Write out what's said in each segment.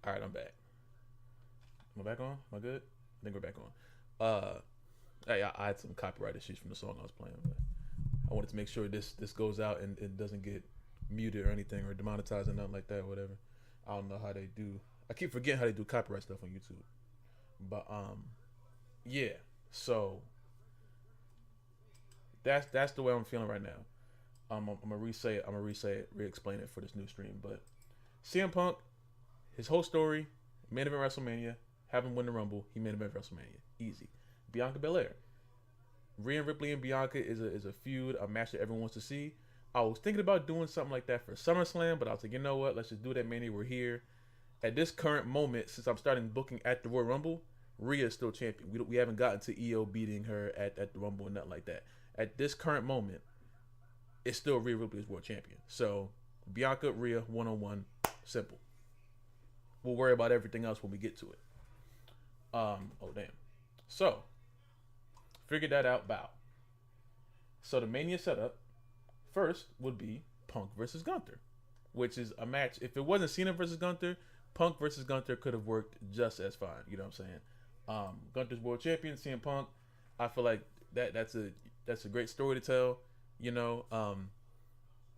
All right, I'm back. Am I back on? Am I good? I think we're back on. Hey, I had some copyright issues from the song I was playing, but I wanted to make sure this goes out and it doesn't get muted or anything or demonetized or nothing like that, or whatever. I don't know how they do. I keep forgetting how they do copyright stuff on YouTube. But yeah. So that's the way I'm feeling right now. I'm gonna re-say it. I'm gonna re-say it, re-explain it for this new stream. But CM Punk, his whole story, main event WrestleMania, have him win the Rumble. He main event WrestleMania, easy. Bianca Belair, Rhea Ripley and Bianca is a feud, a match that everyone wants to see. I was thinking about doing something like that for SummerSlam, but I was like, you know what? Let's just do that Mania. We're here. At this current moment, since I'm starting booking at the Royal Rumble, Rhea is still champion. We haven't gotten to EO beating her at the Rumble and nothing like that. At this current moment, it's still Rhea Ripley as world champion. So Bianca, Rhea, 1-on-1, simple. We'll worry about everything else when we get to it. Oh damn. So figured that out. Bow. So the Mania setup first would be Punk versus Gunther, which is a match. If it wasn't Cena versus Gunther, Punk versus Gunther could have worked just as fine. You know what I'm saying? Gunther's world champion, CM Punk. I feel like that's a great story to tell. You know,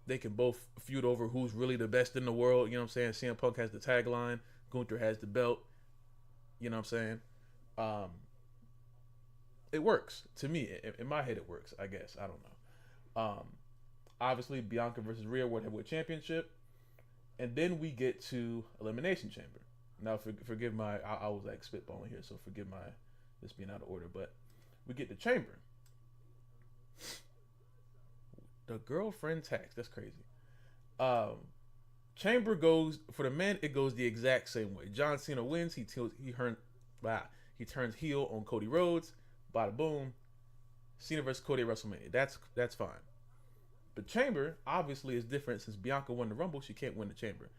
they can both feud over who's really the best in the world. You know what I'm saying? CM Punk has the tagline. Gunther has the belt. You know what I'm saying? It works to me. In my head, it works. I guess I don't know. Obviously, Bianca versus Rhea World Heavyweight Championship, and then we get to Elimination Chamber. Now, forgive my I was like spitballing here, so forgive my this being out of order. But we get the Chamber. The girlfriend tax. That's crazy. Chamber goes for the men. It goes the exact same way. John Cena wins. He turns heel on Cody Rhodes. Bada boom. Cena versus Cody at WrestleMania. That's fine. But Chamber obviously is different since Bianca won the Rumble. She can't win the Chamber.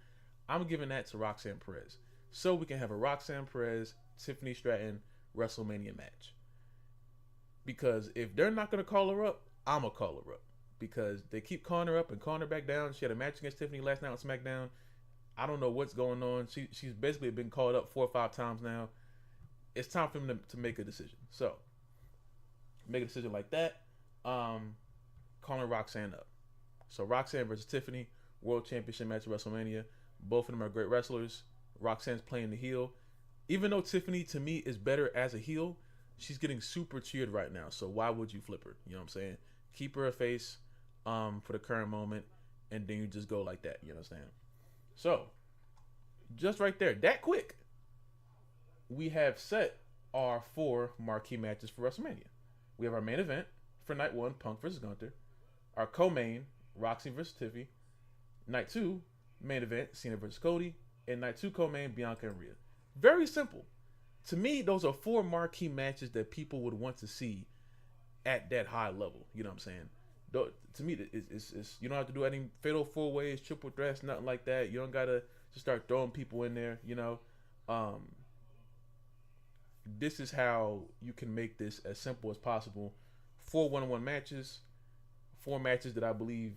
I'm giving that to Roxanne Perez, so we can have a Roxanne Perez Tiffany Stratton WrestleMania match. Because if they're not gonna call her up, I'm gonna call her up. Because they keep calling her up and calling her back down. She had a match against Tiffany last night on SmackDown. I don't know what's going on. She's basically been called up 4 or 5 times now. It's time for him to make a decision. So, make a decision like that. Calling Roxanne up. So, Roxanne versus Tiffany, World Championship match at WrestleMania. Both of them are great wrestlers. Roxanne's playing the heel. Even though Tiffany, to me, is better as a heel, she's getting super cheered right now. So, why would you flip her? You know what I'm saying? Keep her a face for the current moment, and then you just go like that. You understand? So, just right there, that quick, we have set our 4 marquee matches for WrestleMania. We have our main event for night 1, Punk versus Gunther. Our co-main, Roxy versus Tiffy. Night 2, main event, Cena versus Cody. And night 2 co-main, Bianca and Rhea. Very simple. To me, those are 4 marquee matches that people would want to see at that high level. You know what I'm saying? To me, it's you don't have to do any fatal 4-ways, triple threats, nothing like that. You don't gotta just start throwing people in there. You know, this is how you can make this as simple as possible. 4 1-on-1 matches, 4 matches that I believe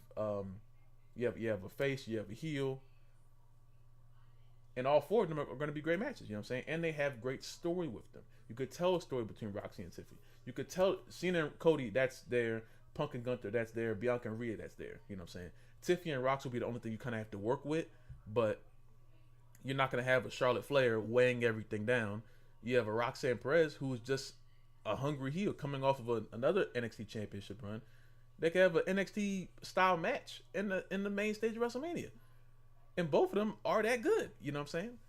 you have a face, you have a heel, and all 4 of them are going to be great matches. You know what I'm saying? And they have great story with them. You could tell a story between Roxy and Tiffany. You could tell Cena and Cody, that's there. Punk and Gunther, that's there. Bianca and Rhea, that's there. You know what I'm saying? Tiffany and Rox will be the only thing you kind of have to work with, but you're not going to have a Charlotte Flair weighing everything down. You have a Roxanne Perez who is just a hungry heel coming off of another NXT championship run. They could have an NXT style match in the main stage of WrestleMania. And both of them are that good. You know what I'm saying?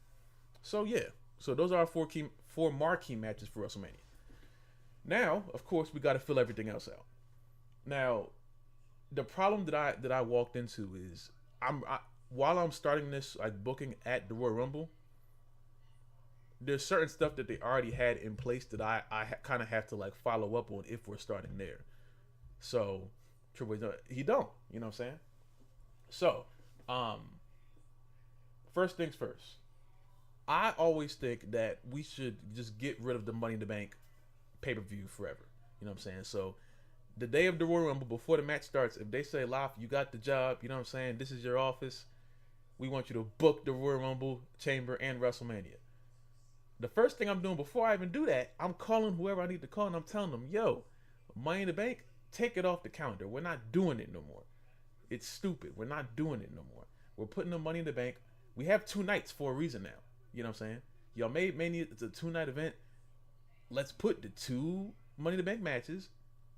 So yeah. So those are our 4 marquee matches for WrestleMania. Now, of course, we got to fill everything else out. Now, the problem that I walked into is while I'm starting this like booking at the Royal Rumble, there's certain stuff that they already had in place that I kind of have to like follow up on if we're starting there. So Triple H, he don't, you know what I'm saying? So, first things first. I always think that we should just get rid of the Money in the Bank pay-per-view forever. You know what I'm saying? So the day of the Royal Rumble, before the match starts, if they say, Laf, you got the job, you know what I'm saying? This is your office. We want you to book the Royal Rumble, Chamber, and WrestleMania. The first thing I'm doing before I even do that, I'm calling whoever I need to call and I'm telling them, yo, Money in the Bank, take it off the calendar. We're not doing it no more. It's stupid. We're not doing it no more. We're putting the Money in the Bank. We have 2 nights for a reason now. You know what I'm saying? Y'all made Mania, it's a 2-night event. Let's put the 2 Money in the Bank matches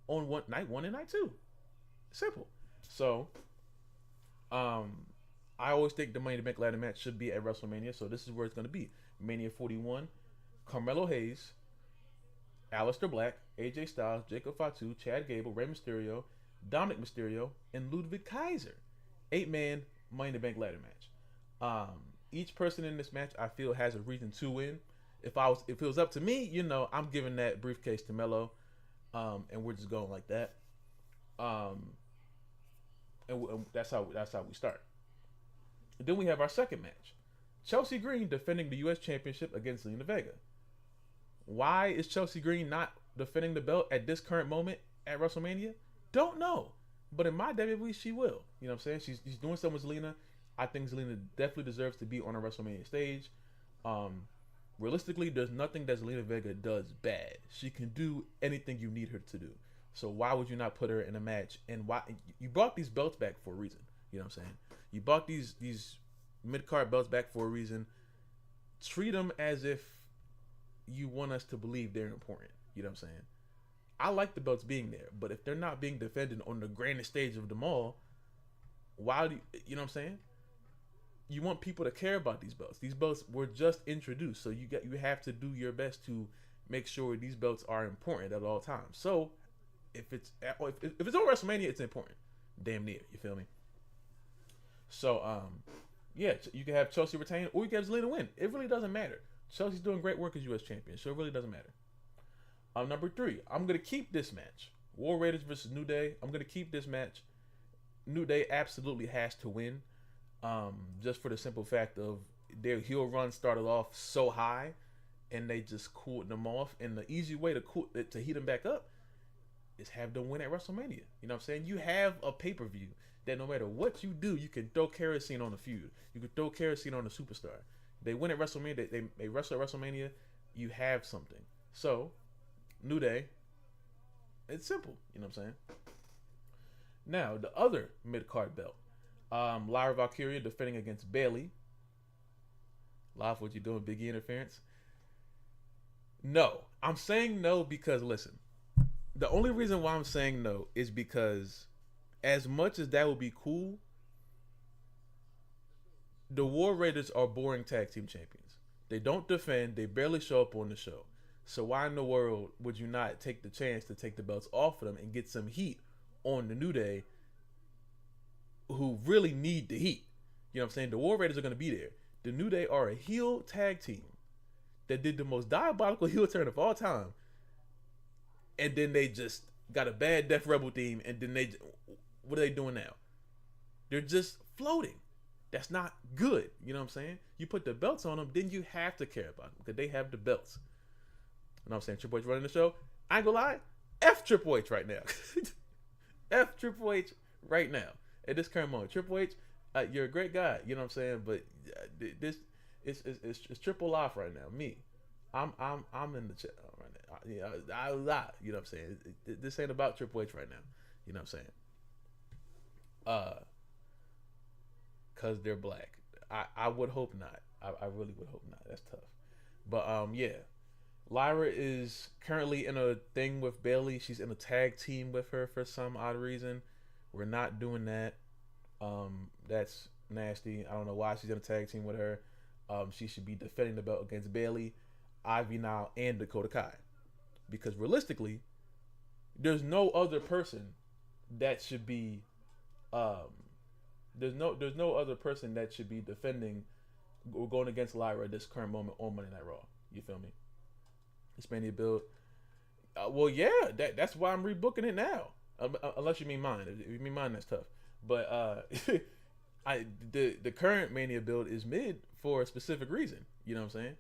on night 1 and night 2. Simple. So, I always think the Money in the Bank ladder match should be at WrestleMania. So this is where it's going to be. Mania 41, Carmelo Hayes, Aleister Black, AJ Styles, Jacob Fatu, Chad Gable, Rey Mysterio, Dominic Mysterio, and Ludwig Kaiser. 8-man Money in the Bank ladder match. Each person in this match, I feel, has a reason to win. If it was up to me, I'm giving that briefcase to Melo, and we're just going like that. And that's how we start. And then we have our second match. Chelsea Green defending the U.S. Championship against Zelina Vega. Why is Chelsea Green not defending the belt at this current moment at WrestleMania? Don't know. But in my WWE, she will. You know what I'm saying? She's doing something with Zelina. I think Zelina definitely deserves to be on a WrestleMania stage. Realistically, there's nothing that Zelina Vega does bad. She can do anything you need her to do. So why would you not put her in a match? And why you brought these belts back for a reason? You know what I'm saying? You bought these mid-card belts back for a reason. Treat them as if you want us to believe they're important. You know what I'm saying? I like the belts being there, but if they're not being defended on the grandest stage of them all, why do you know what I'm saying? You want people to care about these belts. These belts were just introduced, so you have to do your best to make sure these belts are important at all times. So if it's on WrestleMania, it's important. Damn near, you feel me? So yeah, you can have Chelsea retain, or you can have Zelina win. It really doesn't matter. Chelsea's doing great work as U.S. champion, so it really doesn't matter. Number 3, I'm gonna keep this match. War Raiders versus New Day. I'm gonna keep this match. New Day absolutely has to win. Just for the simple fact of their heel run started off so high, and they just cooled them off. And the easy way to heat them back up is have them win at WrestleMania. You know what I'm saying? You have a pay-per-view that no matter what you do, you can throw kerosene on the feud. You can throw kerosene on the superstar. They win at WrestleMania. They wrestle at WrestleMania. You have something. So, New Day, it's simple. You know what I'm saying? Now, the other mid-card belt. Lyra Valkyria defending against Bayley. Live, what you doing? Big E interference? No. I'm saying no because, listen, the only reason why I'm saying no is because as much as that would be cool, the War Raiders are boring tag team champions. They don't defend. They barely show up on the show. So why in the world would you not take the chance to take the belts off of them and get some heat on the New Day, who really need the heat? You know what I'm saying? The War Raiders are going to be there. The New Day are a heel tag team that did the most diabolical heel turn of all time. And then they just got a bad Def Rebel theme. And then what are they doing now? They're just floating. That's not good. You know what I'm saying? You put the belts on them, then you have to care about them because they have the belts. You know what I'm saying? Triple H running the show. I ain't gonna lie. F Triple H right now. F Triple H right now. At this current moment. Triple H, you're a great guy. You know what I'm saying? But this it's triple off right now. Me. I'm in the chat right now. I lie. You know what I'm saying? This ain't about Triple H right now. You know what I'm saying? Cause they're black. I would hope not. I really would hope not. That's tough. But yeah. Lyra is currently in a thing with Bayley. She's in a tag team with her for some odd reason. We're not doing that. That's nasty. I don't know why she's in a tag team with her. She should be defending the belt against Bayley, Ivy Nile, and Dakota Kai. Because realistically, there's no other person that should be there's no other person that should be defending or going against Lyra at this current moment on Monday Night Raw. You feel me? Expanding build. Well, yeah, that's why I'm rebooking it now. Unless you mean mine. If you mean mine, that's tough. But the current Mania build is mid for a specific reason. You know what I'm saying?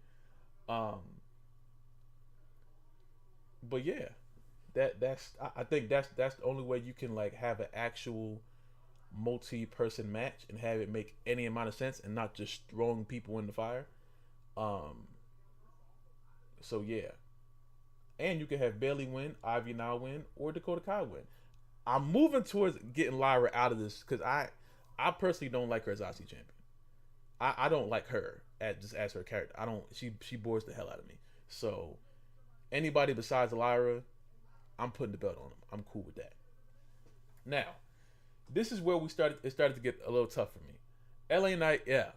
But yeah, I think that's the only way you can like have an actual multi-person match and have it make any amount of sense and not just throwing people in the fire. Um, so yeah, and you can have Bailey win, Ivy now win, or Dakota Kai win. I'm moving towards getting Lyra out of this because I personally don't like her as IC champion. I don't like her as her character. I don't. She bores the hell out of me. So anybody besides Lyra, I'm putting the belt on them. I'm cool with that. Now, this is where it started to get a little tough for me. LA Knight, yeah,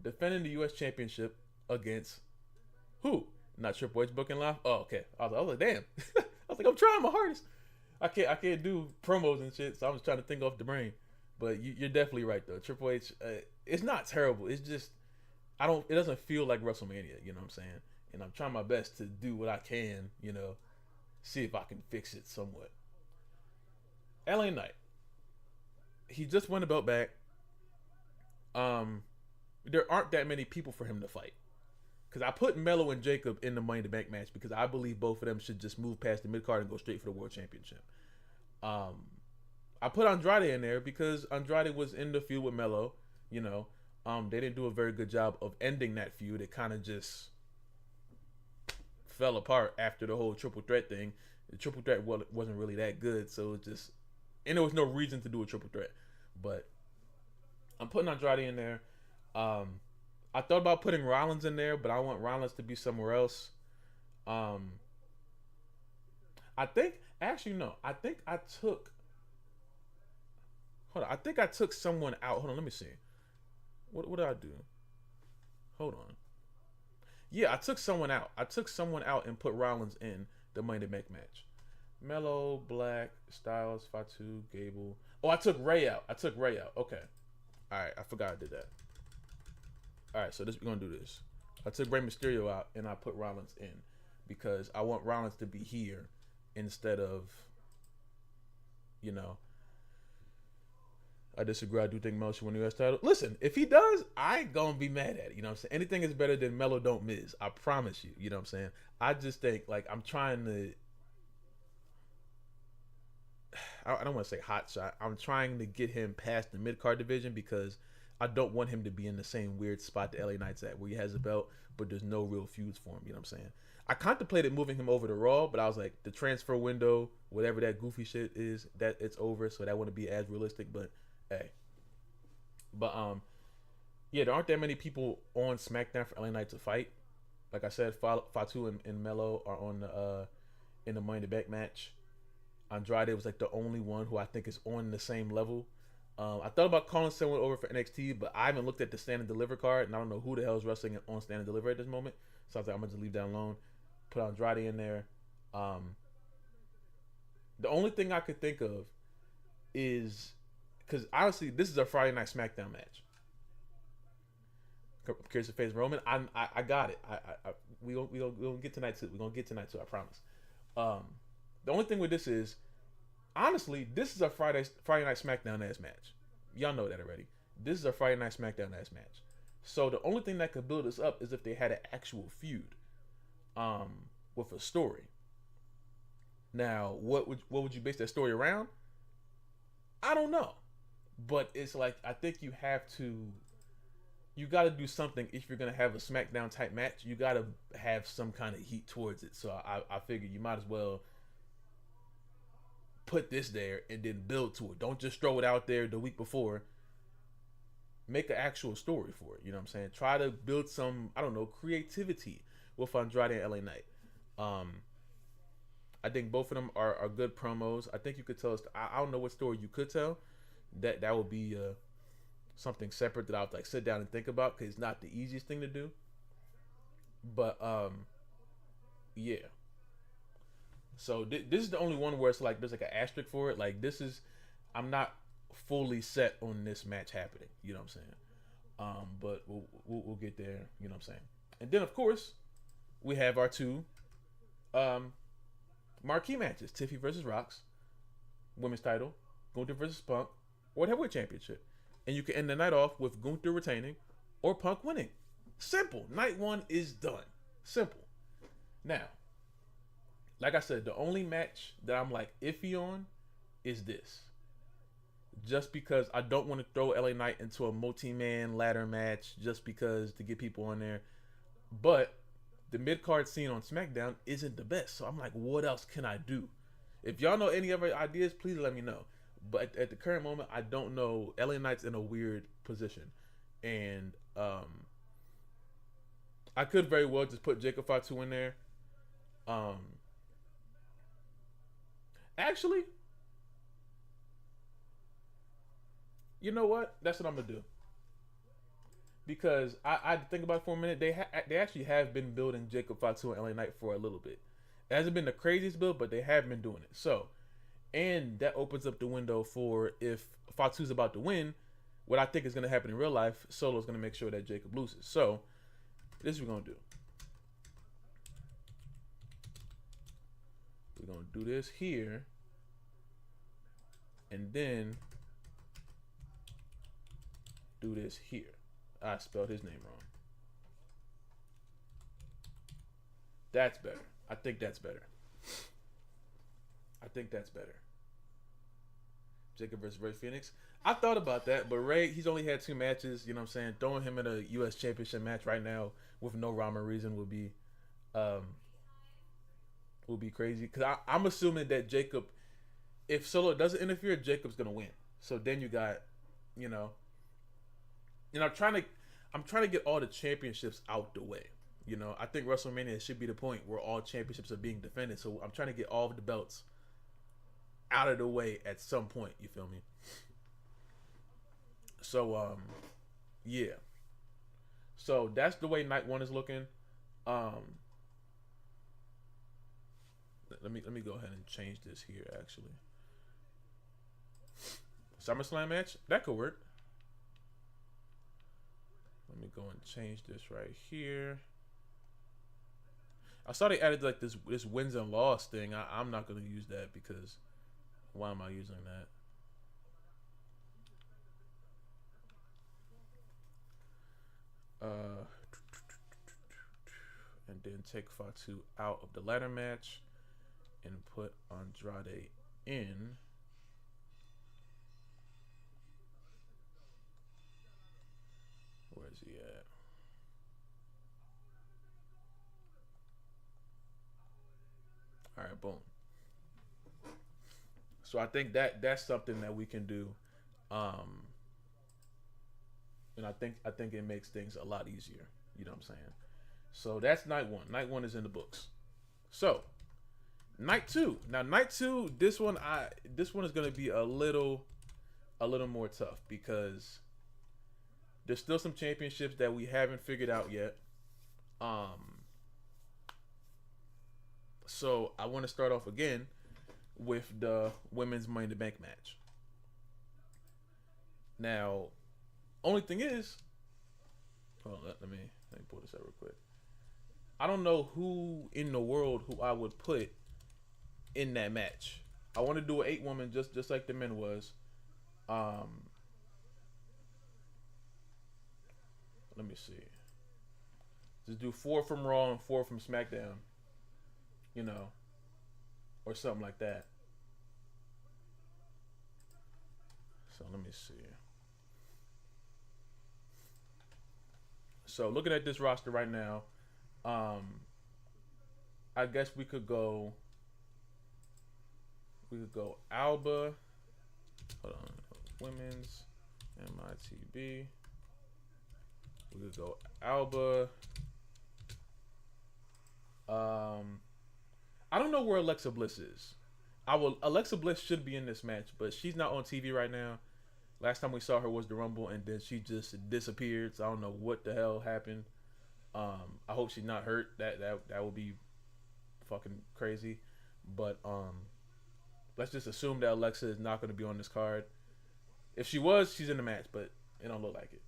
defending the U.S. Championship against who? Not Triple H booking live. Oh, okay. I was like, damn. I was like, I'm trying my hardest. I can't do promos and shit, so I'm just trying to think off the brain. But you're definitely right though. Triple H, it's not terrible. It's just It doesn't feel like WrestleMania. You know what I'm saying? And I'm trying my best to do what I can. See if I can fix it somewhat. LA Knight. He just won the belt back. There aren't that many people for him to fight. Because I put Melo and Jacob in the Money in the Bank match because I believe both of them should just move past the mid card and go straight for the World Championship. I put Andrade in there because Andrade was in the feud with Melo. They didn't do a very good job of ending that feud. It kind of just fell apart after the whole triple threat thing. The triple threat wasn't really that good, so and there was no reason to do a triple threat. But I'm putting Andrade in there. I thought about putting Rollins in there, but I want Rollins to be somewhere else. I think I took. Hold on, I think I took someone out. Hold on, let me see. What did I do? Hold on. Yeah, I took someone out. I took someone out and put Rollins in the Money to Make match. Melo, Black, Styles, Fatu, Gable. Oh, I took Ray out. Okay. All right, I forgot I did that. All right, so we're gonna do this. I took Rey Mysterio out and I put Rollins in because I want Rollins to be here instead of, I disagree. I do think Melo should win the U.S. title. Listen, if he does, I ain't gonna be mad at it. You know what I'm saying? Anything is better than Melo don't miss. I promise you. You know what I'm saying? I just think I'm trying to. I don't want to say hot shot. I'm trying to get him past the mid card division because I don't want him to be in the same weird spot that LA Knight's at, where he has a belt, but there's no real feuds for him. You know what I'm saying? I contemplated moving him over to Raw, but I was like, the transfer window, whatever that goofy shit is, that it's over, so that wouldn't be as realistic. But hey, yeah, there aren't that many people on SmackDown for LA Knight to fight. Like I said, Fatu and Melo are on the in the Money in the Bank match. Andrade was like the only one who I think is on the same level. I thought about calling someone over for NXT, but I haven't looked at the Stand and Deliver card, and I don't know who the hell is wrestling on Stand and Deliver at this moment. So I was like, I'm gonna just leave that alone. Put Andrade in there. The only thing I could think of is because honestly, this is a Friday Night SmackDown match. Curious to face Roman. I got it. We gonna get tonight too. We're gonna get tonight too. I promise. The only thing with this is, honestly, this is a Friday Night SmackDown ass match. Y'all know that already. This is a Friday Night SmackDown ass match. So the only thing that could build us up is if they had an actual feud, with a story. Now, what would you base that story around? I don't know, but it's like I think you got to do something if you're gonna have a SmackDown type match. You got to have some kind of heat towards it. So I figure you might as well put this there and then build to it. Don't just throw it out there the week before. Make an actual story for it. You know what I'm saying? Try to build some, I don't know, creativity with Andrade and LA Knight. I think both of them are good promos. I think you could tell us. I don't know what story you could tell. That would be something separate that I would like sit down and think about because it's not the easiest thing to do. But yeah. So this is the only one where it's like there's like an asterisk for it. Like I'm not fully set on this match happening. You know what I'm saying? But we'll get there. You know what I'm saying? And then of course we have our two marquee matches: Tiffy versus Rox, women's title; Gunther versus Punk, World Heavyweight Championship. And you can end the night off with Gunther retaining or Punk winning. Simple. Night one is done. Simple. Now, like I said, the only match that I'm like iffy on is this. just because I don't want to throw LA Knight into a multi-man ladder match just because to get people on there. But the mid card scene on SmackDown isn't the best, so I'm like, what else can I do? If y'all know any other ideas, please let me know. But at the current moment, I don't know. LA Knight's in a weird position, and I could very well just put Jacob Fatu in there. Um, Actually, you know what? That's what I'm gonna do because I think about it for a minute. They actually have been building Jacob Fatu and LA Knight for a little bit. It hasn't been the craziest build, but they have been doing it. So, and that opens up the window for if Fatu's about to win, what I think is going to happen in real life. Solo's going to make sure that Jacob loses. So, this is what we're going to do. We're going to do this here, and then do this here. I spelled his name wrong. That's better. I think that's better. I think that's better. Jacob versus Ray Phoenix. I thought about that, but Ray, he's only had 2 matches. You know what I'm saying? Throwing him in a U.S. Championship match right now with no rhyme or reason would be crazy. Because I'm assuming that Jacob, if Solo doesn't interfere, Jacob's gonna win. So then you got, you know, and I'm trying to get all the championships out the way. You know, I think WrestleMania should be the point where all championships are being defended. So I'm trying to get all of the belts out of the way at some point. You feel me? So yeah. So that's the way night 1 is looking. Let me go ahead and change this here. Actually, SummerSlam match that could work. Let me go and change this right here. I saw they added like this wins and loss thing. I'm not gonna use that because why am I using that? And then take Fatu out of the ladder match and put Andrade in. Where is he at? All right, boom. So I think that's something that we can do, and I think it makes things a lot easier. You know what I'm saying? So that's night 1. Night 1 is in the books. So night 2. Now night 2, this one is gonna be a little more tough because there's still some championships that we haven't figured out yet. So I want to start off again with the women's Money in the Bank match. Now, only thing is, hold on, let me pull this up real quick. I don't know who in the world who I would put in that match. I want to do an 8-woman just like the men was. Let me see. Just do 4 from Raw and 4 from SmackDown. You know, or something like that. So let me see. So looking at this roster right now, I guess we could go Alba. Hold on, women's MITB. We could go Alba. I don't know where Alexa Bliss is. Alexa Bliss should be in this match, but she's not on TV right now. Last time we saw her was the Rumble, and then she just disappeared. So I don't know what the hell happened. I hope she's not hurt. That would be fucking crazy. But let's just assume that Alexa is not going to be on this card. If she was, she's in the match, but it don't look like it.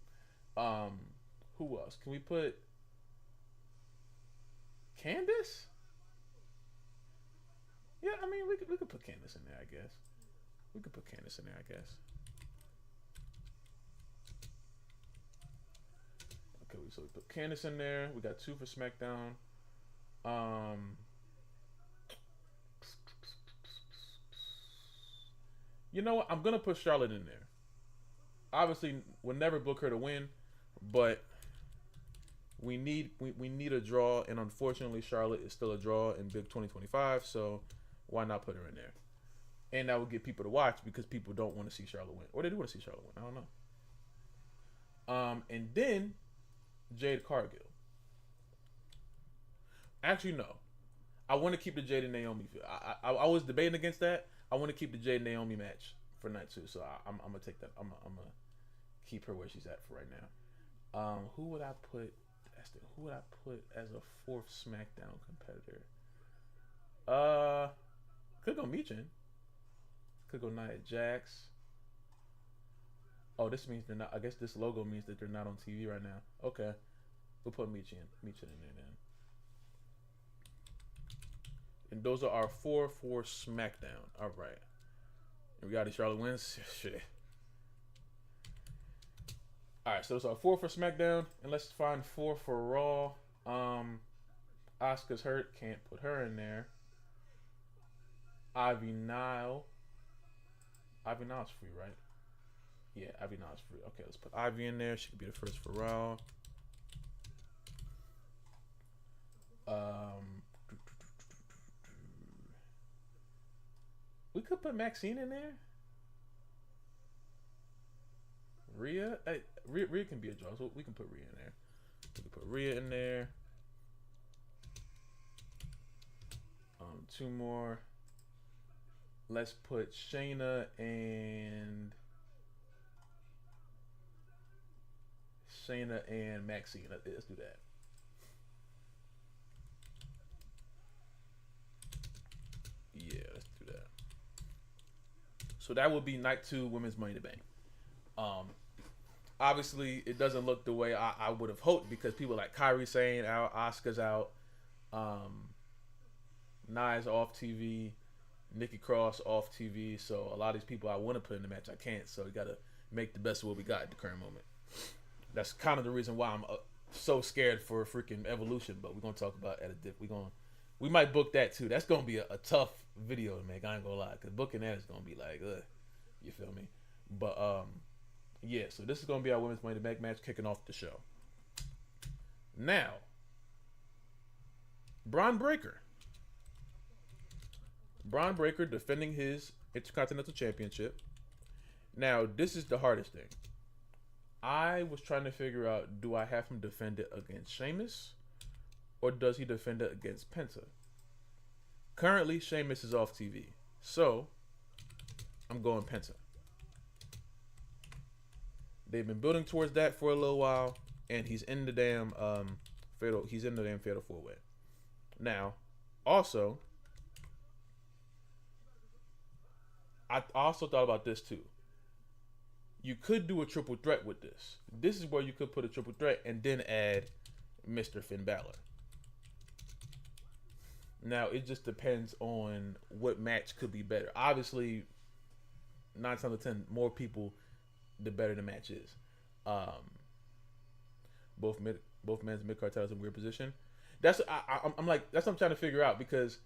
Who else? Can we put Candice? Yeah, I mean, we could put Candice in there, I guess. We could put Candice in there, I guess. Okay, so we put Candice in there. We got 2 for SmackDown. You know what? I'm gonna put Charlotte in there. Obviously, we'll never book her to win, but we need a draw, and unfortunately, Charlotte is still a draw in Big 2025. So why not put her in there? And that will get people to watch because people don't want to see Charlotte win, or they do want to see Charlotte win. I don't know. And then Jade Cargill. Actually, no. I want to keep the Jade and Naomi. I was debating against that. I want to keep the Jade and Naomi match for night 2. So I'm gonna take that. I'm gonna keep her where she's at for right now. Who would I put? Who would I put as a 4th SmackDown competitor? Could go Michin. Could go Nia Jax. Oh, this means they're not. I guess this logo means that they're not on TV right now. Okay, we'll put Michin in there then. And those are our 4 for SmackDown. All right. And we got Charlotte wins. Shit. All right, so those are 4 for SmackDown, and let's find 4 for Raw. Asuka's hurt, can't put her in there. Ivy Nile's free, right? Yeah, Ivy Nile's free. Okay, let's put Ivy in there. She could be the first for Raw. We could put Maxine in there. Rhea, hey, Rhea can be a draw, so we can put Rhea in there. We can put Rhea in there. 2 more. Let's put Shayna and Maxine. Let's do that. Yeah, let's do that. So that would be night 2 women's Money in the Bank. Obviously, it doesn't look the way I would have hoped because people like Kyrie saying out, Asuka's out, Nia's off TV, Nikki Cross off TV. So a lot of these people I want to put in the match, I can't. So we got to make the best of what we got at the current moment. That's kind of the reason why I'm so scared for freaking Evolution. But we're gonna talk about at a dip. We might book that too. That's gonna be a tough video to make. I ain't gonna lie, cause booking that is gonna be like, you feel me? But yeah. So this is gonna be our women's Money in the Bank match, kicking off the show. Now, Braun Breaker defending his Intercontinental Championship. Now, this is the hardest thing. I was trying to figure out, do I have him defend it against Sheamus, or does he defend it against Penta? Currently, Sheamus is off TV, so I'm going Penta. They've been building towards that for a little while, and he's in the damn fatal. He's in the damn fatal 4-way. Now, also, I also thought about this too. You could do a triple threat with this. This is where you could put a triple threat and then add Mr. Finn Balor. Now, it just depends on what match could be better. Obviously, 9 times out of 10, more people, the better the match is. Both men's mid-card titles in weird position. I'm like, that's what I'm trying to figure out, because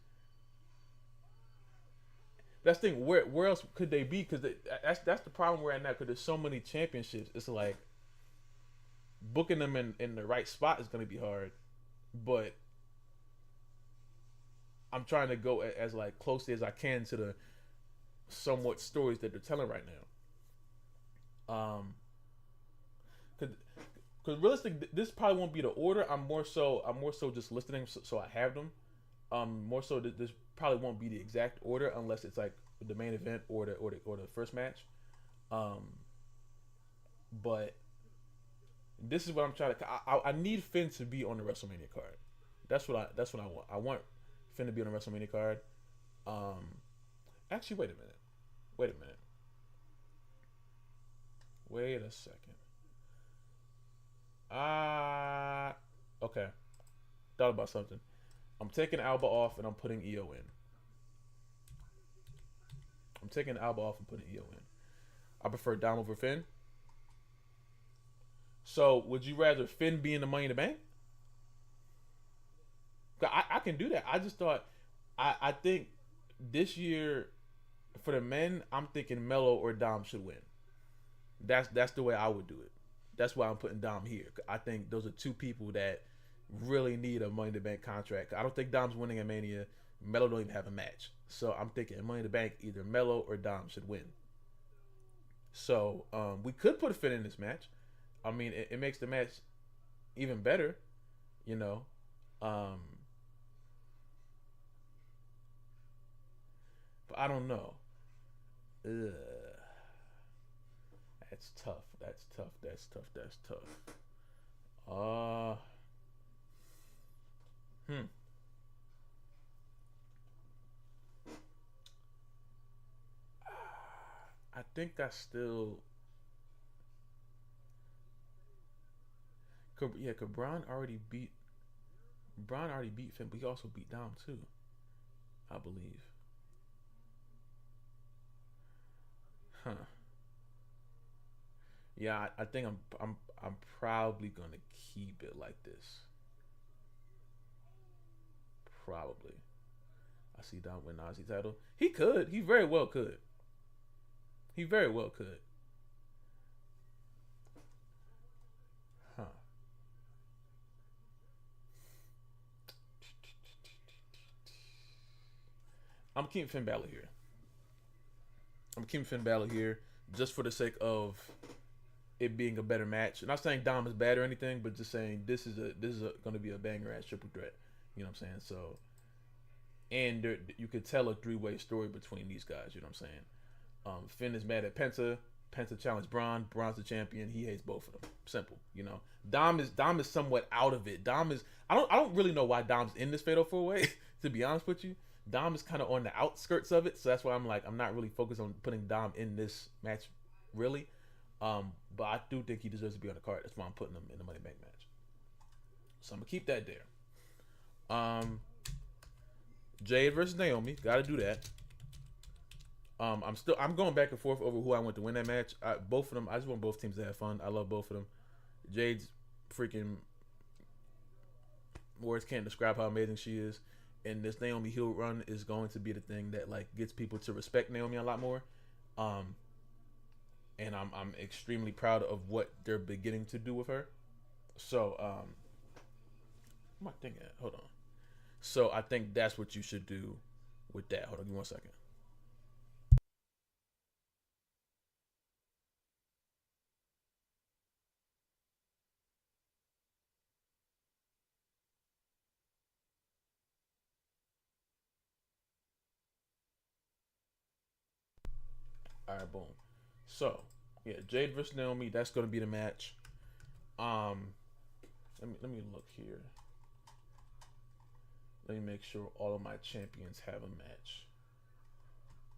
that's the thing. Where else could they be? Because that's the problem we're at now. Because there's so many championships. It's like booking them in the right spot is going to be hard. But I'm trying to go as like closely as I can to the somewhat stories that they're telling right now. Because realistically, this probably won't be the order. I'm more so just listening, so I have them. More so this probably won't be the exact order unless it's like the main event or the first match. But this is what I'm trying to. I need Finn to be on the WrestleMania card. That's what I want. I want Finn to be on the WrestleMania card. Actually, wait a second. Okay. Thought about something. I'm taking Alba off and I'm putting EO in. I prefer Dom over Finn. So, would you rather Finn be in the Money in the Bank? I can do that. I just thought, I think this year For the men, I'm thinking Melo or Dom should win. That's the way I would do it. That's why I'm putting Dom here. I think those are two people that really need a Money in the Bank contract. I don't think Dom's winning at Mania. Melo don't even have a match. So I'm thinking Money in the Bank, either Melo or Dom should win. So we could put a Finn in this match. I mean, it makes the match even better, you know. Um, but I don't know. Ugh. That's tough. That's tough. That's tough. That's tough. Uh, hmm. I think I still. Yeah, cause Braun already beat Finn, but he also beat Dom too, I believe. Huh. Yeah, I think I'm probably gonna keep it like this. Probably. I see Dom win Nazi title. He could. He very well could. He very well could. Huh. I'm keeping Finn Balor here. I'm keeping Finn Balor here just for the sake of it being a better match. I'm not saying Dom is bad or anything, but just saying this is going to be a banger ass triple threat. You know what I'm saying? So, and you could tell a three-way story between these guys. You know what I'm saying? Finn is mad at Penta. Penta challenged Braun. Braun's the champion. He hates both of them. Simple. You know. Dom is somewhat out of it. Dom is I don't really know why Dom's in this Fatal 4-Way. To be honest with you, Dom is kind of on the outskirts of it. So that's why I'm not really focused on putting Dom in this match, really. But I do think he deserves to be on the card. That's why I'm putting him in the Money Bank match. So I'm gonna keep that there. Um, Jade versus Naomi. Got to do that. I'm going back and forth over who I want to win that match. Both of them. I just want both teams to have fun. I love both of them. Jade's freaking words can't describe how amazing she is. And this Naomi heel run is going to be the thing that like gets people to respect Naomi a lot more. Um, and I'm extremely proud of what they're beginning to do with her. So what am I thinking? Hold on. So I think that's what you should do with that. Hold on, give me 1 second. All right, boom. So yeah, Jade versus Naomi. That's gonna be the match. Um, let me look here. Let me make sure all of my champions have a match.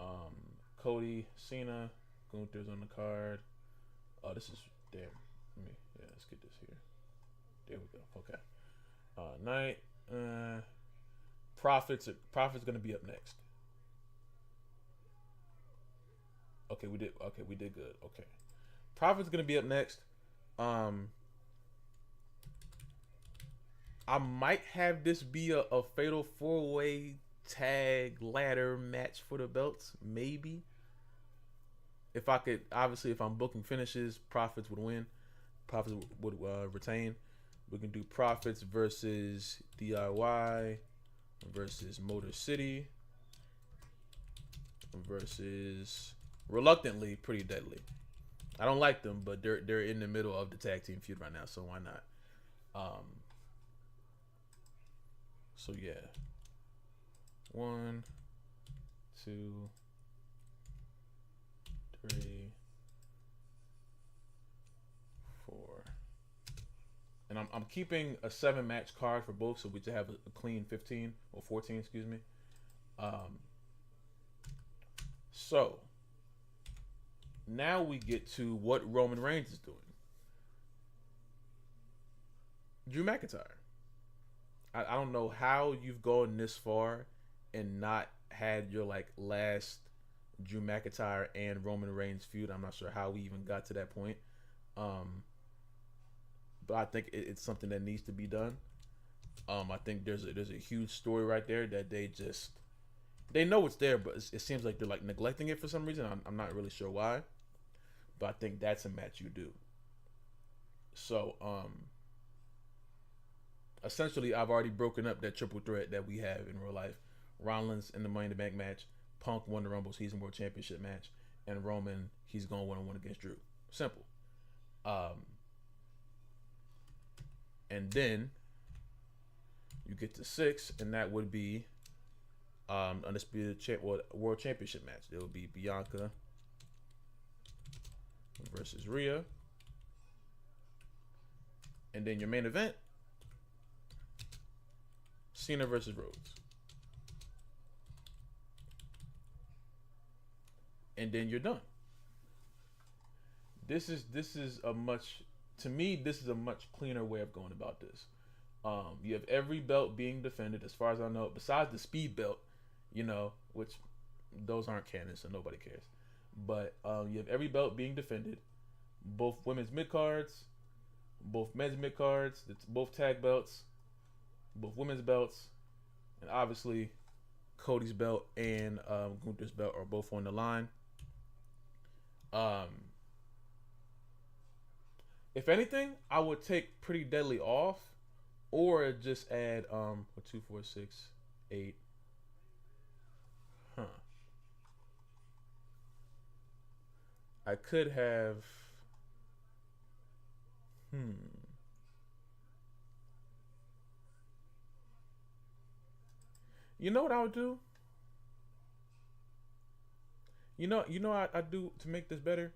Um, Cody, Cena, Gunther's on the card. Oh, this is damn. Let's get this here. There we go. Okay. Night. Profits gonna be up next. Okay, we did. Okay, we did good. Okay. Profit's gonna be up next. Um, I might have this be a fatal 4-way tag ladder match for the belts. Maybe. If I could, obviously, if I'm booking finishes, Profits would win. Profits would retain. We can do Profits versus DIY versus Motor City versus Reluctantly Pretty Deadly. I don't like them, but they're in the middle of the tag team feud right now, so why not? Um, so yeah, 1, 2, 3, 4, and I'm keeping a 7 match card for both, so we just have a clean 15 or 14, excuse me. Um, so now we get to what Roman Reigns is doing. Drew McIntyre. I don't know how you've gone this far and not had your like last Drew McIntyre and Roman Reigns feud. I'm not sure how we even got to that point. Um, but I think it's something that needs to be done. I think there's a huge story right there that they just They know it's there, but it seems like they're like neglecting it for some reason. I'm not really sure why, but I think that's a match you do. So essentially, I've already broken up that triple threat that we have in real life. Rollins in the Money in the Bank match, Punk won the Rumble Season World Championship match, and Roman he's going 1-on-1 against Drew. Simple. Um, and then you get to 6, and that would be undisputed world championship match. It would be Bianca versus Rhea, and then your main event, Cena versus Rhodes, and then you're done. This is a much to me this is a much cleaner way of going about this. You have every belt being defended, as far as I know, besides the speed belt, which those aren't canon, so nobody cares. But you have every belt being defended, both women's mid cards, both men's mid cards, both tag belts, both women's belts, and obviously Cody's belt and Gunther's belt are both on the line. If anything, I would take Pretty Deadly off, or just add 2, 4, 6, 8. Huh. I could have. You know what I would do? I do to make this better.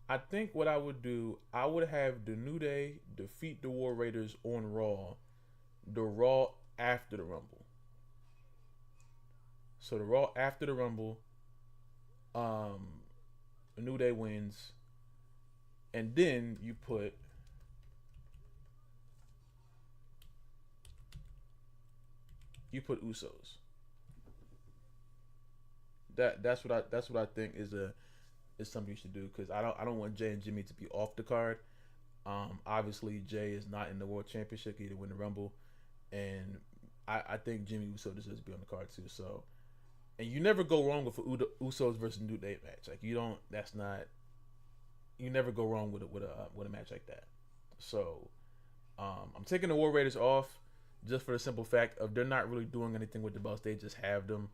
I think what I would do, I would have the New Day defeat the War Raiders on Raw, the Raw after the Rumble. So the Raw after the Rumble, the New Day wins, and then you put Usos. That's what I think is something you should do, because I don't want Jay and Jimmy to be off the card. Obviously Jay is not in the World Championship; he didn't win the Rumble, and I think Jimmy Uso deserves to be on the card too. So, and you never go wrong with a Usos versus New Day match. Like, you don't. That's not. You never go wrong with a match like that. So, I'm taking the War Raiders off just for the simple fact of they're not really doing anything with the belts. They just have them.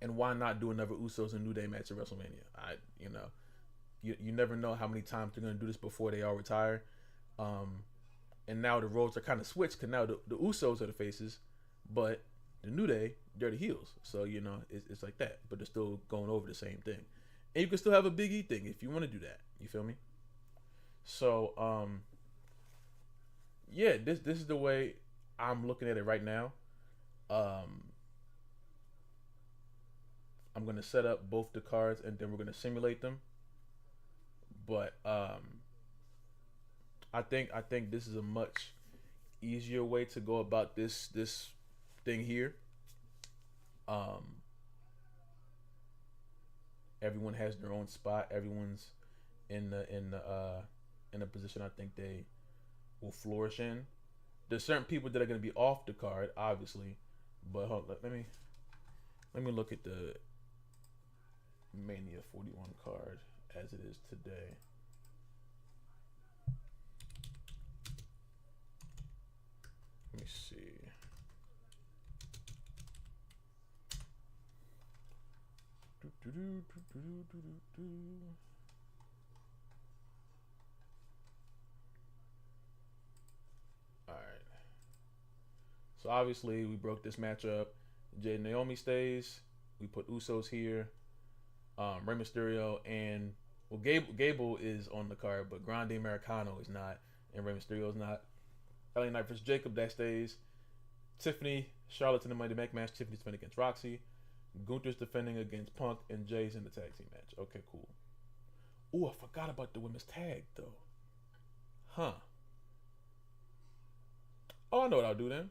And why not do another Usos and New Day match at WrestleMania? You never know how many times they're gonna do this before they all retire. And now the roles are kind of switched, because now the Usos are the faces, but the New Day, they're the heels. So it's like that, but they're still going over the same thing. And you can still have a Big E thing if you want to do that. You feel me? So yeah, this is the way I'm looking at it right now. I'm gonna set up both the cards, and then we're gonna simulate them. But I think this is a much easier way to go about this thing here. Everyone has their own spot. Everyone's in a position I think they will flourish in. There's certain people that are gonna be off the card, obviously, but hold on, let me look at the Mania 41 card as it is today. Let me see. All right. So obviously we broke this matchup. Jay and Naomi stays. We put Usos here. Rey Mysterio and Gable is on the card, but Grande Americano is not, and Rey Mysterio is not. LA Knight versus Jacob, that stays. Tiffany, Charlotte's in the Money in the Bank match. Tiffany's defending against Roxy. Gunther's defending against Punk, and Jay's in the tag team match. Okay, cool. Ooh, I forgot about the women's tag though. Huh. Oh, I know what I'll do then.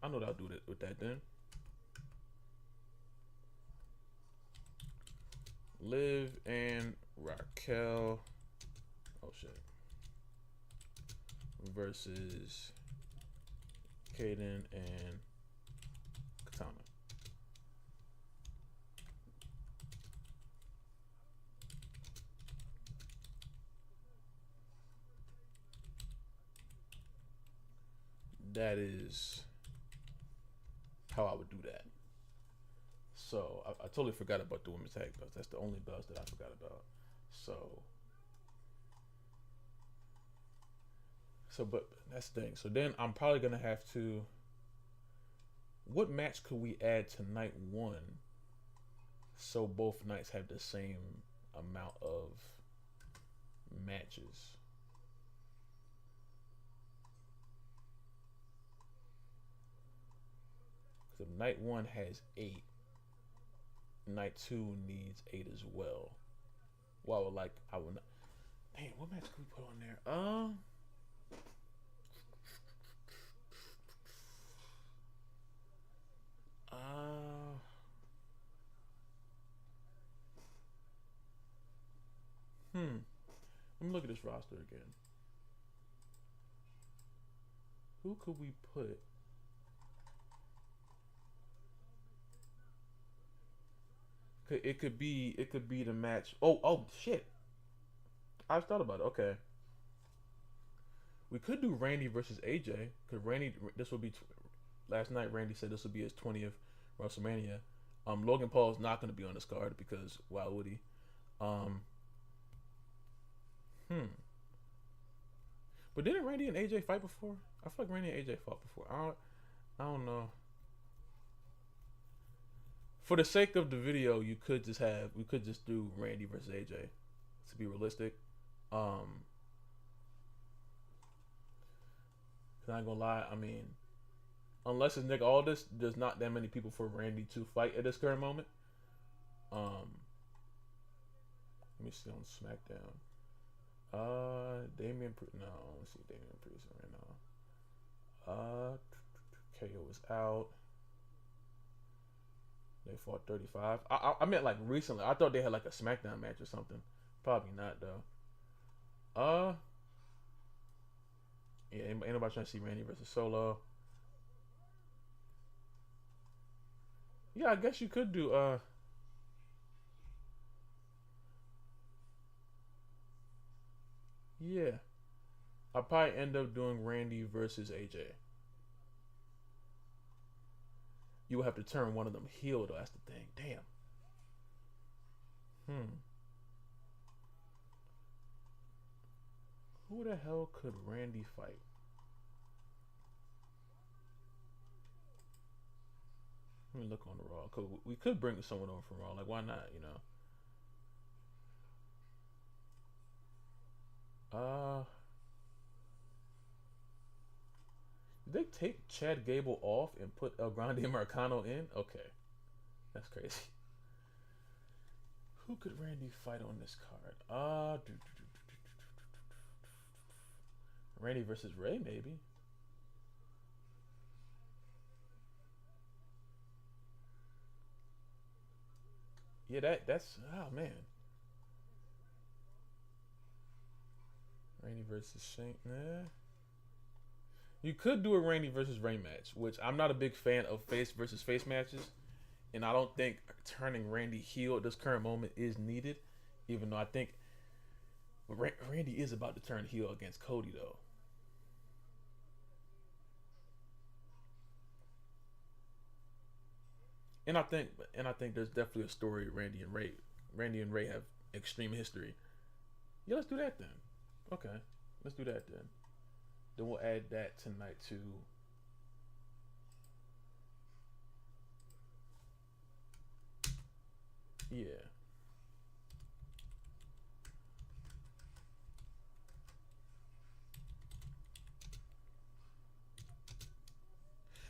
I know what I'll do with that then. Liv and Raquel. Oh shit. versus Kaden and Katana. That is how I would do that. So I totally forgot about the women's tag belts. That's the only belts that I forgot about. But that's the thing. So then I'm probably gonna have to. What match could we add to night one, so both nights have the same amount of matches? So night one has 8. Night two needs 8 as well. Well, I would not. Damn, what match could we put on there? Uh, Let me look at this roster again. Who could we put? It could be the match. Oh shit! I thought about it. Okay, we could do Randy versus AJ. Cause Randy, this would be last night. Randy said this would be his 20th WrestleMania. Logan Paul is not going to be on this card because why would he? Um, hmm. But didn't Randy and AJ fight before? I feel like Randy and AJ fought before. I don't know. For the sake of the video, we could just do Randy versus AJ to be realistic. Um, Cause I ain't gonna lie. I mean, unless it's Nick Aldis, there's not that many people for Randy to fight at this current moment. Let me see on SmackDown. No, let's see Damian Priest right now. KO is out. They fought 35. I meant like recently. I thought they had like a SmackDown match or something. Probably not though. Yeah, ain't nobody trying to see Randy versus Solo. Yeah, I guess you could do yeah. I'll probably end up doing Randy versus AJ. You will have to turn one of them heel though, that's the thing. Damn. Hmm. Who the hell could Randy fight? Let me look on the Raw. Cause we could bring someone over from Raw. Like, why not? You know. Did they take Chad Gable off and put El Grande Marcano in? Okay, that's crazy. Who could Randy fight on this card? Randy versus Ray, maybe. Yeah, that's oh man. Randy versus Shane. Nah. You could do a Randy versus Ray match, which I'm not a big fan of face versus face matches, and I don't think turning Randy heel at this current moment is needed. Even though I think Randy is about to turn heel against Cody, though. And I think there's definitely a story Randy and Ray. Randy and Ray have extreme history. Yeah, let's do that then. Okay, let's do that then. Then we'll add that tonight to. Yeah.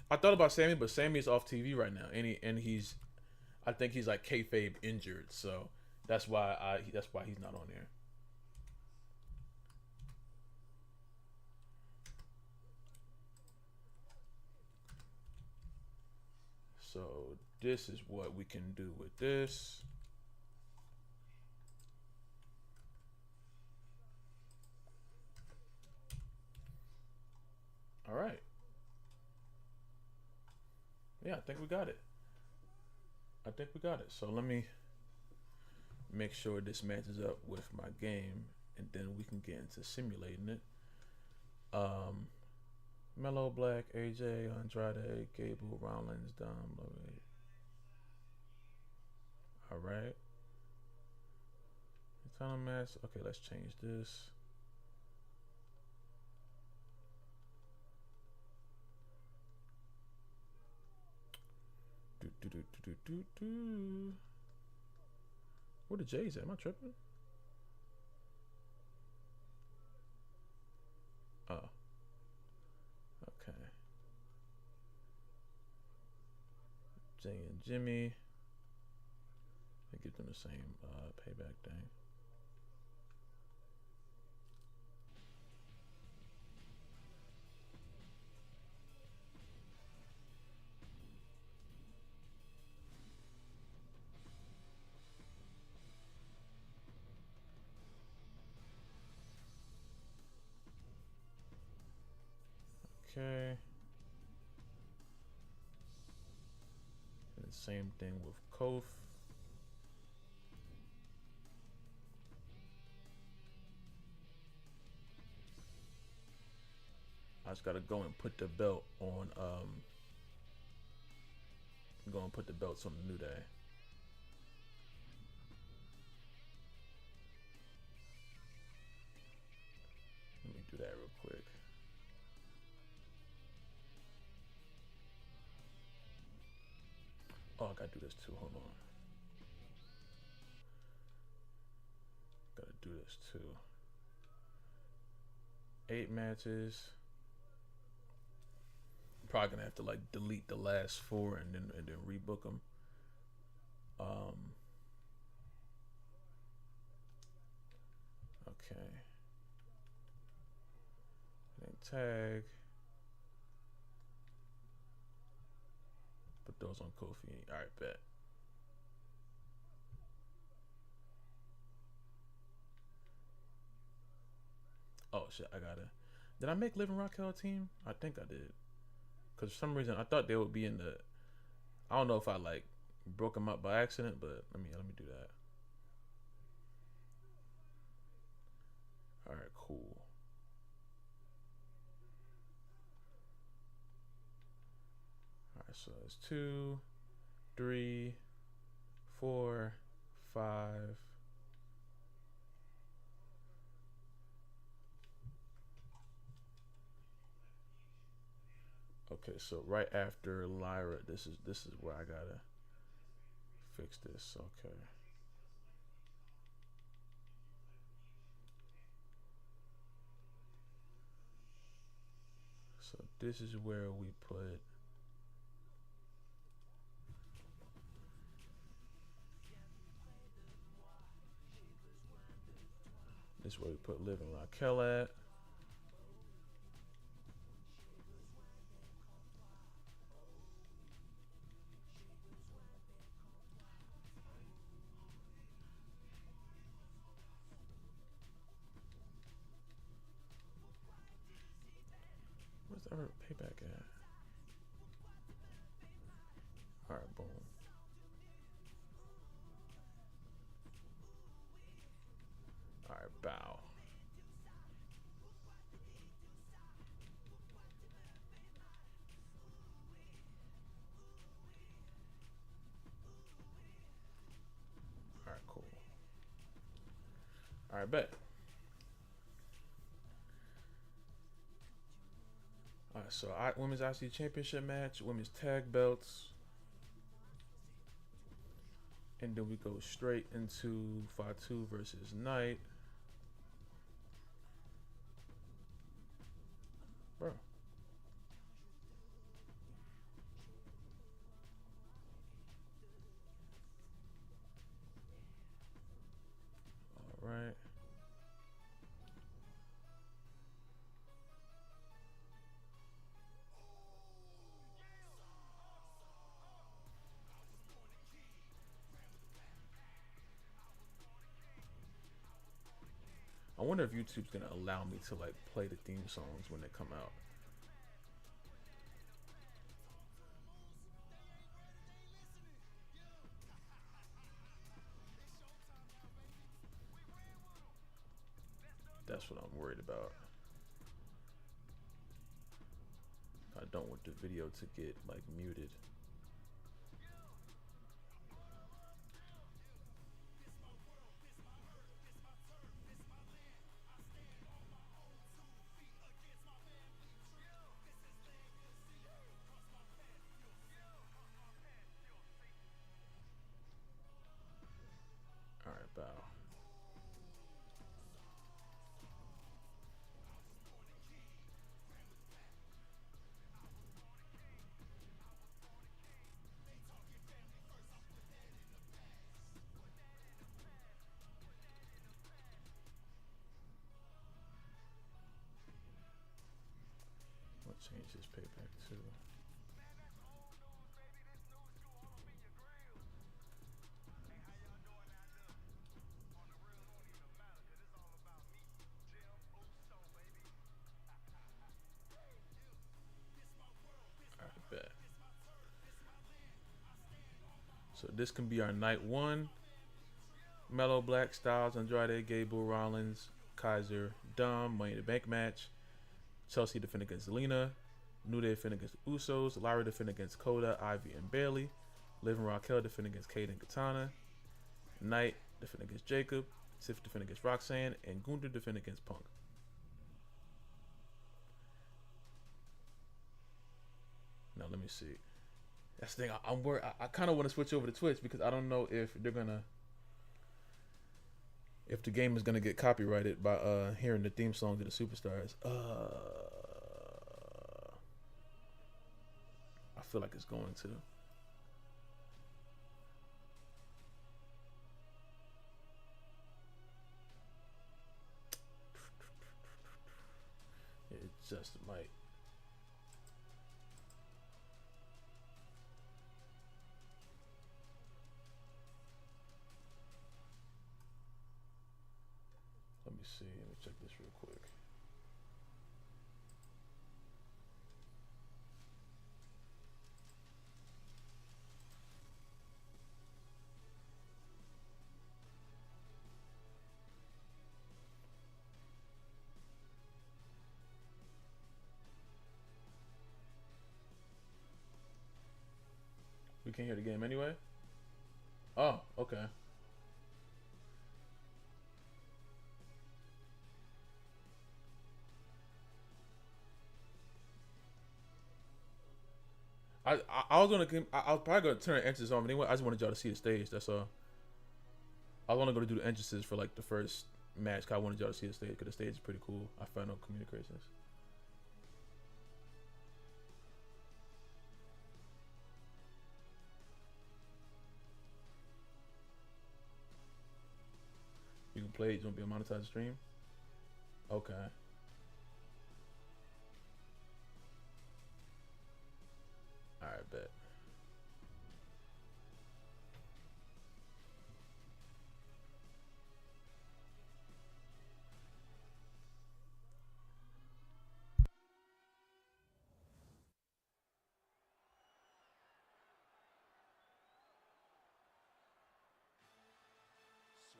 I thought about Sammy, but Sammy's off TV right now, and he's, I think he's like kayfabe injured, so that's why he's not on there. So this is what we can do with this. I think we got it. I think we got it. So let me make sure this matches up with my game, and then we can get into simulating it. Mellow Black, AJ, Andrade, Gable, Rollins, Dom, all right. Tunnel match. Okay, let's change this. Where the J's at? Am I tripping? Oh, okay. Jay and Jimmy. They give them the same payback thing. Okay. And the same thing with Kof. I just gotta go and put the belt on. Go and put the belts on the New Day. Let me do that real quick. Oh, I gotta do this too. Hold on. Gotta do this too. 8 matches. I'm probably gonna have to like delete the last 4 and then rebook them. Okay. And tag. Put those on Kofi. All right, bet. Oh shit, I gotta. Did I make Living Raquel a team? I think I did. Cause for some reason I thought they would be in the. I don't know if I like broke them up by accident, but let me do that. All right, cool. All right, so it's 2, 3, 4, 5. Okay, so right after Lyra, this is where I gotta fix this. Okay. So this is where we put. This is where we put Liv and Raquel at. Where's the payback at? All right, boom. All right, bow. All right, cool. All right, bet. All right, so women's IC championship match, women's tag belts, and then we go straight into Fatu versus Knight. Bro. All right. I wonder if YouTube's gonna allow me to like play the theme songs when they come out. That's what I'm worried about. I don't want the video to get like muted. All right, bow. I'll change this payback too. All right, bet. So this can be our night one. Mellow Black, Styles, Andrade, Gable, Rollins, Kaiser, Dom, Money in the Bank match. Chelsea defend against Zelina. New Day defend against the Usos. Lyra defend against Coda, Ivy, and Bailey. Liv and Raquel defend against Kate and Katana. Knight defend against Jacob. Sif defend against Roxanne. And Gunther defend against Punk. Now let me see. That's the thing. I'm worried. I kind of want to switch over to Twitch because I don't know if they're gonna, if the game is gonna get copyrighted by hearing the theme song to the Superstars. I feel like it's going to. It just might. Let me see. Let me check this real quick. We can't hear the game anyway? Oh, okay. I was gonna I was probably gonna turn the entrances on anyway. I just wanted y'all to see the stage. That's all. I want to go to do the entrances for like the first match. Cause I wanted y'all to see the stage because the stage is pretty cool. I found no communications. You can play it. You want to be a monetized stream? Okay. All right, bet.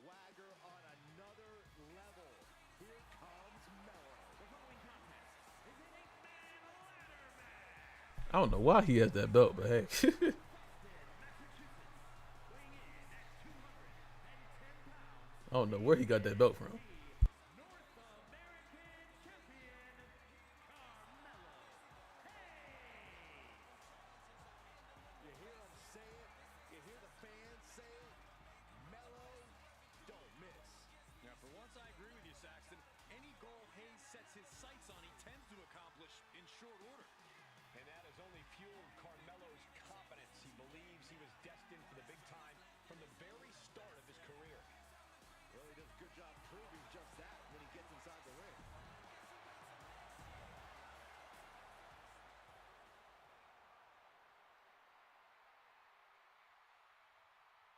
Swagger on another level. Here comes Mello. The following contest is an 8-man ladder match. I don't know why he has that belt, but hey. I don't know where he got that belt from.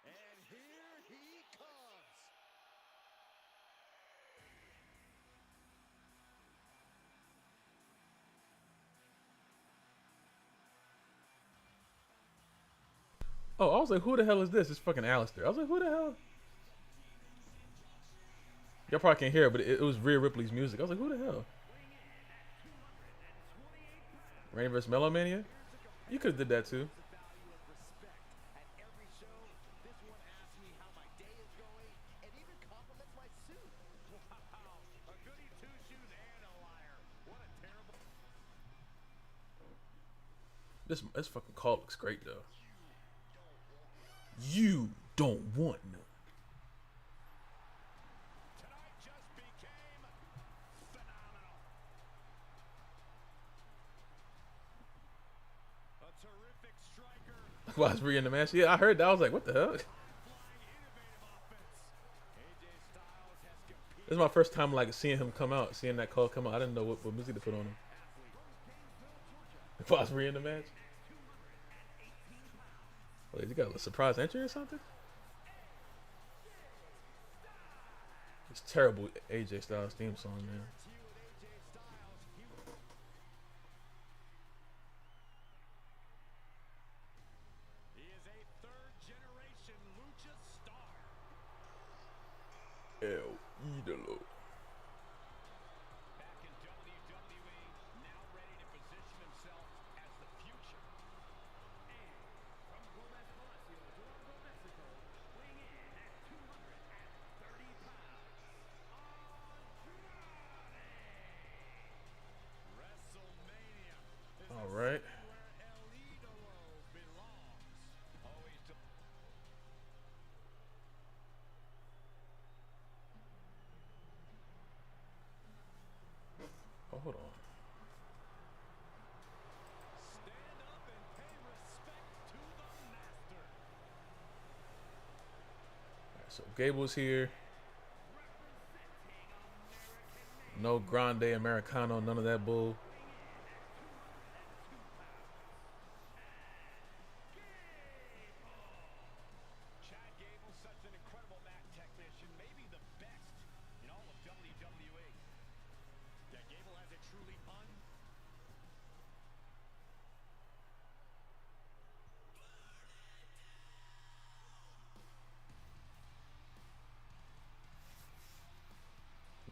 And here he comes. Oh, I was like, who the hell is this? It's fucking Alistair. I was like, who the hell? Y'all probably can't hear it, but it was Rhea Ripley's music. I was like, who the hell? Rain vs. Mellow Mania? You could have did that too. This fucking call looks great though. You don't want no. Why is Rhea in the match? Yeah, I heard that. I was like, what the hell? This is my first time like seeing him come out, seeing that call come out. I didn't know what music to put on him. Why is Rhea in the match? Wait, you got a surprise entry or something? It's terrible AJ Styles theme song, man. El Idolo. Back in WWE, now ready to position himself as the future. And from Gomez Palacio, Durango, Mexico, weighing in at 230 pounds, WrestleMania is All right. where El Idolo belongs. Always to Oh, hold on. stand up and pay respect to the master. All right, so Gable's here. No Grande Americano, none of that bull. Chad Gable, such an incredible mat technician, maybe the best in all of WWE. Yeah, Gable has it truly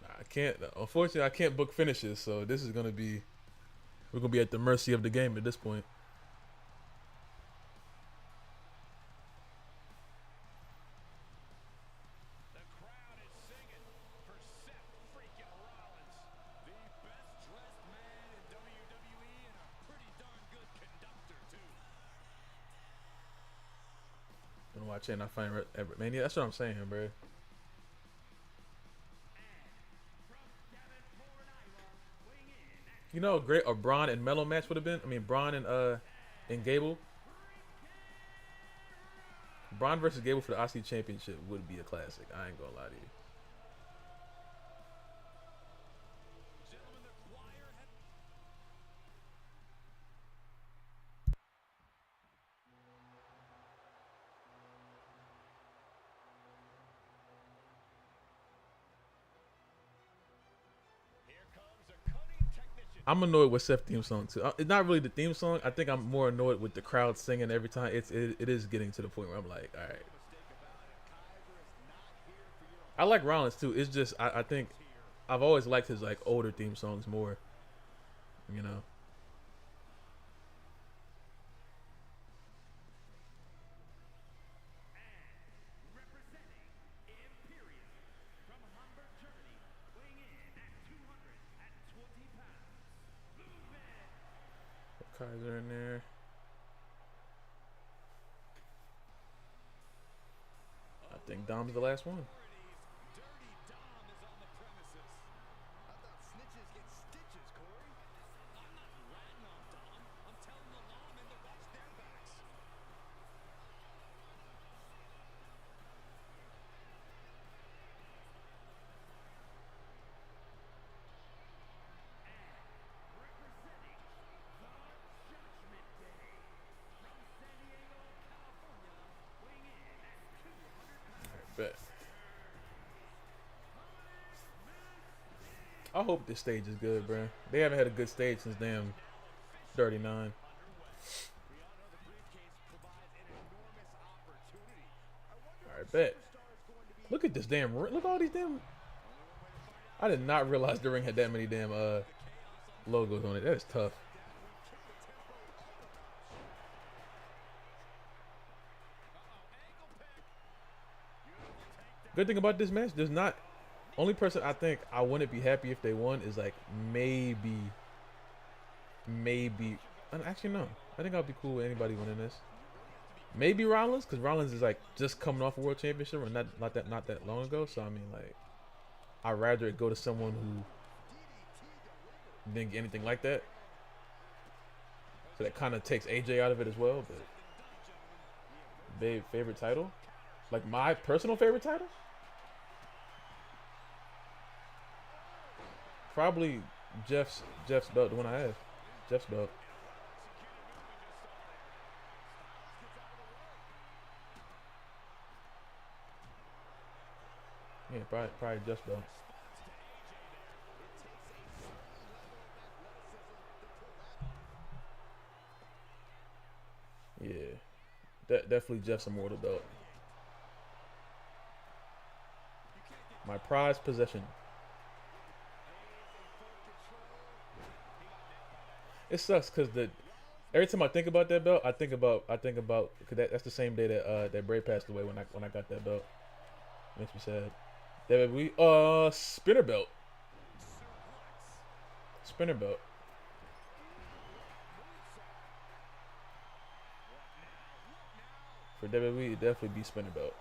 Nah, I can't. Unfortunately, I can't book finishes, so this is gonna be. We're gonna be at the mercy of the game at this point. The crowd is singing for Seth freaking Rollins, the best dressed man in WWE and a pretty darn good conductor too. And watch it and I find Mania. That's what I'm saying, bro. You know, great a Braun and Mello match would have been. I mean, Braun and Gable. Braun versus Gable for the IC Championship would be a classic. I ain't gonna lie to you. Gentlemen, the choir has here comes a cutting technician. I'm annoyed with Seth's theme song too. It's not really the theme song. I think I'm more annoyed with the crowd singing every time. It is getting to the point where I'm like, all right. I like Rollins too. It's just I think I've always liked his like older theme songs more. You know. Representing Imperium from Hamburg, Germany, weighing in at 220 pounds, Kaiser in there. I think Dom's the last one. Dirty Dom is on the premises. I thought snitches get stitches, Corey. I'm not ratting on Dom. I'm telling the lawmen to watch their backs. Representing the Judgment Day from San Diego, California, weighing in at 200 pounds. Bet. I hope this stage is good, bro. They haven't had a good stage since damn 39. We all know the briefcase provides an enormous opportunity. I wonder All right, if bet. Superstar is going to be Look at this damn. Look at all these damn. I did not realize the ring had that many damn logos on it. That is tough. Good thing about this match, there's not only person I think I wouldn't be happy if they won is like maybe actually no. I think I'll be cool with anybody winning this. Maybe Rollins, because Rollins is like just coming off a world championship or not that long ago. So I mean like I'd rather it go to someone who didn't get anything like that. So that kind of takes AJ out of it as well. But babe, favorite title? Like my personal favorite title? Probably Jeff's belt, the one I have. Jeff's belt. Yeah, probably Jeff's belt. Yeah, definitely Jeff's immortal belt. My prized possession. It sucks because every time I think about that belt, I think about cause that's the same day that that Bray passed away when I got that belt. Makes me sad. WWE spinner belt. Spinner belt. For WWE, it'd definitely be spinner belt.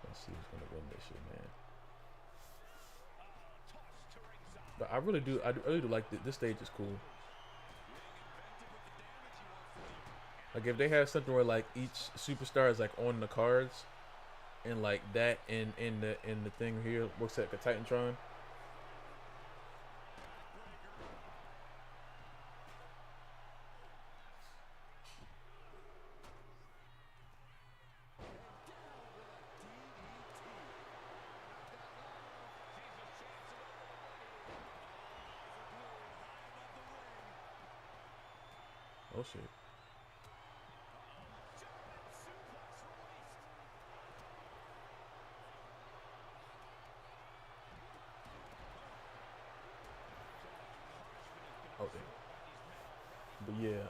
Let's see who's gonna win this shit, man. But I really do like this stage is cool. Like if they have something where like each superstar is like on the cards, and like that in the thing here works like a Titantron. Oh shit. Oh damn. But yeah,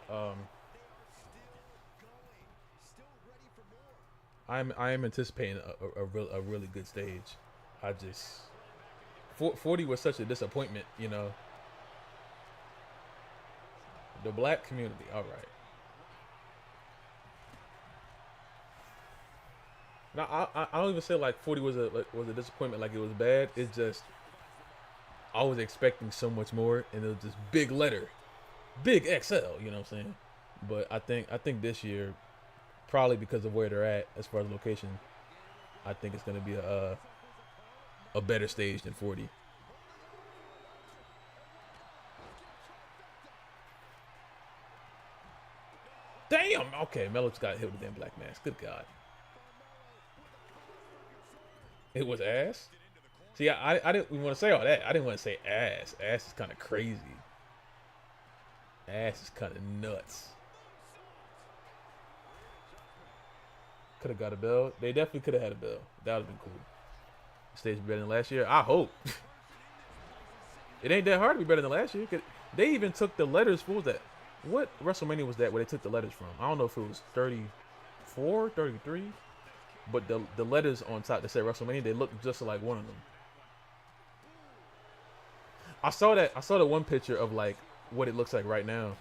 I am anticipating a really good stage. I just 40 was such a disappointment, you know. The black community, all right. Now I don't even say like 40 was a disappointment, like it was bad. It's just I was expecting so much more, and it was just big letter, big XL. You know what I'm saying? But I think this year, probably because of where they're at as far as location, I think it's gonna be a better stage than 40. Damn. Okay, Melo just got hit with a damn black mask. Good God. It was ass. See, I didn't want to say all that. I didn't want to say ass. Ass is kind of crazy. Ass is kind of nuts. Could have got a bell. They definitely could have had a bell. That would have been cool. Stage better than last year. I hope. It ain't that hard to be better than last year. They even took the letters. What was that? What WrestleMania was that where they took the letters from? I don't know if it was 34, 33. But the letters on top that said WrestleMania, they look just like one of them. I saw the one picture of like what it looks like right now.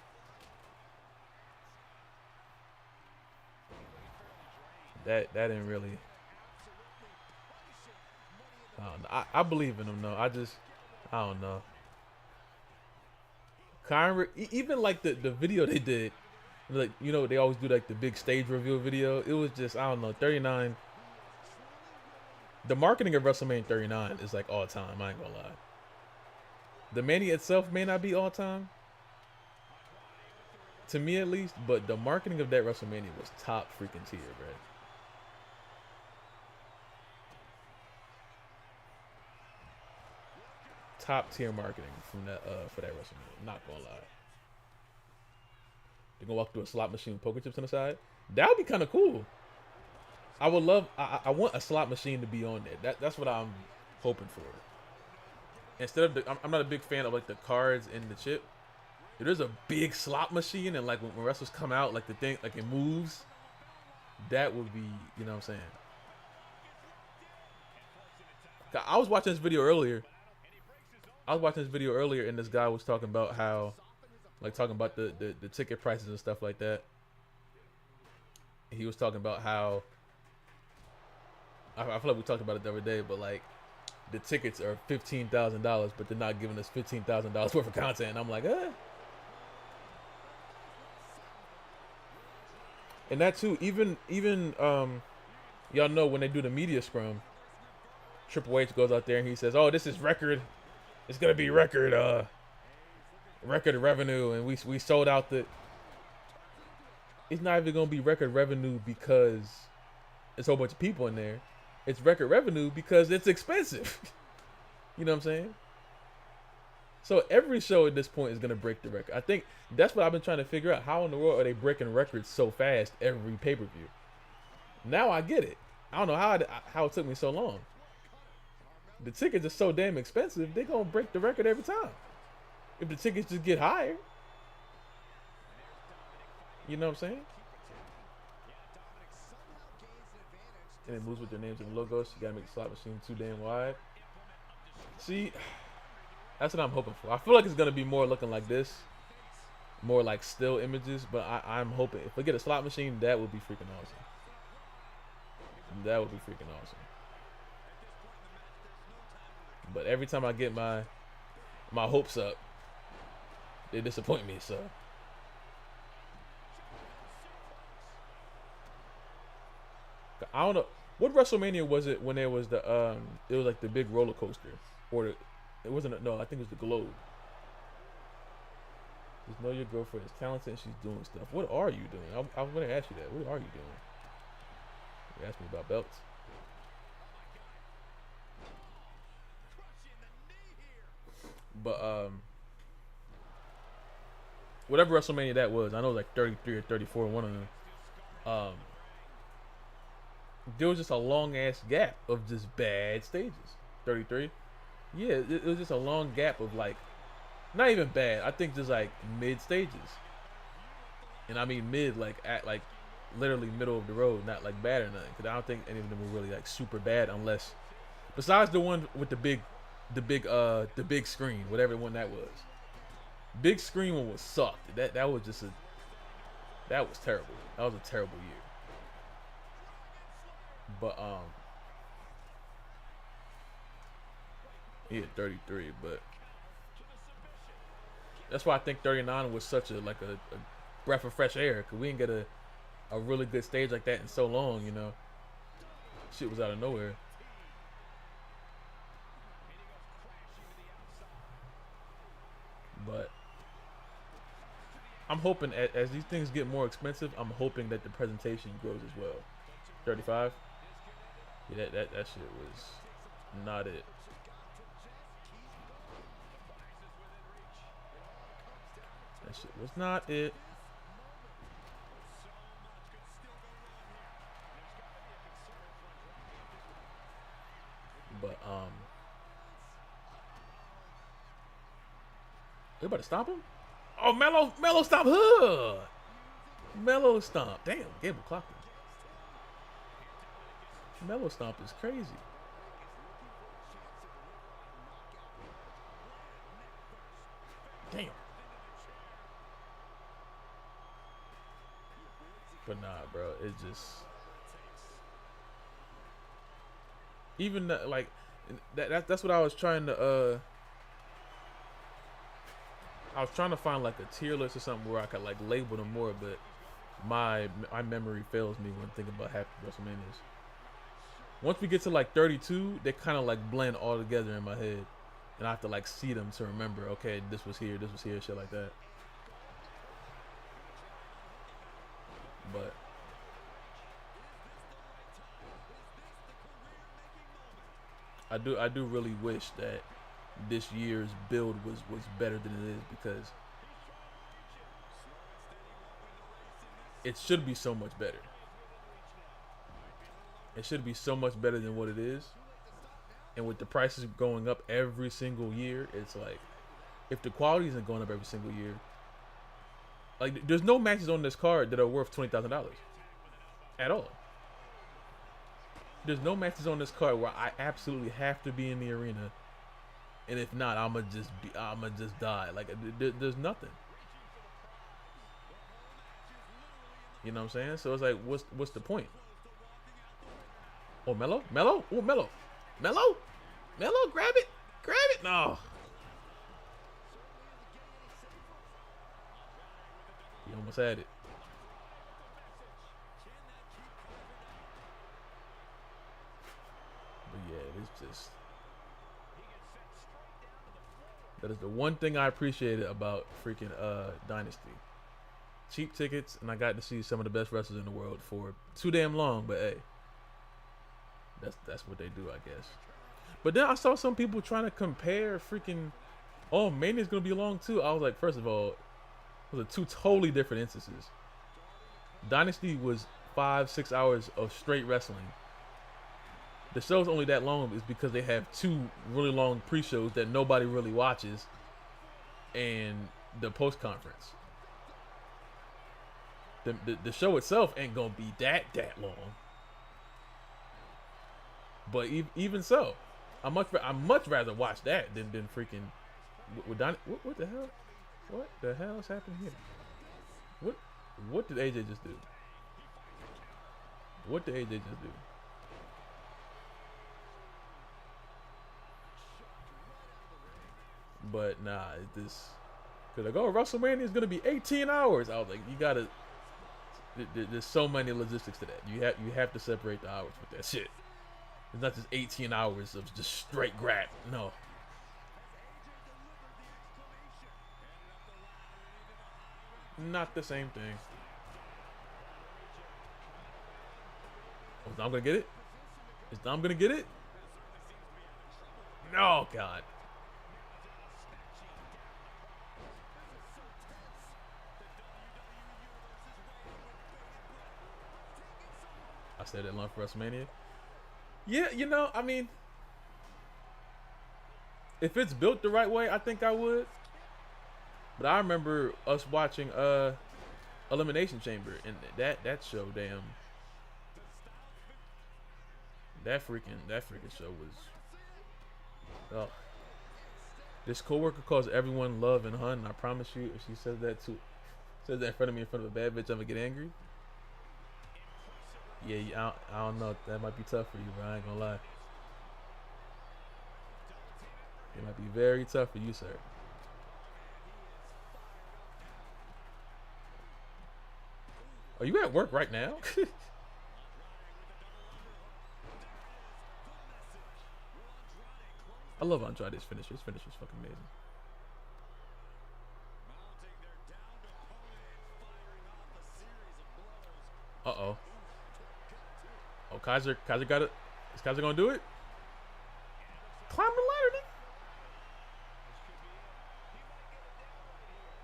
That didn't really. I don't know. I believe in them though. I don't know. Even like the video they did, like you know they always do like the big stage reveal video. It was just I don't know 39. The marketing of WrestleMania 39 is like all time. I ain't gonna lie. The Mania itself may not be all time, to me at least, but the marketing of that WrestleMania was top freaking tier, bro. Top tier marketing from that for that WrestleMania. Not gonna lie. You're gonna walk through a slot machine with poker chips on the side. That would be kind of cool. I would love. I want a slot machine to be on there. That's what I'm hoping for. Instead of I'm not a big fan of like the cards and the chip. If there's a big slot machine and like when wrestlers come out, like the thing, like it moves. That would be, you know what I'm saying. I was watching this video earlier. And this guy was talking about how, like talking about the ticket prices and stuff like that. He was talking about how I feel like we talked about it the other day, but like the tickets are $15,000, but they're not giving us $15,000 worth of content. And I'm like, And that too, even y'all know when they do the media scrum, Triple H goes out there and he says, "Oh, this is record. It's gonna be record revenue, and we sold out the." It's not even gonna be record revenue because it's a whole bunch of people in there. It's record revenue because it's expensive. You know what I'm saying? So every show at this point is gonna break the record. I think that's what I've been trying to figure out. How in the world are they breaking records so fast every pay-per-view? Now I get it. I don't know how it took me so long. The tickets are so damn expensive, they're gonna break the record every time. If the tickets just get higher. You know what I'm saying? And it moves with their names and logos. You gotta make the slot machine too damn wide. See, that's what I'm hoping for. I feel like it's gonna be more looking like this, more like still images. But I'm hoping if we get a slot machine, that would be freaking awesome. That would be freaking awesome. But every time I get my hopes up, they disappoint me. So I don't know what WrestleMania was it when there was the it was like the big roller coaster, or it wasn't. No, I think it was the Globe. Just know your girlfriend is talented and she's doing stuff. What are you doing? I was going to ask you that. What are you doing? You asked me about belts. But whatever WrestleMania that was, I know it was like 33 or 34, one of them. There was just a long ass gap of just bad stages. 33. Yeah, it was just a long gap of like, not even bad. I think just like mid stages. And I mean mid, like at like literally middle of the road, not like bad or nothing. Because I don't think any of them were really like super bad, unless besides the one with the big screen, whatever one that was. Big screen one was sucked. That was just that was terrible. That was a terrible year. But yeah, 33, but that's why I think 39 was such a breath of fresh air, because we didn't get a really good stage like that in so long, you know. Shit was out of nowhere. But I'm hoping as these things get more expensive, I'm hoping that the presentation grows as well. 35? Yeah, that shit was not it. That shit was not it. But they about to stop him? Oh, Mello stomp hood. Mello stomp. Damn, Gable clocked him. Mello stomp is crazy. Damn. But nah, bro, it's just even like that's what I was trying to I was trying to find like a tier list or something where I could like label them more, but my memory fails me when thinking about half the WrestleManias. Once we get to like 32, they kind of like blend all together in my head, and I have to like see them to remember. Okay, this was here, shit like that. But I do really wish that this year's build was better than it is, because it should be so much better. It should be so much better than what it is. And with the prices going up every single year, it's like, if the quality isn't going up every single year, like there's no matches on this card that are worth $20,000 at all. There's no matches on this card where I absolutely have to be in the arena, and if not, I'ma just die. Like there's nothing. You know what I'm saying? So it's like, what's the point? Oh, Mello, oh Mello, grab it, No, he almost had it. But yeah, it's just, that is the one thing I appreciated about freaking Dynasty. Cheap tickets, and I got to see some of the best wrestlers in the world for too damn long. But hey, that's what they do, I guess. But then I saw some people trying to compare freaking, oh, Mania's gonna be long too. I was like, first of all, those are two totally different instances. Dynasty was 5-6 hours of straight wrestling. The show's only that long is because they have two really long pre-shows that nobody really watches, and the post-conference. The show itself ain't gonna be that long. But even so, I much rather watch that than freaking what the hell? What the hell is happening here? What did AJ just do? What did AJ just do? But nah, this, cause like, oh, WrestleMania is gonna be 18 hours. I was like, you gotta. There's so many logistics to that. You have to separate the hours with that shit. It's not just 18 hours of just straight grab. No. Not the same thing. Oh, is Dom gonna get it? Is Dom gonna get it? No, God. I said that long for WrestleMania. Yeah, you know, I mean, if it's built the right way, I think I would. But I remember us watching Elimination Chamber, and that show, damn, that freaking show was. Oh, this coworker calls everyone love and hun. And I promise you, if she says that in front of me in front of a bad bitch, I'm gonna get angry. Yeah, I don't know. That might be tough for you, bro. I ain't gonna lie. It might be very tough for you, sir. Are you at work right now? I love Andrade's finisher. His finisher is fucking amazing. Uh-oh. Oh, Kaiser got it. Is Kaiser gonna do it? Climb the ladder,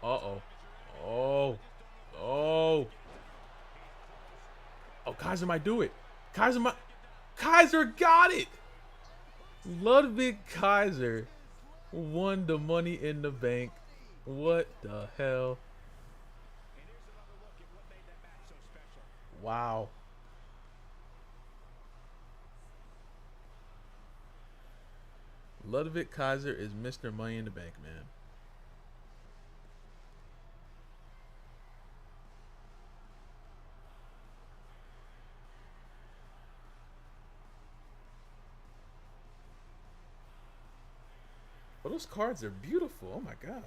nigga. Uh-oh. Oh. Oh, Kaiser might do it. Kaiser got it. Ludwig Kaiser won the Money in the Bank. What the hell? Wow. Ludwig Kaiser is Mr. Money in the Bank, man. Oh, those cards are beautiful. Oh my gosh.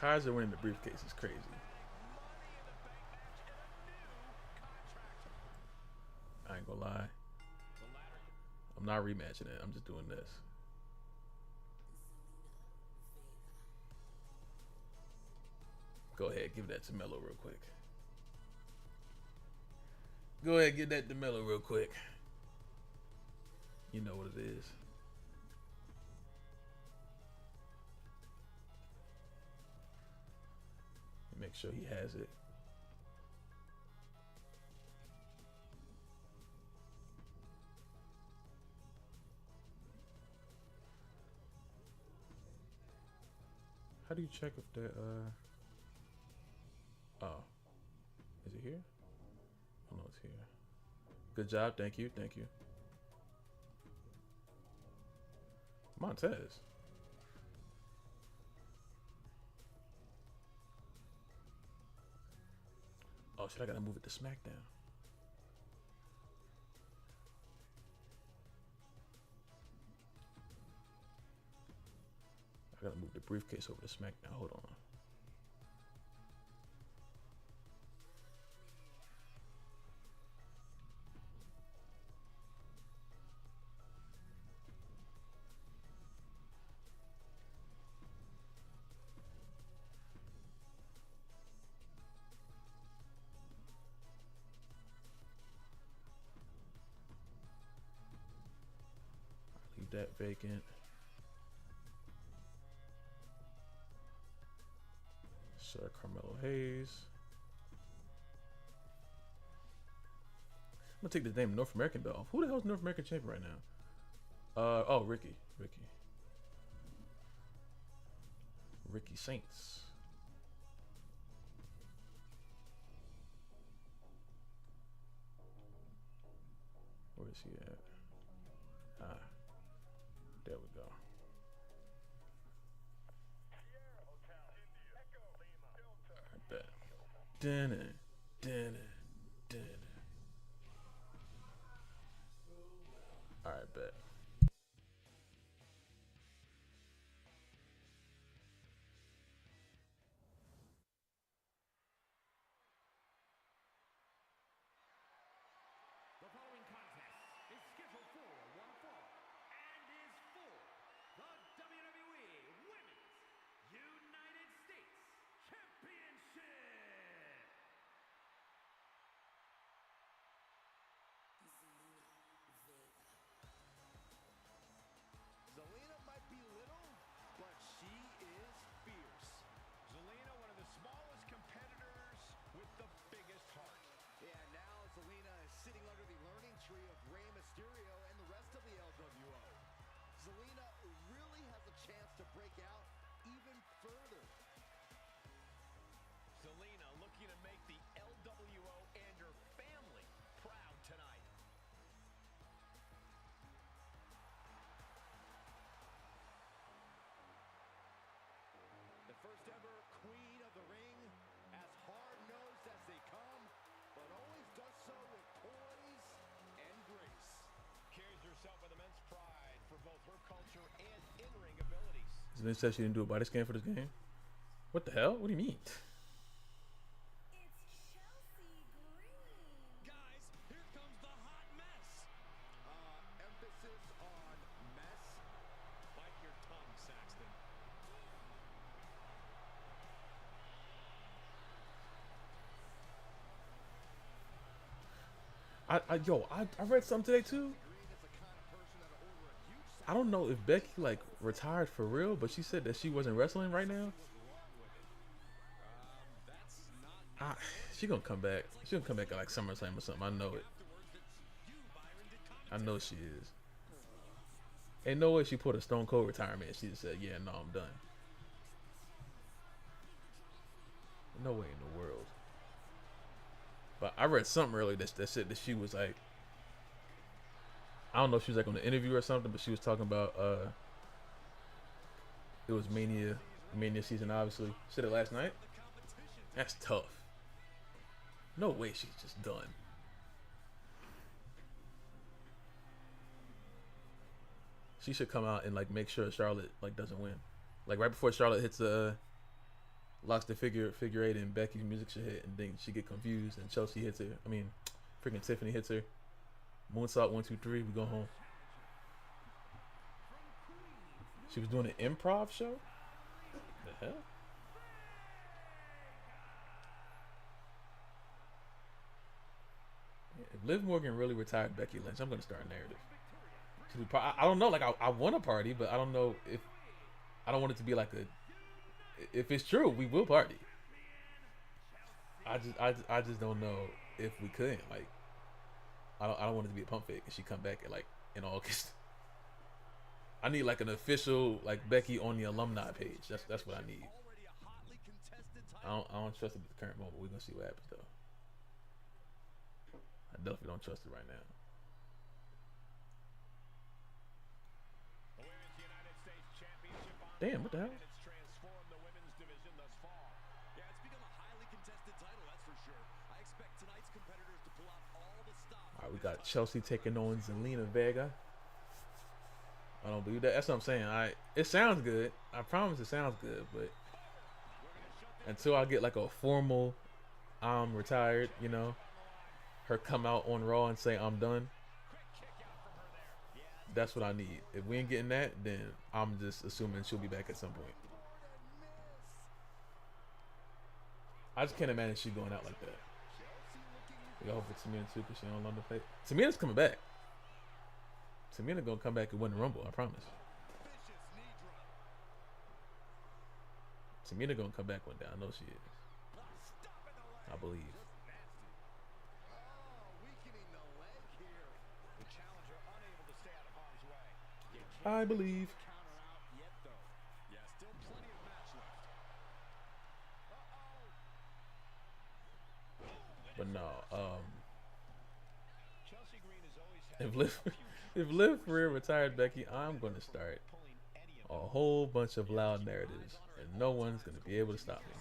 Kaiser winning the briefcase is crazy. I ain't gonna lie. I'm not rematching it. I'm just doing this. Go ahead, give that to Melo real quick. Go ahead, give that to Melo real quick. You know what it is. Make sure he has it. How do you check if that oh, is it here? Oh no, it's here. Good job, thank you. Montez. Oh shit, I gotta move it to SmackDown. I gotta move the briefcase over to SmackDown. Hold on. Leave that vacant. Sir Carmelo Hayes. I'm gonna take the damn North American belt off. Who the hell's North American champion right now? Oh, Ricky Saints. Where is he at? Ah, there we go. I bet. All right, bet. The following contest is scheduled for one fall and is for the WWE Women's United States Championship. Zelina might be little, but she is fierce. Zelina, one of the smallest competitors with the biggest heart. Yeah, now Zelina is sitting under the learning tree of Rey Mysterio and the rest of the LWO. Zelina really has a chance to break out even further. Zelina looking to make the LWO and her family proud tonight. The first ever Queen of the Ring, as hard-nosed as they come, but always does so with poise and grace. Carries herself with immense pride for both her culture and in-ring abilities. Vince said she didn't do a body scan for this game. What the hell? What do you mean? It's Chelsea Green. Guys, here comes the hot mess. Emphasis on mess. Bite your tongue, Saxton. I read something today too. I don't know if Becky like retired for real, but she said that she wasn't wrestling right now. She gonna come back. She gonna come back at like SummerSlam or something. I know it. I know she is. Ain't no way she put a Stone Cold retirement. She just said, "Yeah, no, I'm done." No way in the world. But I read something earlier that said that she was like, I don't know if she was like on the interview or something, but she was talking about it was Mania season, obviously. Said it last night. That's tough. No way she's just done. She should come out and like make sure Charlotte like doesn't win. Like right before Charlotte hits the locks the figure eight, and Becky's music should hit, and then she get confused, and Chelsea hits her. I mean, freaking Tiffany hits her. Moonsault 1, 2, 3. We go home. She was doing an improv show. The hell? If Liv Morgan really retired Becky Lynch, I'm gonna start a narrative. I don't know. Like I want a party, but I don't know if I don't want it to be like a. If it's true, we will party. I just don't know if we couldn't. Like, I don't want it to be a pump fake and she come back in August. I need like an official like Becky on the alumni page. That's what I need. I don't trust it at the current moment. We're gonna see what happens though. I definitely don't trust it right now. Damn, what the hell? Alright, we got Chelsea taking on Zelina Vega. I don't believe that. That's what I'm saying. It sounds good. I promise it sounds good, but until I get like a formal I'm retired, you know, her come out on Raw and say I'm done. That's what I need. If we ain't getting that, then I'm just assuming she'll be back at some point. I just can't imagine she going out like that. We got hope for Tamina too, because she on London plate. Tamina's coming back. Tamina gonna come back and win the Rumble, I promise. Tamina gonna come back one day. I know she is. I believe. I believe. But no, if Liv for real retired Becky, I'm gonna start a whole bunch of loud narratives, and no one's gonna be able to stop me.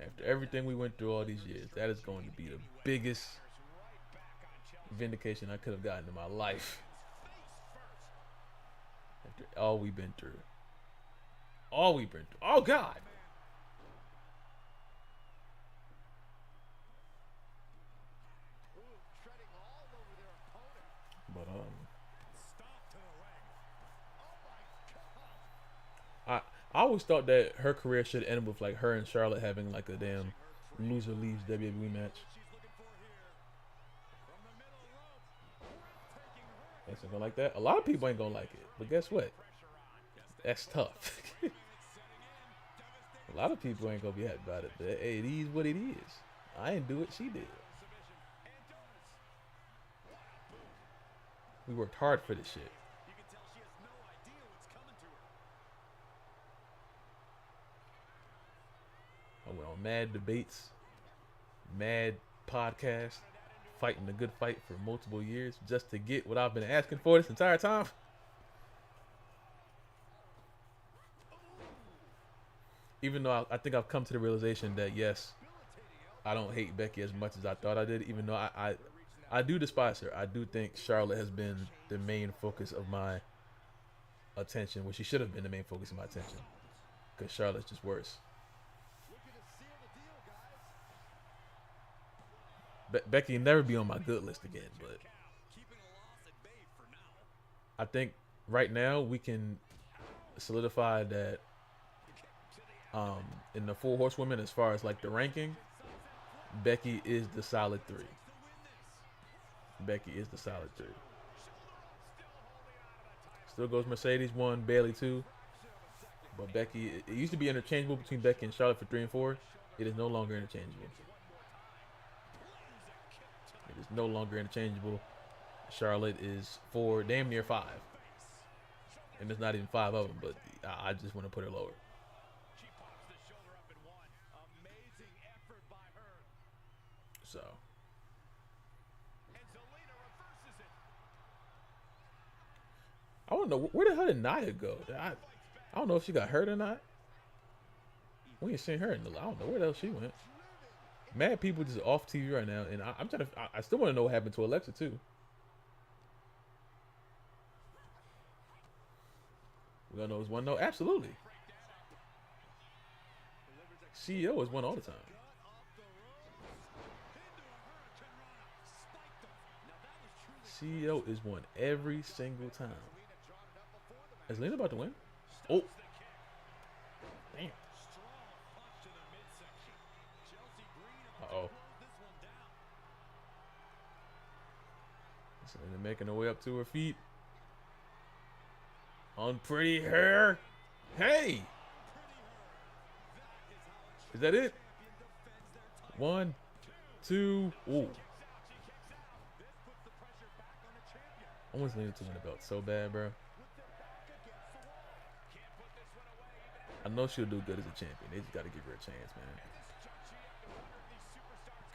After everything we went through all these years, that is going to be the biggest vindication I could have gotten in my life. After all we've been through. All we've been through. Oh God. But I always thought that her career should end with like her and Charlotte having like a damn loser leaves WWE match. Ain't something like that. A lot of people ain't gonna like it, but guess what? That's tough. A lot of people ain't gonna be happy about it. But hey, it is what it is. I ain't do it. She did. We worked hard for this shit. I went on mad debates, mad podcasts, fighting the good fight for multiple years just to get what I've been asking for this entire time. Even though I think I've come to the realization that yes, I don't hate Becky as much as I thought I did, even though I do despise her. I do think Charlotte has been the main focus of my attention, which she should have been the main focus of my attention, because Charlotte's just worse. Becky never be on my good list again, but I think right now we can solidify that in the 4 horsewomen, as far as like the ranking, Becky is the solid 3. Becky is the solid 3. Still goes Mercedes 1, Bayley 2, but Becky, it used to be interchangeable between Becky and Charlotte for 3 and 4. It is no longer interchangeable. It is no longer interchangeable. Charlotte is 4, damn near 5. And there's not even 5 of them, but I just want to put her lower. So. I don't know, where the hell did Nia go? I don't know if she got hurt or not. We ain't seen her in I don't know where the hell she went. Mad people just off TV right now, and I'm trying to. I still want to know what happened to Alexa too. We gonna know it's one no. Absolutely. CEO has won all the time. CEO is won every single time. Is Lena about to win? Oh. Damn. Uh-oh. Selena making her way up to her feet. On pretty hair. Hey! Is that it? 1, 2. Ooh. I want Selena to win the belt so bad, bro. I know she'll do good as a champion. They just got to give her a chance, man.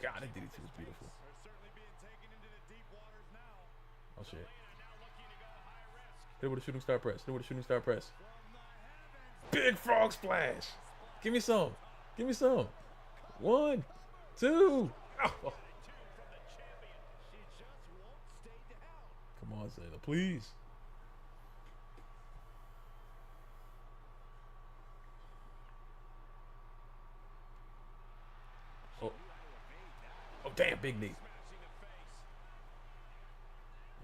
God, that DDT was beautiful. Oh, shit. Hit her with a shooting star press. Hit her with a shooting star press. Big frog splash. Give me some. Give me some. 1, 2. Oh. Come on, Selena, please. Oh. Oh, damn, big knee.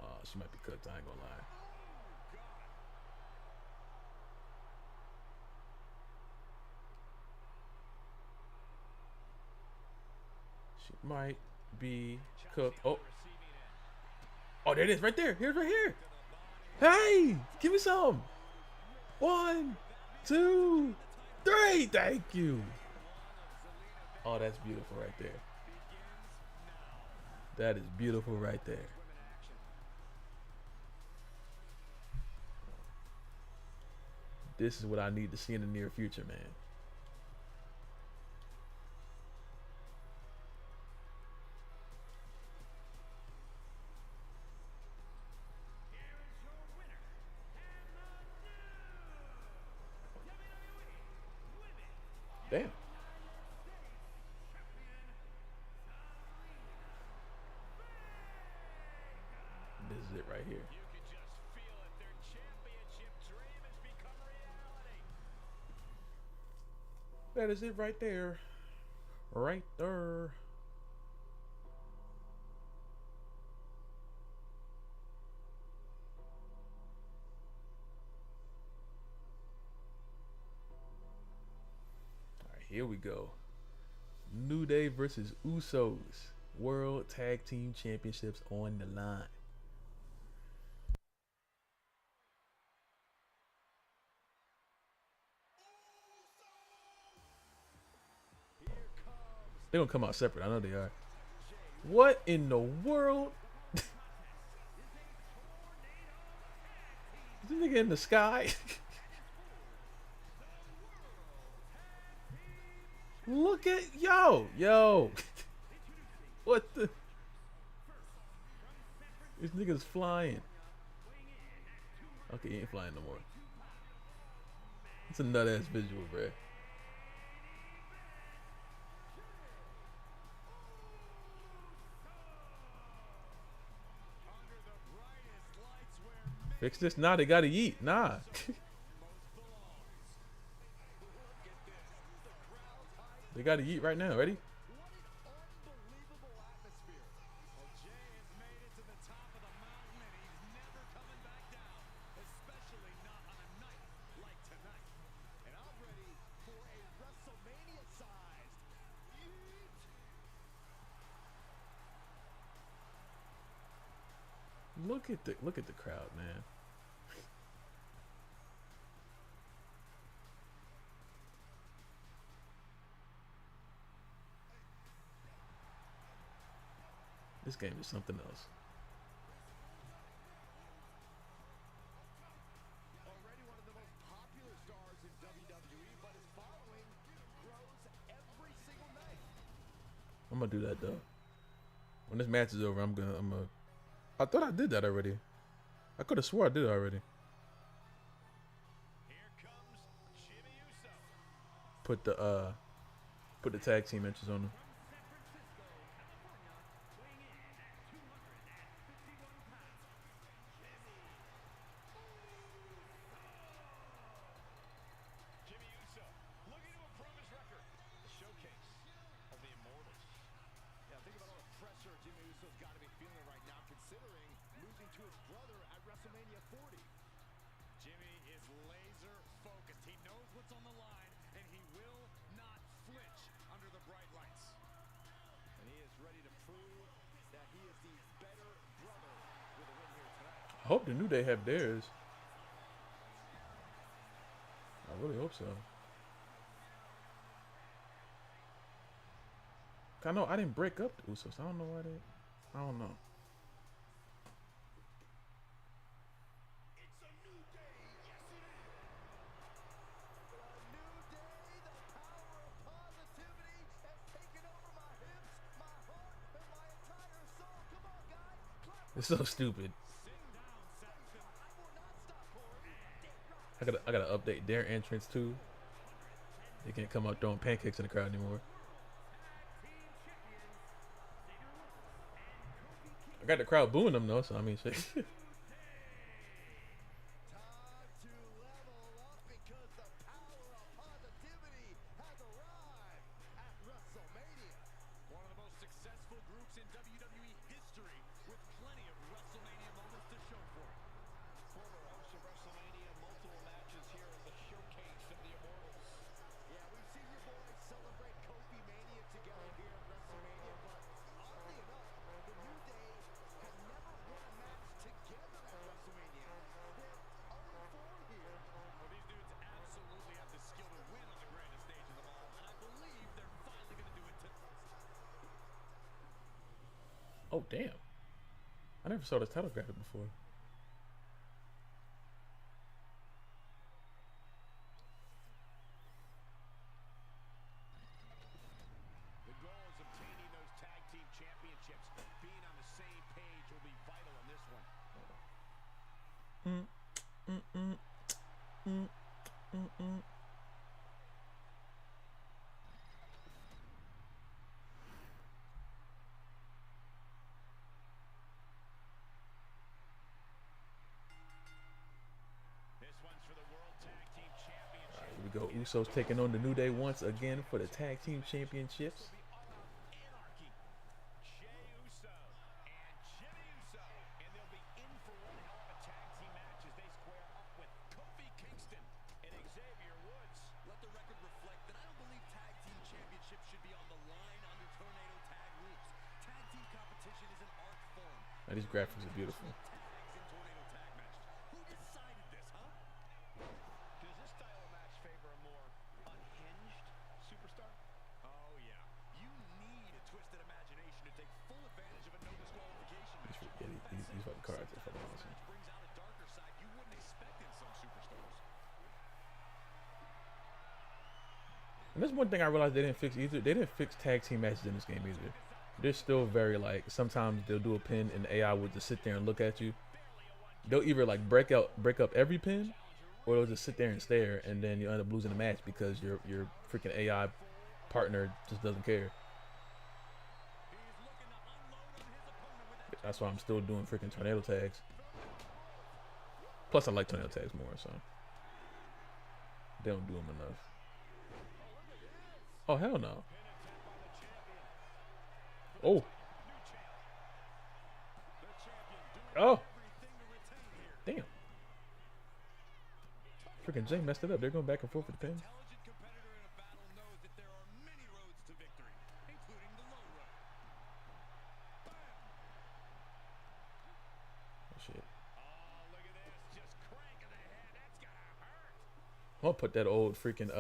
Oh, she might be cooked. I ain't gonna lie. She might be cooked. Oh. Oh, there it is, right there. Here's right here. Hey, give me some. 1, 2, 3. Thank you. Oh, that's beautiful right there. That is beautiful right there. This is what I need to see in the near future, man. Damn. This is it right here. That is it right there. Right there. Here we go. New Day versus Usos. World Tag Team Championships on the line. They're gonna come out separate. I know they are. What in the world? Is this nigga in the sky? Look at yo. What the? This nigga's flying. Okay, he ain't flying no more. It's a nut ass visual, bruh. Fix this? Nah, they gotta eat. Nah. They gotta eat right now. Ready? Look at the crowd, man. This game is something else. Already one of the most popular stars in WWE, but his following grows every single night. I'm gonna do that though. When this match is over, I'm gonna. I thought I did that already. I could have swore I did it already. Here comes Jimmy Uso. Put the tag team matches on them. Jimmy Uso looking to improve his record. The 40. Jimmy is laser focused. He knows what's on the line, and he will not flinch under the bright lights. And he is ready to prove that he is the better brother with a win here tonight. I hope the New Day have theirs. I really hope so. I know I didn't break up the Usos. I don't know why they. I don't know. It's a new day. Yes, it is. A new day, the power of positivity has taken over my hips, my heart, and my entire soul. Come on, guys. Clap. It's so stupid. Sit down, Saxton. I will not stop, Corey. I gotta update their entrance too. They can't come out throwing pancakes in the crowd anymore. I got the crowd booing them though, so I mean, shit. Time to level up because the power of positivity has arrived at WrestleMania. One of the most successful groups in WWE history, with plenty of WrestleMania moments to show for it. Former host of WrestleMania, multiple matches here as a showcase of the Immortals. Yeah, we've seen your boys celebrate Kofi Mania together here at WrestleMania, but oddly enough, the New Day have never won a match together at WrestleMania. They're 0-4 here. Well, these dudes absolutely have the skill to win on the grandest stage of them all, and I believe they're finally going to do it tonight. Oh damn! I never saw this title graphic before. The goal is obtaining those tag team championships. Being on the same page will be vital in this one. This one's for the World Tag Team Championship. Here we go. Usos taking on the New Day once again for the tag team championships. Anarchy. Jey Uso and Jimmy Uso, and they'll be in for one hell of a tag team match as they square up with Kofi Kingston and Xavier Woods. Let the record reflect that I don't believe tag team championships should be on the line under tornado tag rules. Tag team competition is an art form. Now, these graphics are beautiful. Tags in tornado tag matches. Who decided this, huh? Does this style of match favor a more unhinged superstar? Oh, yeah. You need a twisted imagination to take full advantage of a no disqualification match. These fucking cards are fucking awesome. Match brings out a darker side you wouldn't expect in some superstars. And that's one thing I realized they didn't fix either. They didn't fix tag team matches in this game either. They're still very like, sometimes they'll do a pin and the AI will just sit there and look at you. They'll either like break up every pin, or they'll just sit there and stare, and then you end up losing the match because your freaking AI partner just doesn't care. That's why I'm still doing freaking tornado tags. Plus I like tornado tags more, so they don't do them enough. Oh hell no. Oh. Oh. Damn. Freaking Jay messed it up. They're going back and forth with the pin. Intelligent competitor in a battle knows that there are many roads to victory, including the low road. Oh shit. Oh, look at this. Just cranking the head. That's gotta hurt. I'm gonna put that old freaking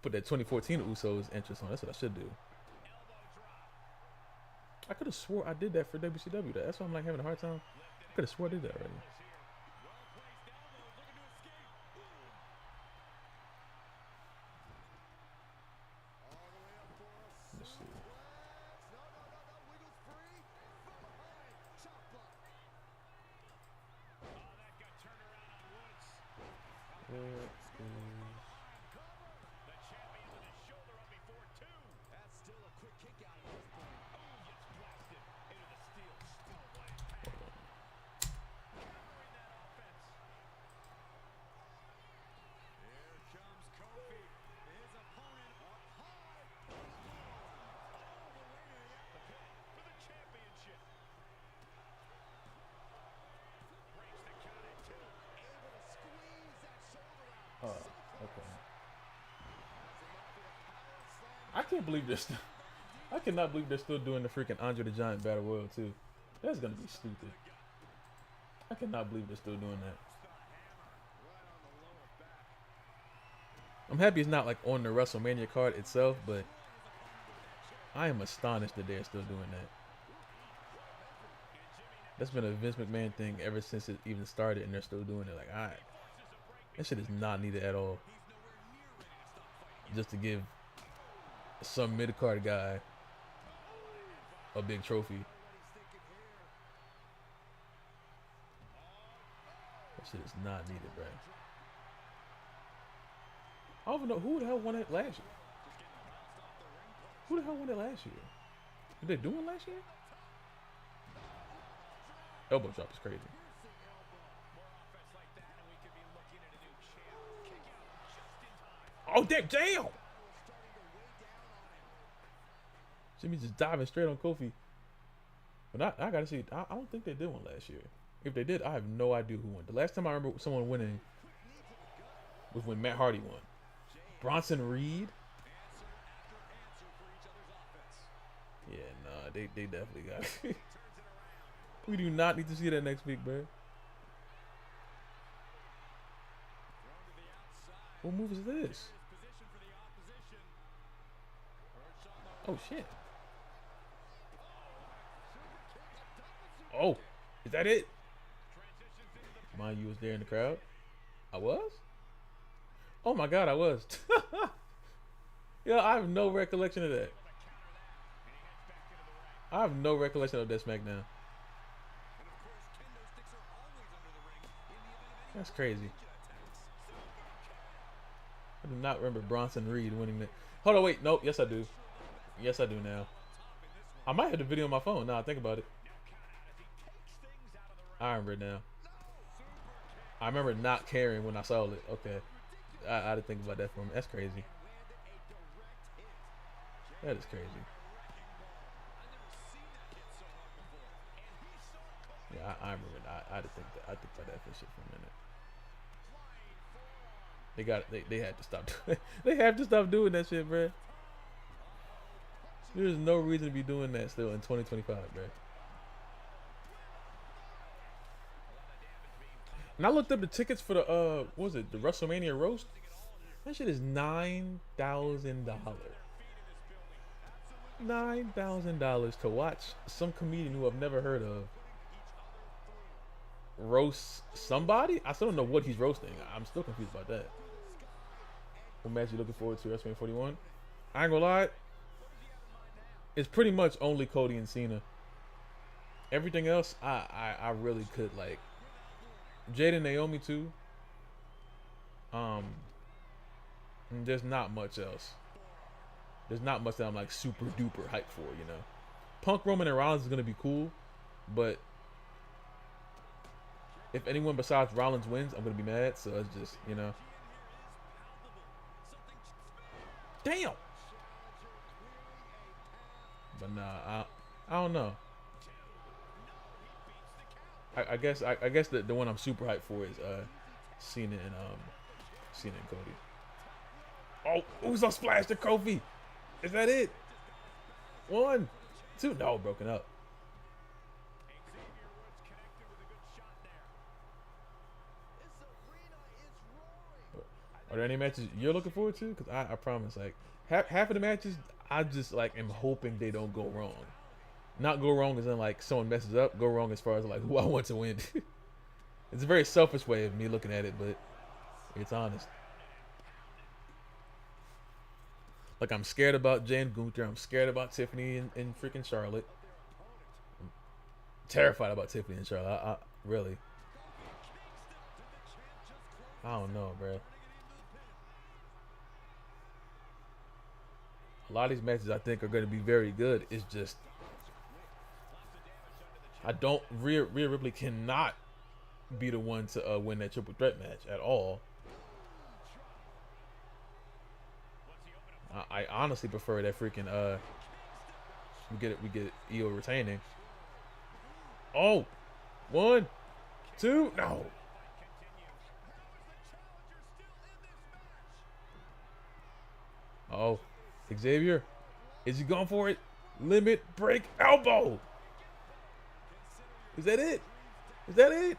put that 2014 Usos entrance on. That's what I should do. Elbow drop. I could have swore I did that for WCW. That's why I'm like having a hard time. I could have swore I did that already. Well placed elbows looking to escape. All the way up for us. Let's see. No. Wiggles free. From behind. Chop block. Oh, that got turned around on Woods. Where is... The champion with his shoulder up before two. That's still a quick kick out at this point. Oh, gets blasted into the steel blade. Countering that offense. Here comes Kofi. His opponent up high. All the way to the outside for the championship. Breaks the count at can't believe this. I cannot believe they're still doing the freaking Andre the Giant Battle Royal too. That's gonna be stupid. I cannot believe they're still doing that. I'm happy it's not like on the WrestleMania card itself, but I am astonished that they're still doing that. That's been a Vince McMahon thing ever since it even started, and they're still doing it. Like, alright, that shit is not needed at all. Just to give some mid-card guy a big trophy. That shit is not needed, bro. I don't even know who the hell won it last year. Who the hell won it last year? Did they do it last year? Elbow drop is crazy. Oh, damn! Jimmy just diving straight on Kofi. But I gotta see. I don't think they did one last year. If they did, I have no idea who won. The last time I remember someone winning was when Matt Hardy won. Bronson Reed. Yeah, nah, they definitely got it. We do not need to see that next week, bro. What move is this? Oh, shit. Oh, is that it? Mind you was there in the crowd? I was? Oh my God, I was. Yeah, I have no recollection of that. I have no recollection of that SmackDown. That's crazy. I do not remember Bronson Reed winning that. Hold on, wait. Nope. Yes, I do. Yes, I do now. I might have the video on my phone. Now I think about it. I remember it now. I remember not caring when I saw it. Okay. I had to think about that for me. That's crazy. That is crazy. Yeah, I remember. I had to think that. I think about that for shit for a minute. They got. They had to stop. They have to stop doing that shit, bro. There's no reason to be doing that still in 2025, bro. And I looked up the tickets for the what was it, the WrestleMania roast? That shit is $9,000. $9,000 to watch some comedian who I've never heard of roast somebody. I still don't know what he's roasting. I'm still confused about that. What match you looking forward to? WrestleMania 41. I ain't gonna lie. It's pretty much only Cody and Cena. Everything else, I really could like. Jade and Naomi too. There's not much else. There's not much that I'm like super duper hyped for, you know. Punk, Roman, and Rollins is gonna be cool, but if anyone besides Rollins wins, I'm gonna be mad. So it's just, you know. Damn. But nah, I don't know. I guess the one I'm super hyped for is Cena and Cody. Oh, Uso splash to Kofi. Is that it? 1, 2. No, broken up. Are there any matches you're looking forward to? Because I promise, like half of the matches, I just like am hoping they don't go wrong. Not go wrong as in like someone messes up. Go wrong as far as like who I want to win. It's a very selfish way of me looking at it, but it's honest. Like I'm scared about Jay and Gunther. I'm scared about Tiffany and freaking Charlotte. I'm terrified about Tiffany and Charlotte. I really. I don't know, bro. A lot of these matches I think are going to be very good. It's just I don't. Rhea Ripley cannot be the one to win that triple threat match at all. I honestly prefer that freaking we get Io retaining. Oh, 1, 2, no. Oh, Xavier. Is he going for it? Limit break elbow. Is that it? Is that it?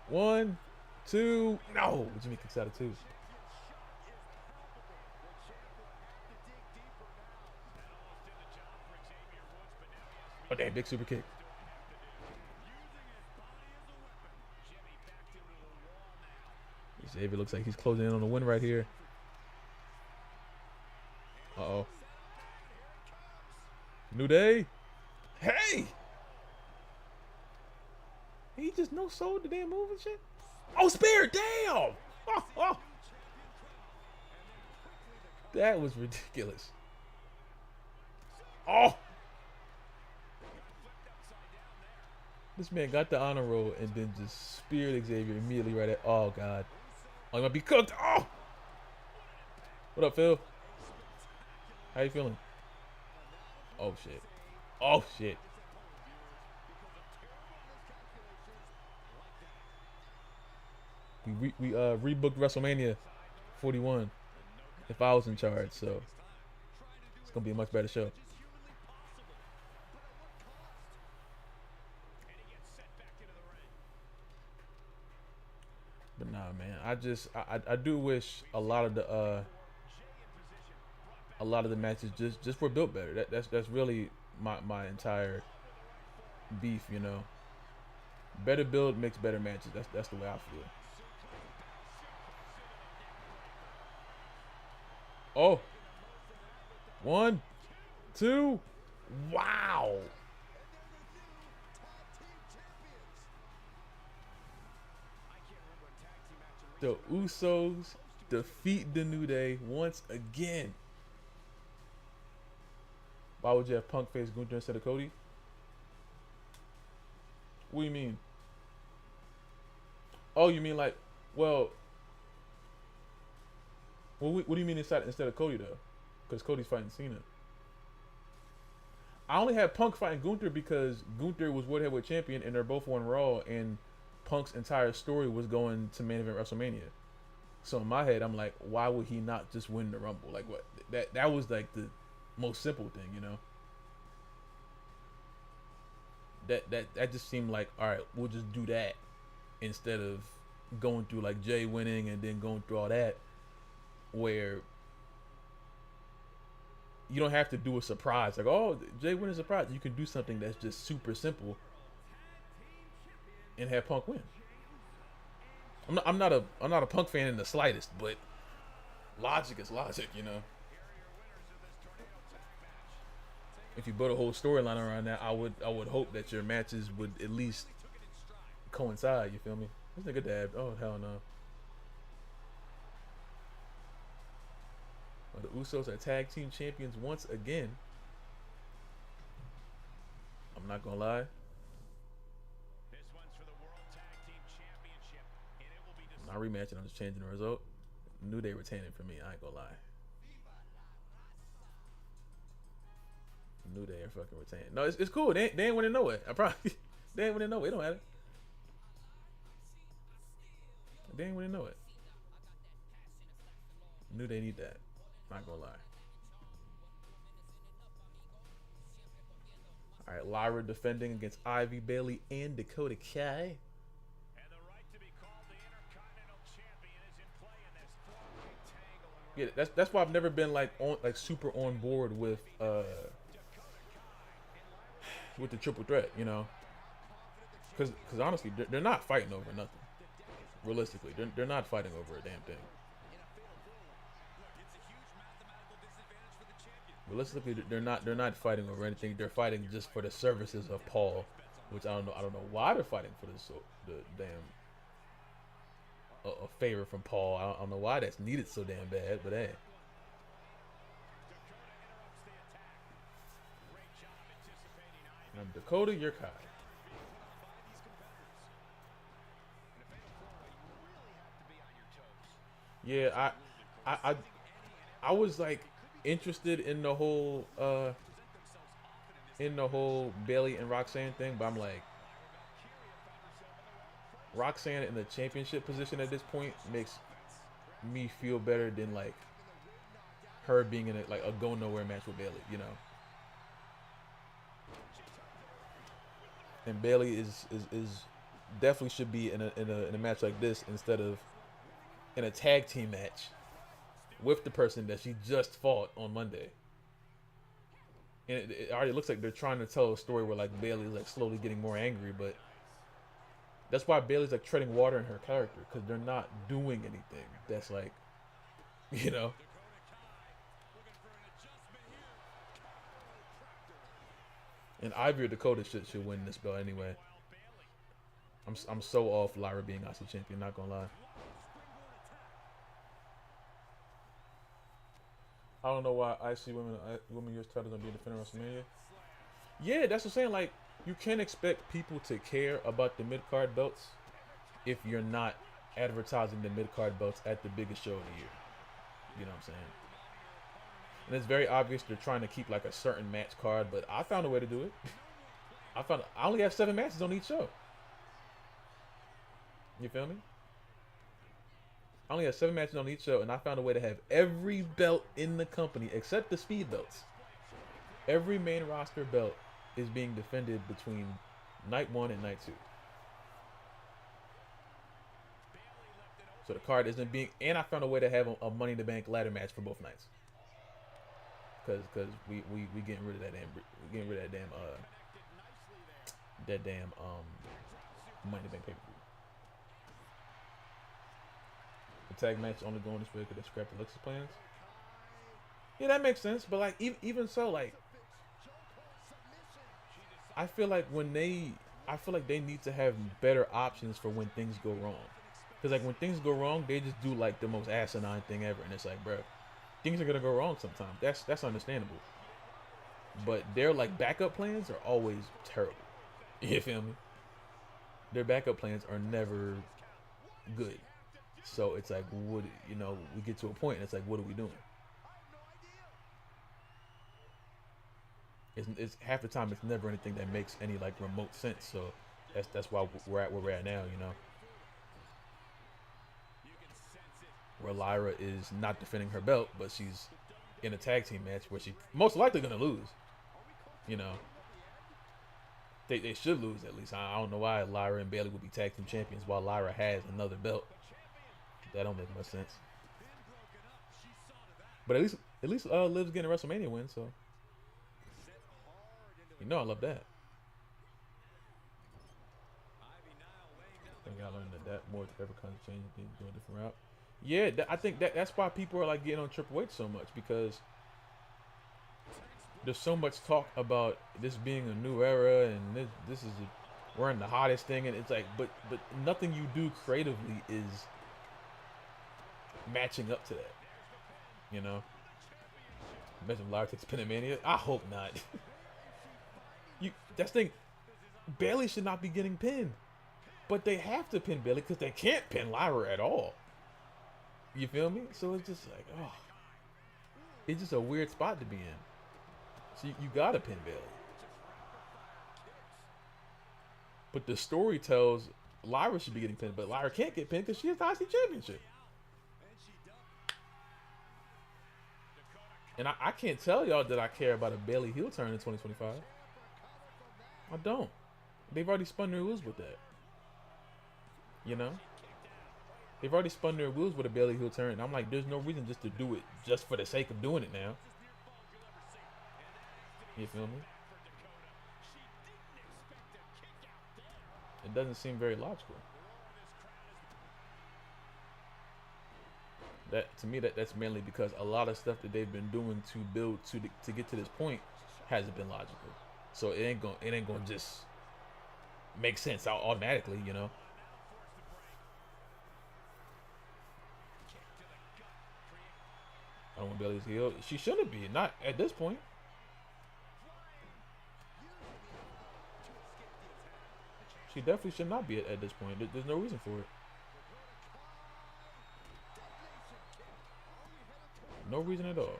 1, 2. No. Jimmy kicks out of 2. Oh, damn. Big super kick. Xavier looks like he's closing in on the win right here. Uh-oh. New Day. Hey! He just no-sold the damn move and shit. Oh, spear! Damn! Oh, oh. That was ridiculous. Oh! This man got the honor roll and then just speared Xavier immediately right at. Oh, God. Oh, he might be cooked. Oh! What up, Phil? How you feeling? Oh, shit. Oh, shit. We rebooked WrestleMania 41 if I was in charge, so it's gonna be a much better show. But nah, man, I do wish a lot of the matches just were built better. That's really my entire beef, you know. Better build makes better matches. That's the way I feel. Oh. 1, 2. Wow. The Usos defeat the New Day once again. Why would you have Punk face Gunther instead of Cody? What do you mean? Oh, you mean like, well, what do you mean instead of Cody though? Because Cody's fighting Cena. I only had Punk fighting Gunther because Gunther was World Heavyweight Champion and they're both on Raw, and Punk's entire story was going to main event WrestleMania. So in my head, I'm like, why would he not just win the Rumble? Like what? That was like the most simple thing, you know. That just seemed like, all right, we'll just do that instead of going through like Jay winning and then going through all that, where you don't have to do a surprise. Like, oh, Jay win a surprise. You can do something that's just super simple and have Punk win. I'm not a Punk fan in the slightest, but logic is logic, you know. If you build a whole storyline around that, I would hope that your matches would at least coincide. You feel me? This nigga dabbed. Oh hell no. Well, the Usos are tag team champions once again. I'm not gonna lie. I'm not rematching. I'm just changing the result. New Day retaining for me. I ain't gonna lie. New Day are fucking retaining. No, it's cool. They ain't winning nowhere. I probably they ain't winning nowhere. It don't matter. They ain't winning nowhere. New Day need that. Not gonna lie. All right, Lyra defending against Ivy, Bailey, and Dakota Kai. Yeah, that's why I've never been like super on board with the triple threat, you know, because honestly they're not fighting over nothing. Realistically, they're not fighting over a damn thing. Realistically, they're not fighting over anything. They're fighting just for the services of Paul, which I don't know why they're fighting for the damn a favor from Paul. I don't know why that's needed so damn bad, but hey. I'm Dakota, you're Kai. Yeah, I was like interested in the whole Bailey and Roxanne thing, but I'm like, Roxanne in the championship position at this point makes me feel better than like her being in a go nowhere match with Bailey, you know. And Bailey is definitely should be in a match like this instead of in a tag team match with the person that she just fought on Monday. And it already looks like they're trying to tell a story where like Bailey's like slowly getting more angry, but that's why Bailey's like treading water in her character because they're not doing anything that's like, you know. And Ivory or Dakota should win this belt anyway. I'm so off Lyra being IC champion, not gonna lie. I don't know why IC women US titles are being defended at WrestleMania. Yeah, that's what I'm saying. Like, you can't expect people to care about the mid card belts if you're not advertising the mid card belts at the biggest show of the year. You know what I'm saying? And it's very obvious they're trying to keep like a certain match card, but I found a way to do it. I only have 7 matches on each show. You feel me? I only have 7 matches on each show, and I found a way to have every belt in the company except the speed belts. Every main roster belt is being defended between night 1 and night 2. So the card isn't being, and I found a way to have a Money in the Bank ladder match for both nights. Cause we getting rid of that damn Money in the Bank pay-per-view. The tag match only going this way because they scrapped Alexa's plans. Yeah, that makes sense. But like even so, like I feel like they need to have better options for when things go wrong. Cause like when things go wrong, they just do like the most asinine thing ever, and it's like, bro, things are gonna go wrong sometimes. That's understandable. But their like backup plans are always terrible. You feel me? Their backup plans are never good. So it's like, we get to a point, and it's like, what are we doing? It's half the time, it's never anything that makes any like remote sense. So that's why we're at where we're at now, you know. Where Lyra is not defending her belt, but she's in a tag team match where she's most likely gonna lose. You know, they should lose at least. I don't know why Lyra and Bailey would be tag team champions while Lyra has another belt. That don't make much sense. But at least Liv's getting a WrestleMania win, so you know I love that. I think I learned that more to ever kind of change things, go a different route. Yeah, I think that's why people are like getting on Triple H so much, because there's so much talk about this being a new era and this is we're in the hottest thing, and it's like, but nothing you do creatively is matching up to that, you know. Imagine Lyra takes pin at Mania. I hope not. That's the thing. Bailey should not be getting pinned, but they have to pin Bailey because they can't pin Lyra at all. You feel me? So it's just like, oh, it's just a weird spot to be in. So you gotta pin Bailey, but the story tells Lyra should be getting pinned, but Lyra can't get pinned because she has the IC championship. And I can't tell y'all that I care about a Bailey heel turn in 2025. I don't. They've already spun their wheels with that. You know? They've already spun their wheels with a Bailey heel turn. And I'm like, there's no reason just to do it just for the sake of doing it now. You feel me? It doesn't seem very logical. That to me, that's mainly because a lot of stuff that they've been doing to build to get to this point hasn't been logical. So it ain't gonna just make sense automatically, you know. I don't want Bailey's heel. She shouldn't be, not at this point. She definitely should not be at this point. There's no reason for it. No reason at all.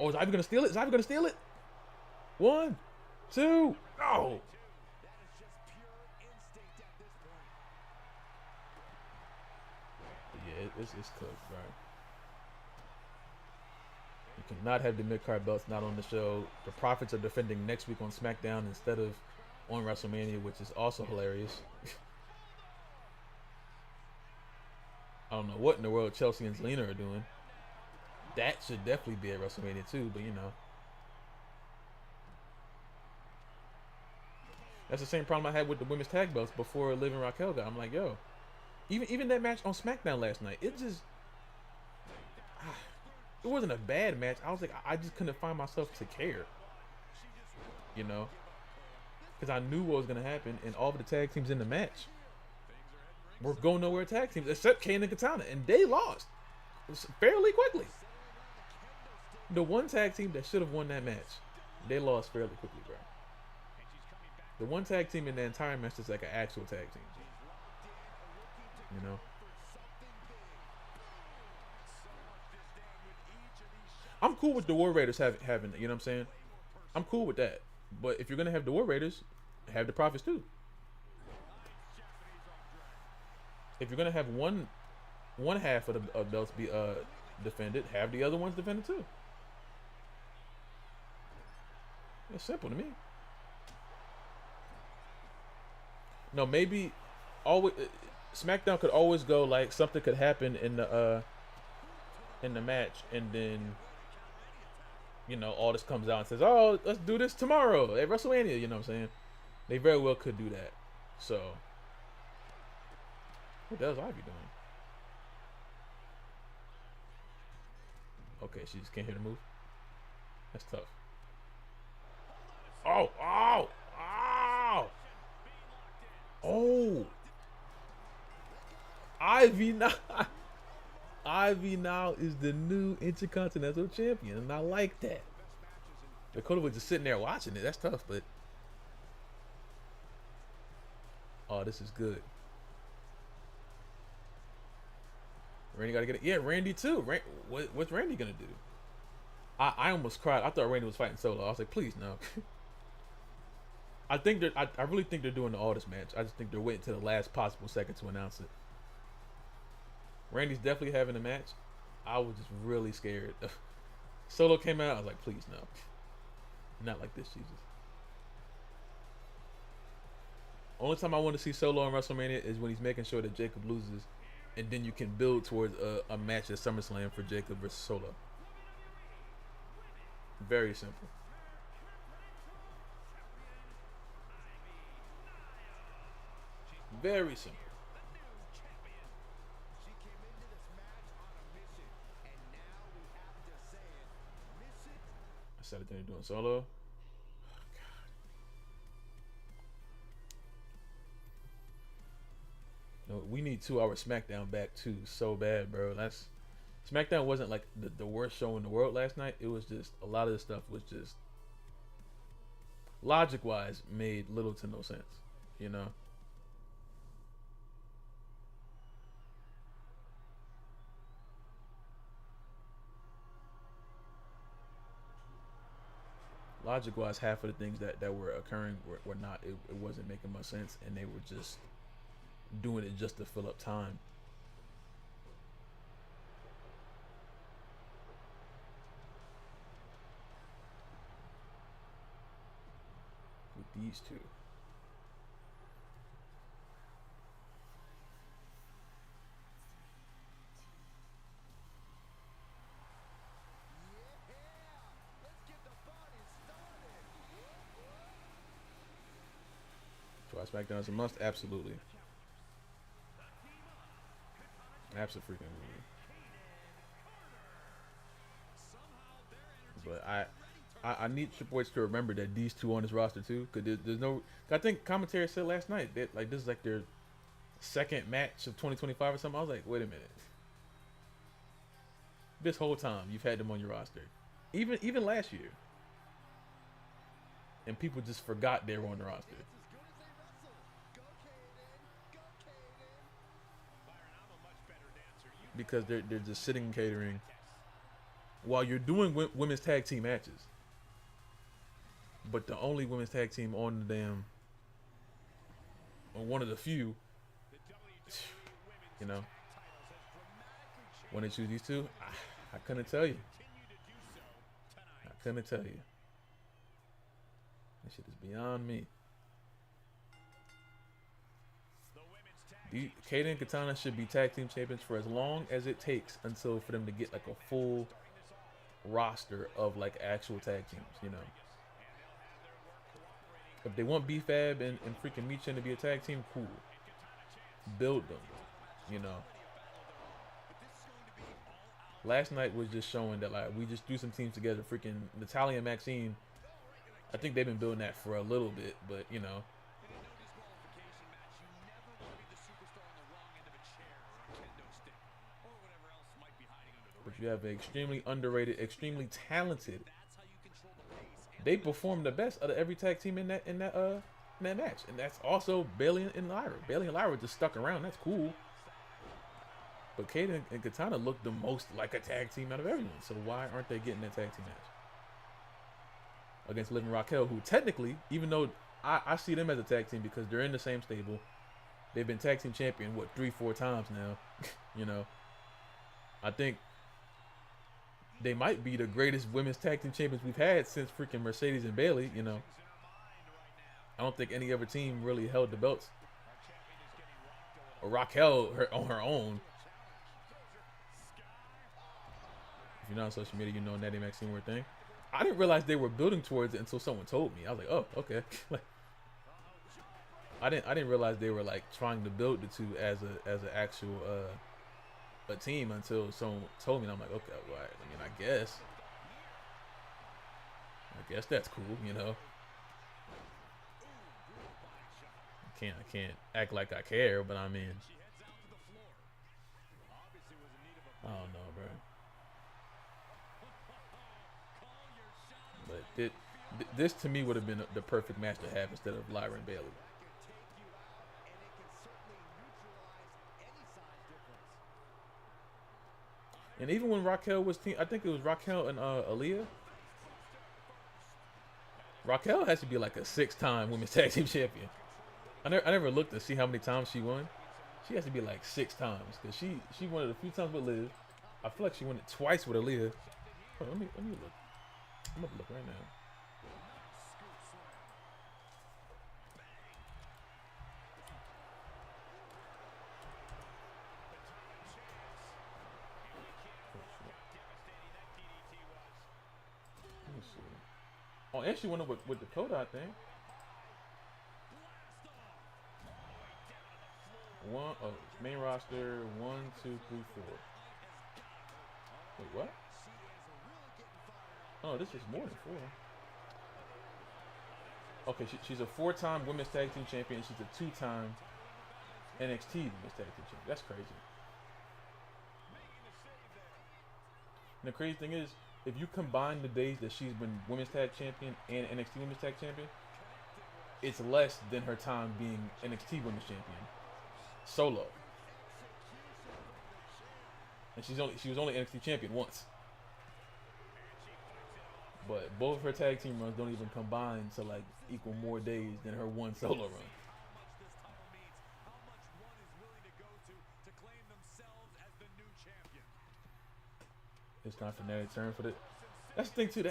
Oh, is Ivy gonna steal it? Is Ivy gonna steal it? 1, 2, no! Yeah, it's cooked, right? cannot have the mid-card belts not on the show. The Profits are defending next week on SmackDown instead of on WrestleMania, which is also hilarious. I don't know what in the world Chelsea and Zelina are doing. That should definitely be at WrestleMania too, but you know. That's the same problem I had with the women's tag belts before Liv and Raquel got. I'm like, yo, even that match on SmackDown last night, it just it wasn't a bad match. I was like, I just couldn't find myself to care, you know, because I knew what was gonna happen, and all of the tag teams in the match were going nowhere tag teams except Kane and Katana, and they lost fairly quickly. The one tag team that should have won that match, they lost fairly quickly, bro. The one tag team in the entire match is like an actual tag team, you know. I'm cool with the War Raiders having, you know what I'm saying? I'm cool with that. But if you're gonna have the War Raiders, have the Profits too. If you're gonna have one half of the belts be defended, have the other ones defended too. It's simple to me. No, maybe always SmackDown could always go like something could happen in the match, and then you know all this comes out and says, "Oh, let's do this tomorrow at WrestleMania." You know what I'm saying? They very well could do that. So, what the hell is Ivy doing? Okay, she just can't hit her move. That's tough. Oh, oh, oh, oh! Ivy now, Ivy now is the new Intercontinental Champion, and I like that. Dakota was just sitting there watching it. That's tough, but oh, this is good. Randy got to get it. Yeah, Randy too. What's Randy gonna do? I almost cried. I thought Randy was fighting Solo. I was like, please no. I really think they're doing the Aldis match. I just think they're waiting to the last possible second to announce it. Randy's definitely having a match. I was just really scared. Solo came out. I was like, please no. Not like this, Jesus. Only time I want to see Solo on WrestleMania is when he's making sure that Jacob loses, and then you can build towards a match at SummerSlam for Jacob versus Solo. Very simple. Very simple. She came into this match on a mission, and now we have to say it. Mission. I said it, they're doing Solo. No, we need 2-hour SmackDown back too, so bad, bro. SmackDown wasn't like the worst show in the world last night. It was just a lot of the stuff was just logic wise made little to no sense, you know. Logic wise, half of the things that were occurring were not, it wasn't making much sense, and they were just doing it just to fill up time. With these two. Let's get the party started. So SmackDown is a must, absolutely. Absolutely. But I need Triple H to remember that these two on his roster too, because there's no. I think commentary said last night that like this is like their second match of 2025 or something. I was like, wait a minute. This whole time you've had them on your roster, even last year, and people just forgot they were on the roster. As good as they wrestle. Go Kaden. Go Kaden. Byron, I'm a much better dancer. You Because they're just sitting and catering while you're doing women's tag team matches. But the only women's tag team on the damn, on one of the few, the WWE you know, titles has dramatically changed. when they choose these two, I couldn't tell you. Continue to do so couldn't tell you. That shit is beyond me. Kaden and Katana should be tag team champions for as long as it takes until for them to get like a full roster of like actual tag teams, you know. If they want B-Fab and freaking Michin to be a tag team, cool. Build them, you know. Last night was just showing that like we just do some teams together. Freaking Natalia and Maxine, I think they've been building that for a little bit, but you know. But you have an extremely underrated, extremely talented. They performed the best out of every tag team in that match, and that's also Bailey and Lyra. Bailey and Lyra just stuck around. That's cool. But Kaden and Katana look the most like a tag team out of everyone. So why aren't they getting that tag team match against Liv and Raquel, who technically, even though I see them as a tag team because they're in the same stable, they've been tag team champion what 3-4 times now. You know, I think they might be the greatest women's tag team champions we've had since freaking Mercedes and Bailey. You know, I don't think any other team really held the belts. Or Raquel on her own. If you're not on social media, you know Natty Maxine were a thing. I didn't realize they were building towards it until someone told me. I was like, oh, okay. Like, I didn't realize they were like trying to build the two as an actual a team until someone told me. And I'm like, okay, well, I mean, I guess that's cool, you know. I can't act like I care, but I mean, I don't know, bro. But this to me would have been the perfect match to have instead of Lyra and Bailey. And even when Raquel was team, I think it was Raquel and Aaliyah. Raquel has to be like a 6-time women's tag team champion. I never looked to see how many times she won. She has to be like 6 times because she won it a few times with Liv. I feel like she won it twice with Aaliyah. Hold on, let me look. I'm gonna look right now. Let me see. Oh, and she won it with Dakota, I think. Main roster 1, 2, 3, 4. Wait, what? Oh, this is more than 4. Okay, she's a 4-time women's tag team champion. She's a 2-time NXT women's tag team champion. That's crazy. And the crazy thing is, if you combine the days that she's been women's tag champion and NXT women's tag champion, it's less than her time being NXT women's champion solo. And she was only NXT champion once. But both of her tag team runs don't even combine to like equal more days than her one solo run. It's time for Natty to turn for the. That's the thing too.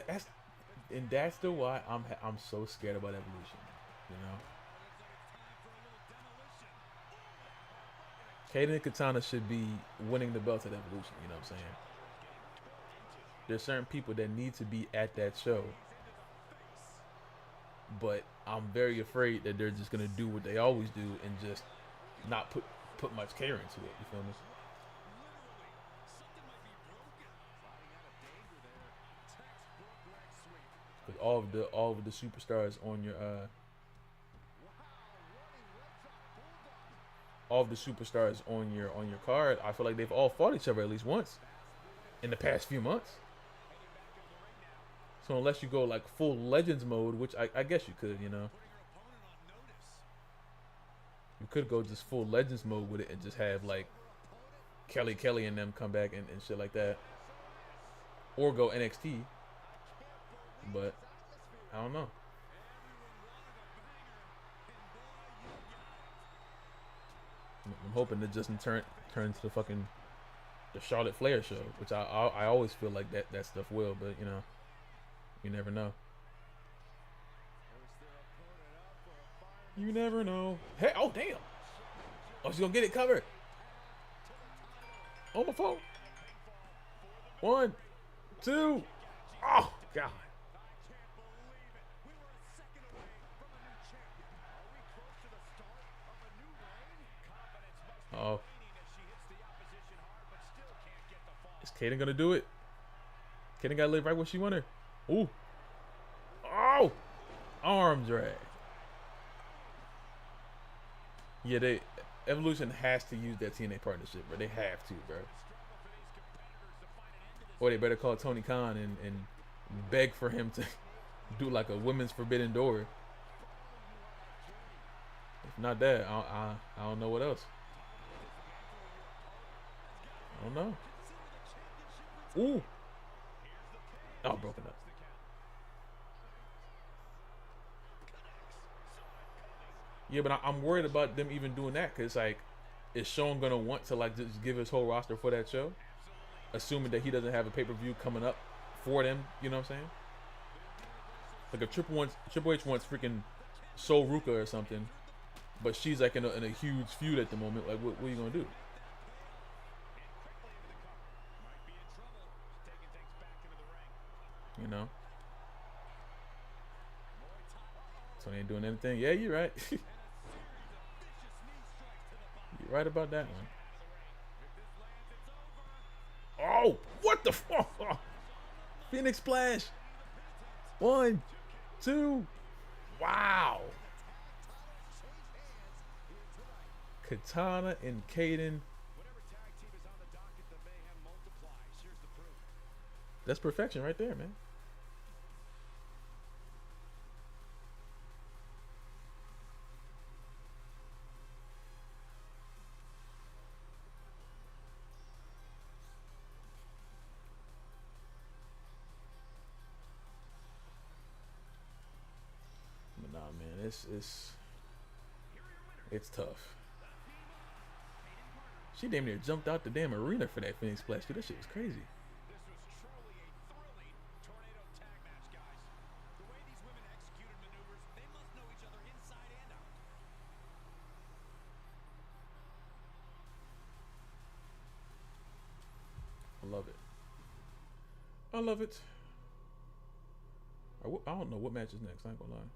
That's still why I'm so scared about Evolution. You know. Kaden and Katana should be winning the belts at Evolution. You know what I'm saying? There's certain people that need to be at that show. But I'm very afraid that they're just gonna do what they always do and just not put much care into it. You feel me? With all of the superstars on your all of the superstars on your card, I feel like they've all fought each other at least once in the past few months. So unless you go like full Legends mode, which I guess you could, you know. You could go just full Legends mode with it and just have like Kelly and them come back and shit like that. Or go NXT. But I don't know. I'm hoping it doesn't turn into the Charlotte Flair show, which I always feel like that stuff will, but you know. You never know. You never know. Hey, oh damn. Oh, she's gonna get it covered. On my phone. 1, 2. Oh God. Oh. Is Kaden gonna do it? Kaden gotta live right where she want her. Ooh. Oh. Arm drag. Yeah, they Evolution has to use that TNA partnership, bro. They have to, bro. Or they better call Tony Khan and beg for him to do like a women's Forbidden Door. If not that, I don't know what else. I don't know. Ooh. Oh, broken up. Yeah, but I'm worried about them even doing that because like, is Sean gonna want to like just give his whole roster for that show, assuming that he doesn't have a pay-per-view coming up for them? You know what I'm saying? Like if Triple H wants freaking Sol Ruka or something, but she's like in a huge feud at the moment. Like, what are you gonna do? You know? So they ain't doing anything. Yeah, you're right. You're right about that one. Oh, what the fuck? Oh. Phoenix Splash. 1, 2. Wow. Katana and Kaden. That's perfection right there, man. But nah, man, it's tough. She damn near jumped out the damn arena for that Phoenix Splash, dude. That shit was crazy. This was truly a thrilling tornado tag match, guys. The way these women executed maneuvers, they must know each other inside and out. I love it. I love it. I don't know what match is next. I ain't gonna lie.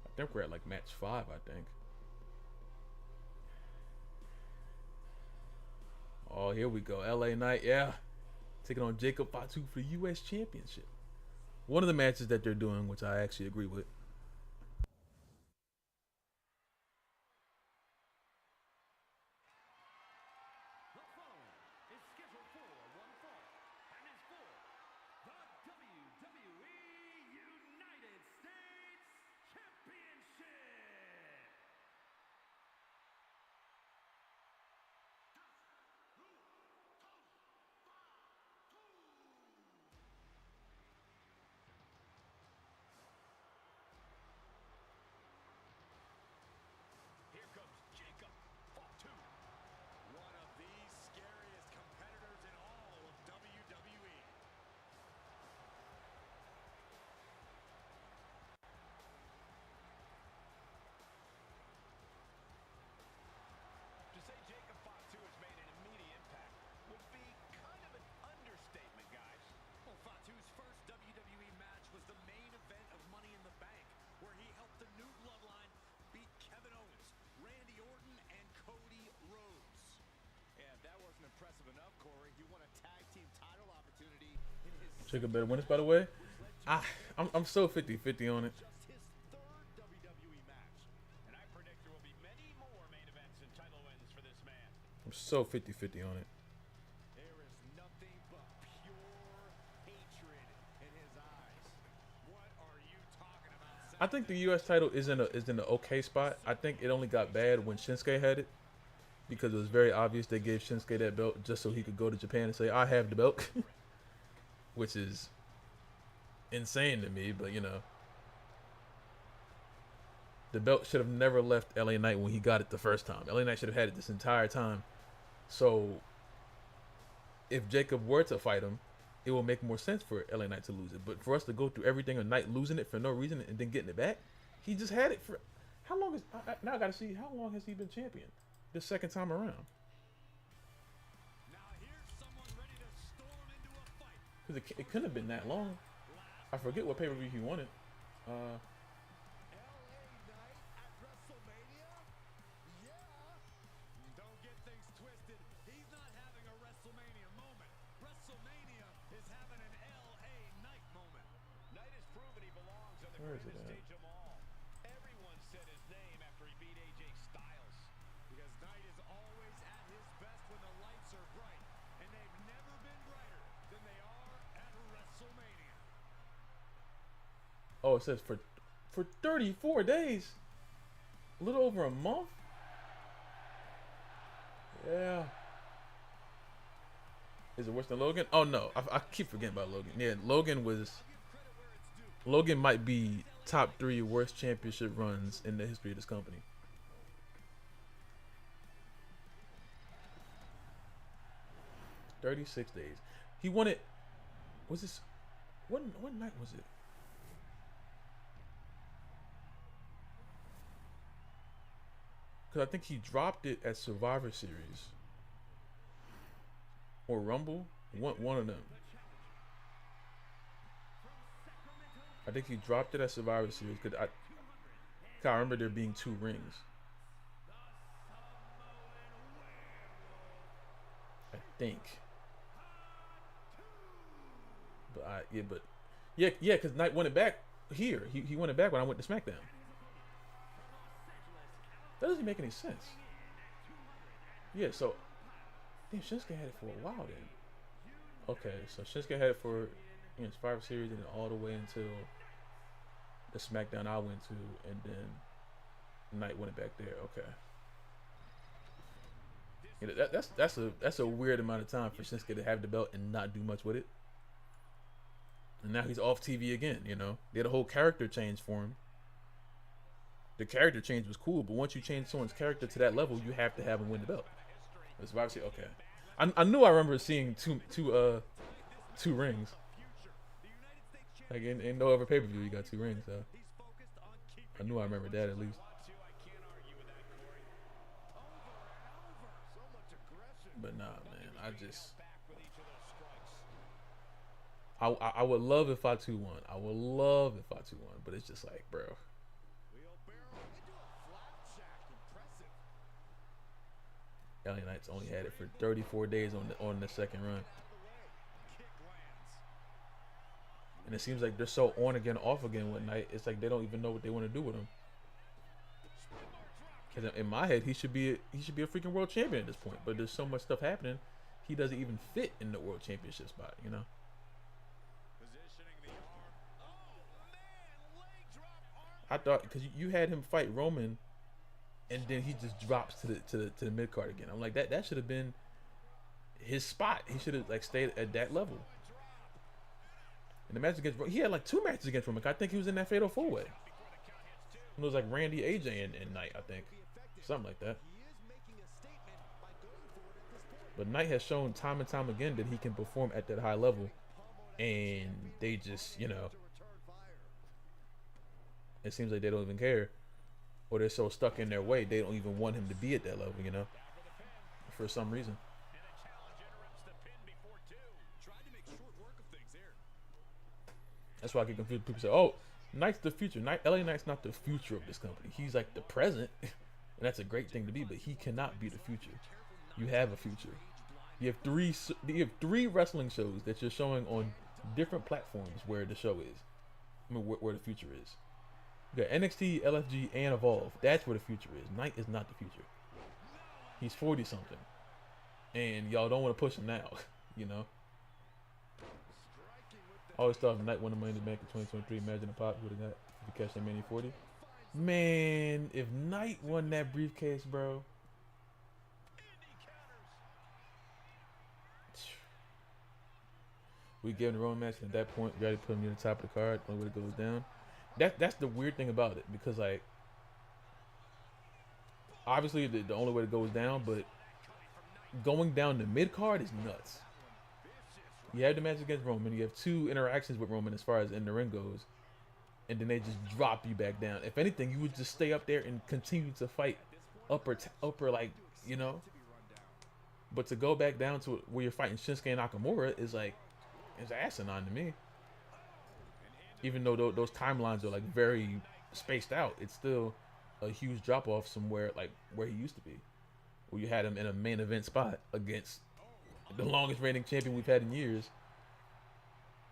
I think we're at like match 5. I think. Oh, here we go. LA Knight, yeah, taking on Jacob Fatu for the U.S. Championship. One of the matches that they're doing, which I actually agree with. The following is scheduled for one fall and is for the WWE United States Championship. Here comes Jacob Fatu. One of the scariest competitors in all of WWE. To say Jacob Fatu has made an immediate impact would be kind of an understatement, guys. Well, Fatu's first WWE match was the main event of Money in the Bank, where he helped the new bloodline beat Kevin Owens, Randy Orton, and Cody Rhodes. Yeah, if that wasn't impressive enough, Corey, he won a tag team title opportunity in his Jacob better win this, by the way. I'm so 50-50 on it. just his third WWE match. And I predict there will be many more main events and title wins for this man. I'm so 50-50 on it. There is nothing but pure hatred in his eyes. What are you talking about? I think the U.S. title is in an okay spot. I think it only got bad when Shinsuke had it, because it was very obvious they gave Shinsuke that belt just so he could go to Japan and say, I have the belt. Which is insane to me, but you know. The belt should have never left LA Knight when he got it the first time. LA Knight should have had it this entire time. So if Jacob were to fight him, it will make more sense for LA Knight to lose it. But for us to go through everything of Knight losing it for no reason and then getting it back, he just had it for how long is now I gotta see how long has he been champion? This second time around. Now here's someone ready to storm into a fight. Because it couldn't have been that long. I forget what pay-per-view he won it. LA Knight at WrestleMania? Yeah. Don't get things twisted. He's not having a WrestleMania moment. WrestleMania is having an LA Knight moment. Knight has proven he belongs on the Where is it greatest at? stage of all. Everyone said his name after he beat AJ Styles. Because Knight is always at his best when the lights are bright. And they've never been brighter than they are at WrestleMania. Oh, it says for 34 days. A little over a month. Yeah. Is it worse than Logan? Oh no, I keep forgetting about Logan. Yeah, Logan might be top 3 worst championship runs in the history of this company. $36 days. He won it. Was this? What night was it? Because I think he dropped it at Survivor Series or Rumble. One of them. I think he dropped it at Survivor Series because I remember there being 2 rings. I think. But because Knight won it back here. He won it back when I went to SmackDown. That doesn't make any sense. Yeah, so damn, Shinsuke had it for a while then. Okay, so Shinsuke had it for Survivor Series and then all the way until the SmackDown I went to, and then Knight won it back there. Okay. That's a weird amount of time for Shinsuke to have the belt and not do much with it. And now he's off TV again. You know, they had a whole character change for him. The character change was cool, but once you change someone's character to that level, you have to have him win the belt. That's why I say okay. I knew I remember seeing two rings. Like in no other pay-per-view, you got 2 rings. So I knew I remember that at least. But nah, man, I would love if I 2-1. I would love if I 2-1, but it's just like, bro. LA Knights only had it for 34 days on the second run. And it seems like they're so on again, off again with Knight. It's like they don't even know what they want to do with him. Because in my head, he should be a freaking world champion at this point. But there's so much stuff happening, he doesn't even fit in the world championship spot. You know. I thought because you had him fight Roman, and then he just drops to the mid card again. I'm like that should have been his spot. He should have like stayed at that level. And the match against he had like 2 matches against Roman. I think he was in that Fatal 4-Way. It was like Randy, AJ, and Knight. I think something like that. But Knight has shown time and time again that he can perform at that high level, and they just it seems like they don't even care, or they're so stuck in their way they don't even want him to be at that level, you know, for some reason. That's why I get confused. People say, "Oh, Knight's the future." LA Knight's not the future of this company. He's like the present, and that's a great thing to be. But he cannot be the future. You have a future. You have three wrestling shows that you're showing on different platforms where the show is. I mean, where the future is. You got NXT, LFG, and Evolve. That's where the future is. Knight is not the future. He's 40 something, and y'all don't want to push him now. You know. I always thought if Knight won the Money in the Bank in 2023, imagine the pop would have got if he cashed that Mania 40. Man, if Knight won that briefcase, bro. We gave him the Roman match, and at that point, we already put him near the top of the card when it goes down. That's the weird thing about it, because like obviously the only way it goes down, but going down the mid card is nuts. You have the match against Roman. You have 2 interactions with Roman as far as in the ring goes, and then they just drop you back down. If anything, you would just stay up there and continue to fight upper like, you know. But to go back down to where you're fighting Shinsuke Nakamura is like, it's asinine to me. Even though those timelines are like very spaced out, it's still a huge drop off somewhere like where he used to be, where you had him in a main event spot against the longest reigning champion we've had in years,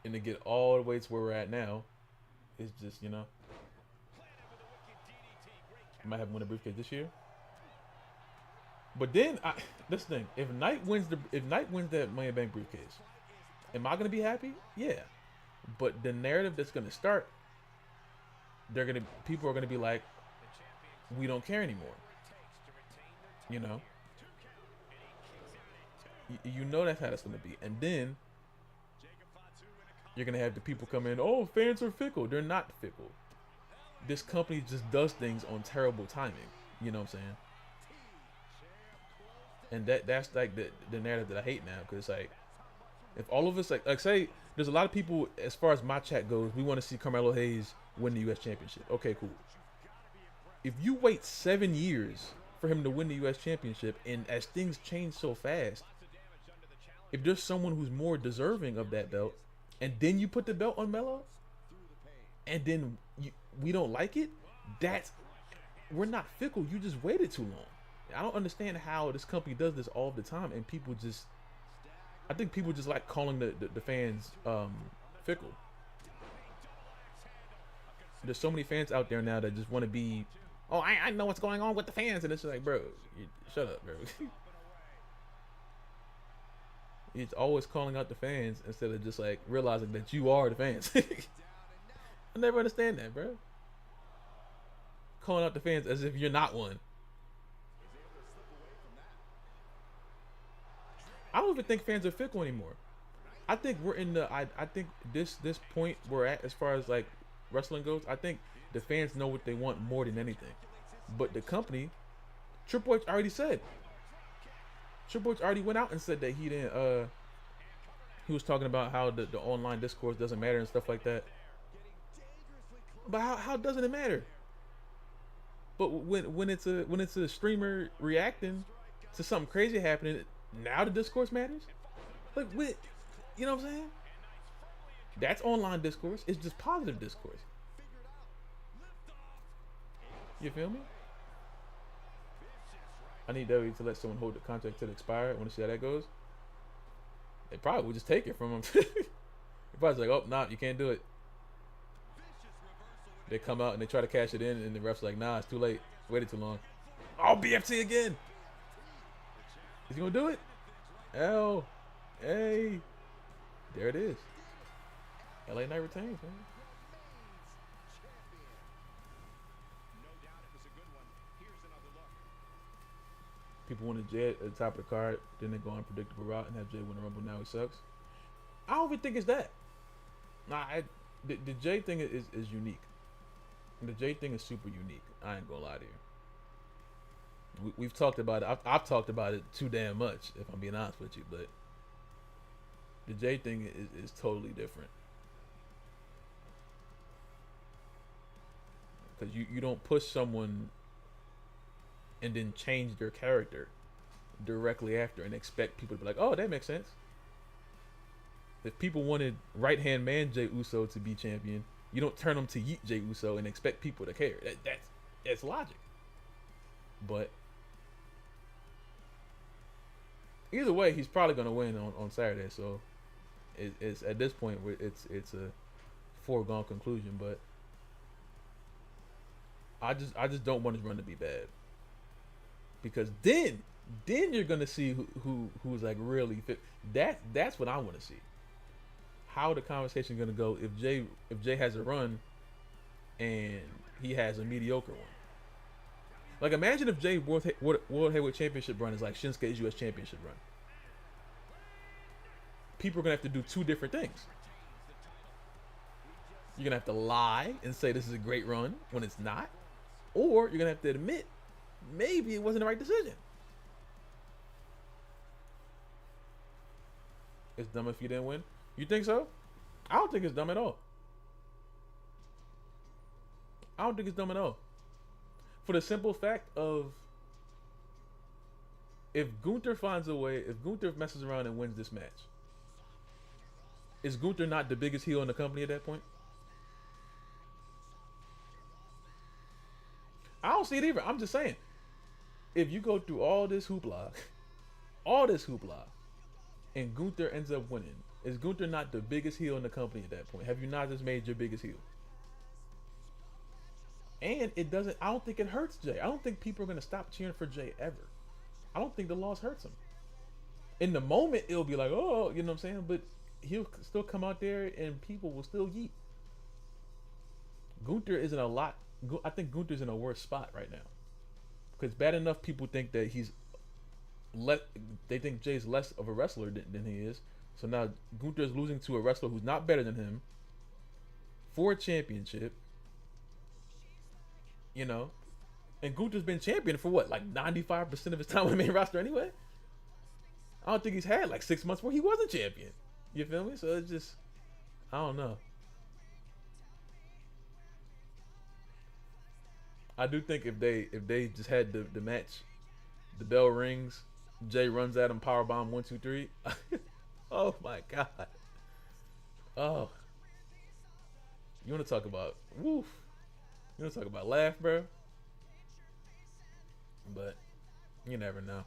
and to get all the way to where we're at now, it's just, you know, I might have him win a briefcase this year. But then this thing, if Knight wins that Money in the Bank briefcase, am I gonna be happy? Yeah. But the narrative that's gonna start, people are gonna be like, we don't care anymore. You know? You know that's how it's gonna be. And then you're gonna have the people come in, oh, fans are fickle. They're not fickle. This company just does things on terrible timing. You know what I'm saying? And that's like the narrative that I hate now, because like, if all of us like say there's a lot of people, as far as my chat goes, we want to see Carmelo Hayes win the U.S. Championship. Okay, cool. If you wait 7 years for him to win the U.S. Championship, and as things change so fast, if there's someone who's more deserving of that belt, and then you put the belt on Melo, and then we don't like it, we're not fickle. You just waited too long. I don't understand how this company does this all the time, and people just, I think people just like calling the fans fickle. There's so many fans out there now that just want to be, oh, I know what's going on with the fans, and it's like, bro, shut up, bro. It's always calling out the fans instead of just like realizing that you are the fans. I never understand that, bro. Calling out the fans as if you're not one. I don't even think fans are fickle anymore. I think we're in the I think this point we're at as far as like wrestling goes, I think the fans know what they want more than anything. But the company, Triple H already said. Triple H already went out and said that he didn't he was talking about how the online discourse doesn't matter and stuff like that. But how doesn't it matter? But when it's a streamer reacting to something crazy happening, now the discourse matters? Like, you know what I'm saying? That's online discourse. It's just positive discourse. You feel me? I need W to let someone hold the contract till it expire. I want to see how that goes. They probably would just take it from them. They probably like, oh, nah, you can't do it. They come out and they try to cash it in, and the ref's like, nah, it's too late. Waited too long. Oh, BFT again. Is he gonna do it? L A. There it is. LA Knight retains, man. People wanted Jay at the top of the card, then they go on predictable route and have Jay win the Rumble. Now he sucks. I don't even think it's that. Nah, the Jay thing is unique. The Jay thing is super unique. I ain't gonna lie to you. We've talked about it. I've talked about it too damn much, if I'm being honest with you. But the Jay thing is totally different. Because you don't push someone and then change their character directly after and expect people to be like, oh, that makes sense. If people wanted right-hand man Jey Uso to be champion, you don't turn them to Yeet Jey Uso and expect people to care. That's logic. But either way, he's probably going to win on Saturday. So it's at this point, it's a foregone conclusion. But I just don't want his run to be bad. Because then you're gonna see who's like really fit. That's what I want to see. How the conversation gonna go if Jay has a run and he has a mediocre one. Like, imagine if Jay World Heavyweight Championship run is like Shinsuke's U.S. Championship run. People are gonna have to do two different things. You're gonna have to lie and say this is a great run when it's not, or you're gonna have to admit maybe it wasn't the right decision. It's dumb if you didn't win. You think so? I don't think it's dumb at all. I don't think it's dumb at all. For the simple fact of if Gunther finds a way, if Gunther messes around and wins this match, is Gunther not the biggest heel in the company at that point? I don't see it either. I'm just saying, if you go through all this hoopla, and Gunther ends up winning, is Gunther not the biggest heel in the company at that point? Have you not just made your biggest heel? And it doesn't, I don't think it hurts Jay. I don't think people are going to stop cheering for Jay ever. I don't think the loss hurts him. In the moment, it'll be like, oh, you know what I'm saying? But he'll still come out there and people will still yeet. Gunther isn't a lot. I think Gunther's in a worse spot right now. Because bad enough people think that they think Jay's less of a wrestler than he is. So now Gunther's losing to a wrestler who's not better than him for a championship. You know, and Gunther's been champion for what, like 95% of his time on the main roster anyway? I don't think he's had like 6 months where he wasn't champion. You feel me? So it's just, I don't know. I do think if they just had the match, the bell rings, Jay runs at him, powerbomb 1, 2, 3. Oh my God. Oh. You want to talk about, woof. You want to talk about laugh, bro? But you never know.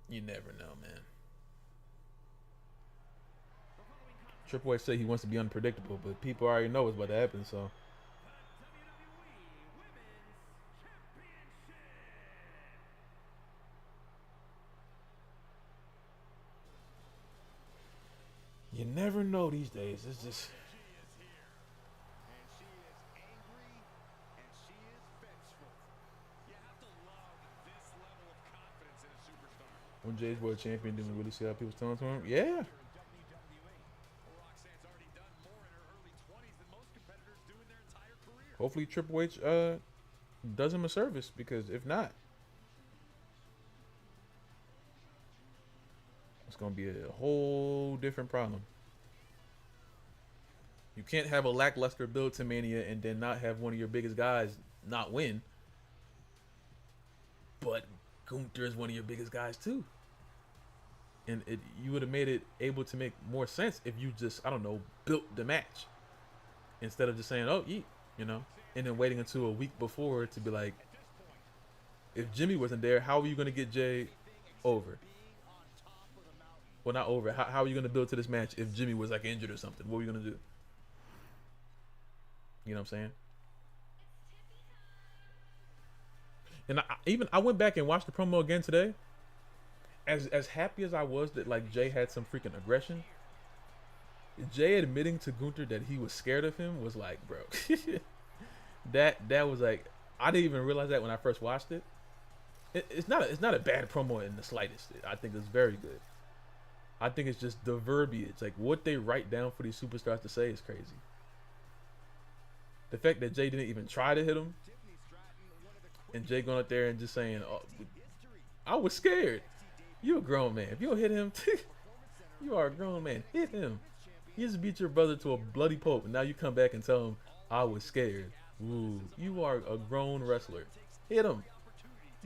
You never know, man. Triple H said he wants to be unpredictable, but people already know what's about to happen, so. You never know these days. It's just. When Jay's world champion, didn't really see how people's telling to him. Yeah. Hopefully Triple H does him a service, because if not, it's gonna be a whole different problem. You can't have a lackluster build to Mania and then not have one of your biggest guys not win. But Gunther is one of your biggest guys too. And you would have made it able to make more sense if you just, I don't know, built the match. Instead of just saying, oh, yeet, you know, and then waiting until a week before to be like, if Jimmy wasn't there, how are you going to get Jay over? Well, not over. How are you going to build to this match if Jimmy was like injured or something? What are you going to do? You know what I'm saying? And I went back and watched the promo again today. As happy as I was that like Jay had some freaking aggression, Jay admitting to Gunther that he was scared of him was like, bro, that was like, I didn't even realize that when I first watched it. It's not a bad promo in the slightest. I think it's very good. I think it's just the verbiage, like what they write down for these superstars to say is crazy. The fact that Jay didn't even try to hit him, and Jay going out there and just saying, oh, I was scared. You a grown man. If you don't hit him, you are a grown man. Hit him. You just beat your brother to a bloody pulp, and now you come back and tell him, I was scared. Ooh, you are a grown wrestler. Hit him.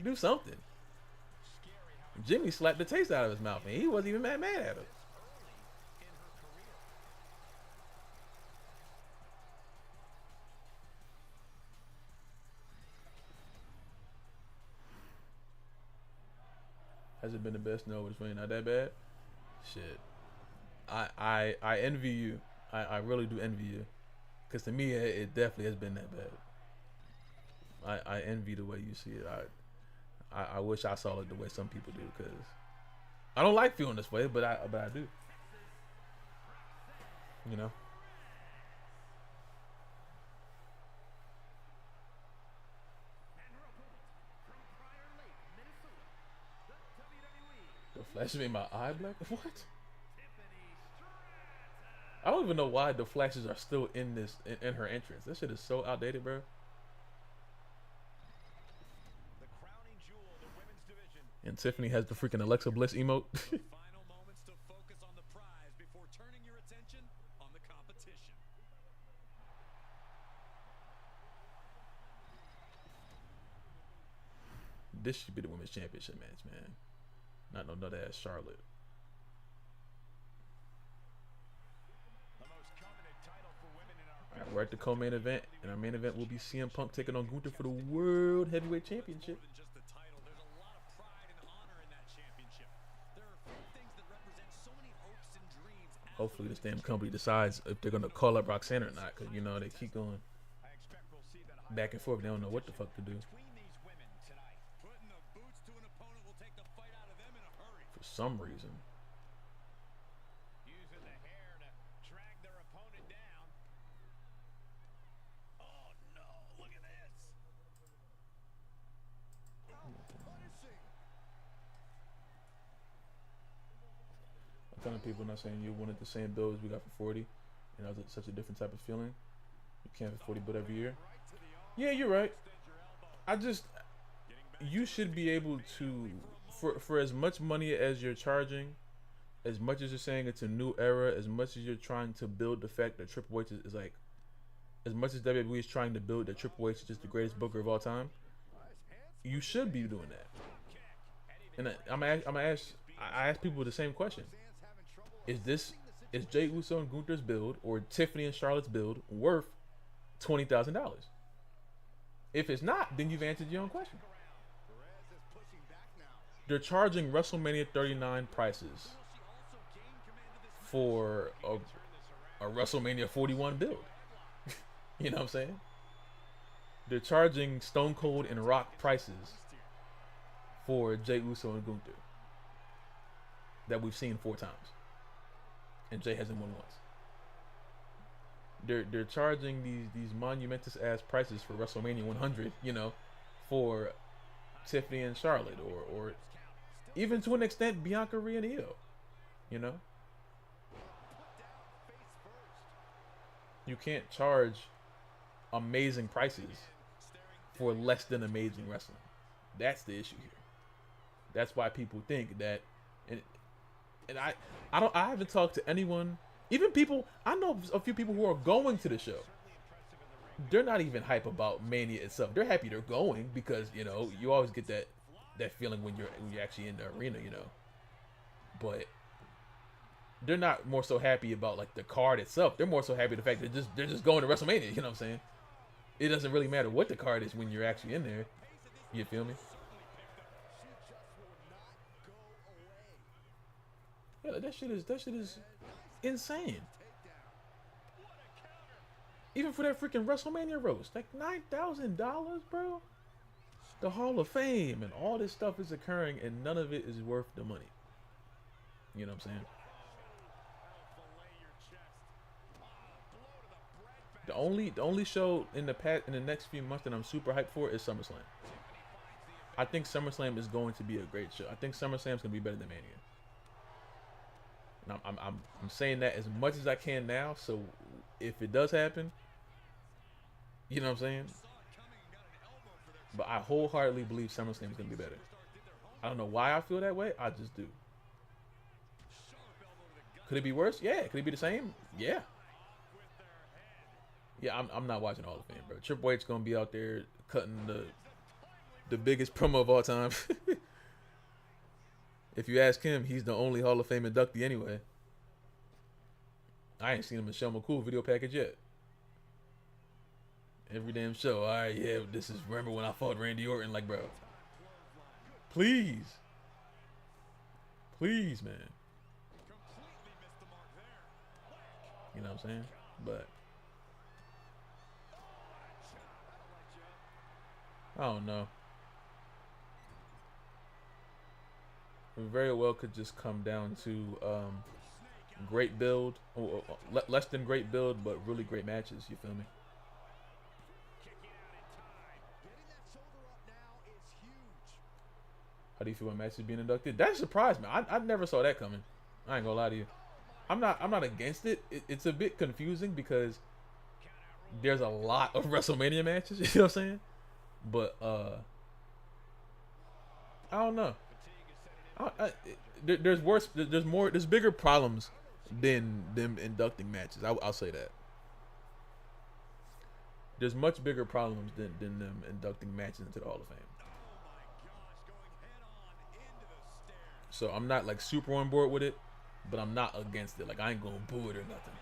Do something. Jimmy slapped the taste out of his mouth, and he wasn't even mad at him. Has it been the best? No, it's really not that bad. Shit. I envy you. I really do envy you. Because to me, it definitely has been that bad. I envy the way you see it. I wish I saw it the way some people do, because I don't like feeling this way, but I do. You know? The Flash made my eye black? What? I don't even know why the flashes are still in this in her entrance. This shit is so outdated, bro. And Tiffany has the freaking Alexa Bliss emote. Final moments to focus on the prize before turning your attention on the competition. This should be the women's championship match, man. Not no nut ass Charlotte. The most coveted title for women in our All right, we're at the co-main event, and our main event will be CM Punk taking on Gunther for the World Heavyweight Championship. more than just the title. There's a lot of pride and honor in that championship. There are few things that represent so many hopes and dreams. Hopefully, this damn company decides if they're gonna call up Roxanne or not, because you know they keep going I expect we'll see that back and forth. They don't know what the fuck to do between these women tonight. Putting the boots to an opponent will take the fight out of them in a hurry. for some reason. Using the hair to drag their opponent down. Oh no, look at this. Punishing. I'm telling people, not saying you wanted the same bill as we got for 40, and that was such a different type of feeling. You can't have a 40 bill every year. Yeah, you're right. I just, you should be able to, for as much money as you're charging, as much as you're saying it's a new era, as much as you're trying to build the fact that Triple H is like, as much as WWE is trying to build that Triple H is just the greatest booker of all time, you should be doing that. And I ask people the same question: is Jey Uso and Gunther's build or Tiffany and Charlotte's build worth $20,000? If it's not, then you've answered your own question. Perez is pushing back now. They're charging WrestleMania 39 prices for a WrestleMania 41 build. You know what I'm saying? They're charging Stone Cold and Rock prices for Jey Uso and Gunther that we've seen 4 times, and Jey hasn't won once. They're charging these monumentous ass prices for WrestleMania 100, you know, for Tiffany and Charlotte, or even to an extent Bianca Rhea and Io, you know. You can't charge amazing prices for less than amazing wrestling. That's the issue here. That's why people think that, and I haven't talked to anyone, even people, I know a few people who are going to the show. They're not even hype about Mania itself. They're happy they're going because, you know, you always get that feeling when you're actually in the arena, you know. But they're not more so happy about like the card itself. They're more so happy the fact that they're just going to WrestleMania, you know what I'm saying? It doesn't really matter what the card is when you're actually in there. You feel me? Yeah, that shit is insane. Even for that freaking WrestleMania roast, like $9,000, bro. The Hall of Fame and all this stuff is occurring, and none of it is worth the money. You know what I'm saying? The only show in the next few months that I'm super hyped for is SummerSlam. I think SummerSlam is going to be a great show. I think SummerSlam is going to be better than Mania. And I'm saying that as much as I can now. So if it does happen, you know what I'm saying? But I wholeheartedly believe SummerSlam is going to be better. I don't know why I feel that way. I just do. Could it be worse? Yeah. Could it be the same? Yeah. Yeah, I'm not watching Hall of Fame, bro. Triple H gonna be out there cutting the biggest promo of all time. If you ask him, he's the only Hall of Fame inductee anyway. I ain't seen a Michelle McCool video package yet. Every damn show. All right, yeah, this is, remember when I fought Randy Orton? Like, bro, please, man. You know what I'm saying? But I don't know. It very well could just come down to great build, or less than great build, but really great matches. You feel me? How do you feel about matches being inducted? That surprised me. I never saw that coming. I ain't gonna lie to you. I'm not against it. It's a bit confusing because there's a lot of WrestleMania matches. You know what I'm saying? But I don't know. There's worse. There's more. There's bigger problems than them inducting matches. I'll say that. There's much bigger problems than them inducting matches into the Hall of Fame. So I'm not like super on board with it, but I'm not against it. Like I ain't gonna boo it or nothing.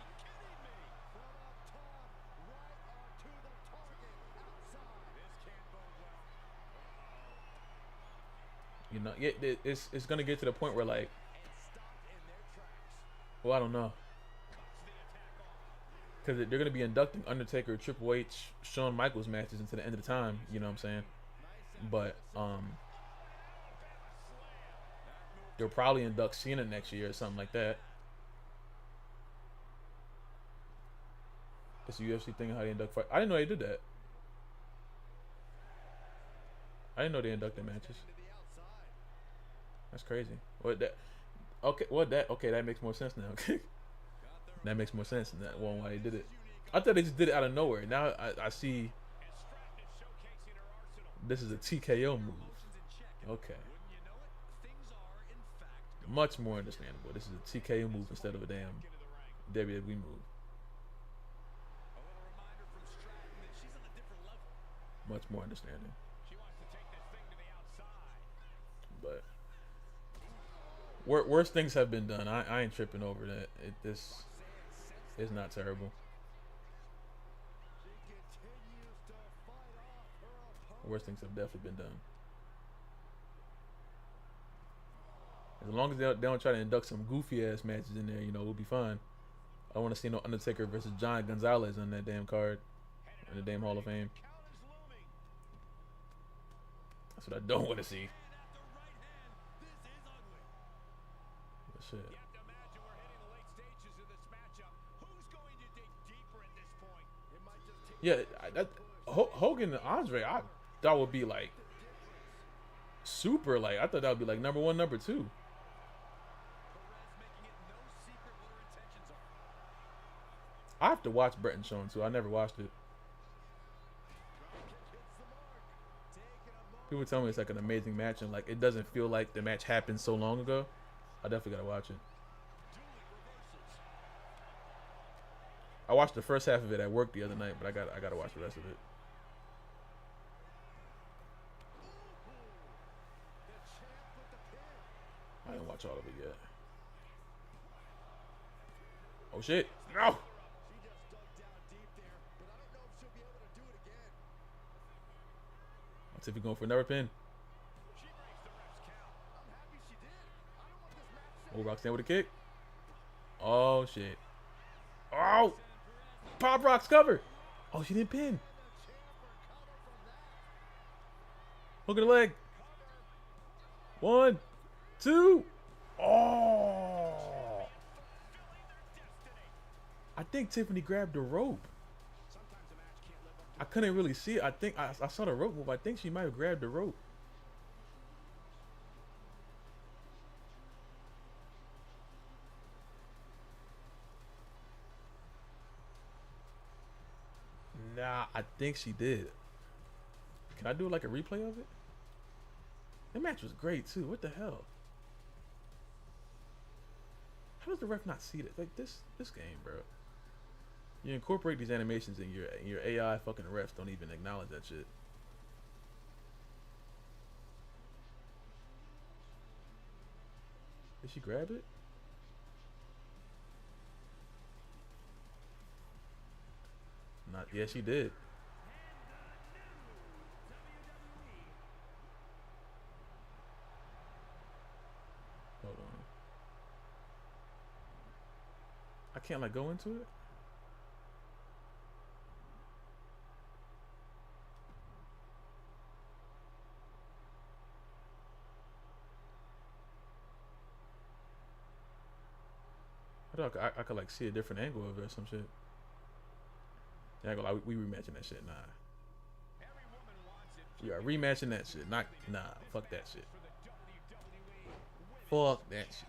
You know, yeah, it's gonna get to the point where like, well, I don't know, because they're gonna be inducting Undertaker, Triple H, Shawn Michaels matches into the end of the time. You know what I'm saying? But they'll probably induct Cena next year or something like that. It's a UFC thing how they induct fight. I didn't know they did that. I didn't know they inducted matches. That's crazy. What that? Okay, what that? Okay, that makes more sense now. Okay, that makes more sense than that one why they did it. I thought they just did it out of nowhere. Now I see. This is a TKO move. Okay. Much more understandable. This is a TKO move instead of a damn WWE move. Much more understanding. But worse things have been done. I ain't tripping over that. This is not terrible. Worse things have definitely been done. As long as they don't try to induct some goofy ass matches in there, you know, we'll be fine. I don't want to see no Undertaker versus Giant Gonzalez on that damn card in the damn Hall of Fame. That's what I don't want to see. But shit. Yeah, Hogan and Andre, I thought would be like super. Like I thought that would be like number one, number two. I have to watch Brett and Shawn too. I never watched it. People tell me it's like an amazing match and like it doesn't feel like the match happened so long ago. I definitely gotta watch it. I watched the first half of it at work the other night, but I gotta watch the rest of it. I didn't watch all of it yet. Oh shit! No! Let's see if he's going for another pin. Oh, Roxanne with a kick. Oh shit! Oh! Pop Rock's cover. Oh, she didn't pin. Hook of the leg. 1, 2. Oh! I think Tiffany grabbed the rope. I couldn't really see it. I think I saw the rope move. I think she might have grabbed the rope. Nah, I think she did. Can I do like a replay of it? That match was great too. What the hell? How does the ref not see that? Like this game, bro. You incorporate these animations in your AI fucking refs don't even acknowledge that shit. Did she grab it? Not. Yeah, she did. Hold on. I can't like go into it. I could like see a different angle of it or some shit. Yeah, I go like we rematching that shit. Nah. We are rematching that shit. Nah. Fuck that shit. Fuck that shit.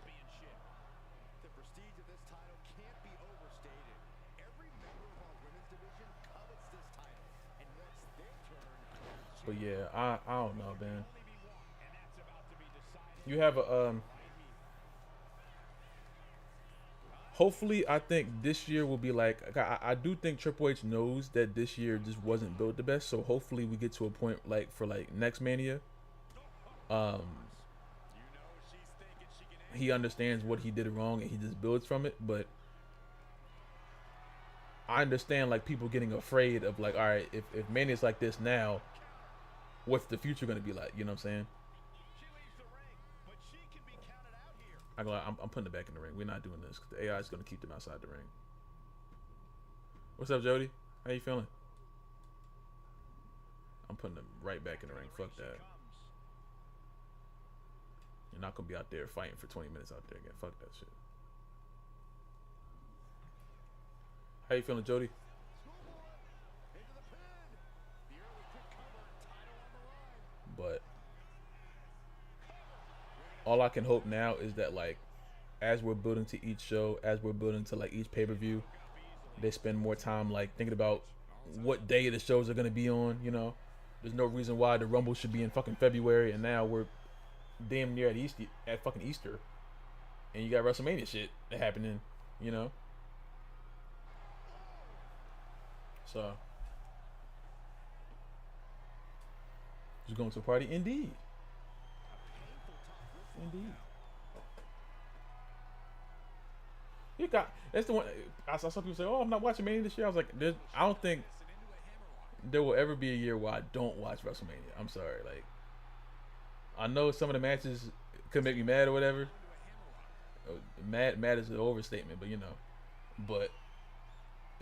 The prestige of this title can't be overstated. Every member of our women's division covets this title, and once they turn, But yeah, I don't know, man. You have a hopefully, I think this year will be like I do think Triple H knows that this year just wasn't built the best. So hopefully we get to a point like for like next Mania, um, he understands what he did wrong and he just builds from it. But I understand like people getting afraid of like, all right, if Mania's like this now, what's the future gonna be like? You know what I'm saying? I'm putting it back in the ring. We're not doing this because the AI is gonna keep them outside the ring. What's up, Jody? How you feeling? I'm putting them right back in the ring. Fuck that. You're not gonna be out there fighting for 20 minutes out there again. Fuck that shit. How you feeling, Jody? But all I can hope now is that like as we're building to each show, as we're building to like each pay-per-view, they spend more time like thinking about what day the shows are gonna be on, you know. There's no reason why the Rumble should be in fucking February and now we're damn near at fucking Easter. And you got WrestleMania shit happening, you know. So just going to a party? Indeed. Indeed. You got that's the one. I saw some people say, "Oh, I'm not watching Mania this year." I was like, I don't think there will ever be a year where I don't watch WrestleMania. I'm sorry. Like, I know some of the matches could make me mad or whatever. Mad is an overstatement, but you know. But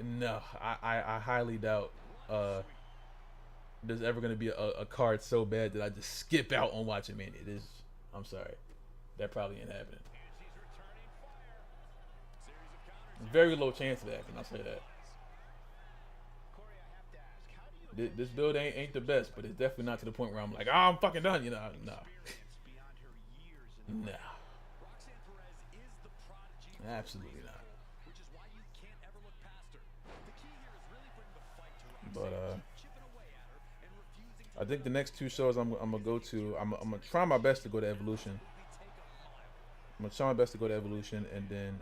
no, I highly doubt there's ever gonna be a card so bad that I just skip out on watching Mania. I'm sorry, that probably ain't happening. Very low chance of that, and I'll say that. This build ain't the best, but it's definitely not to the point where I'm like, oh, I'm fucking done, you know. No. No. Absolutely not. But I think the next two shows I'm gonna go to, I'm gonna try my best to go to Evolution. I'm gonna try my best to go to Evolution, and then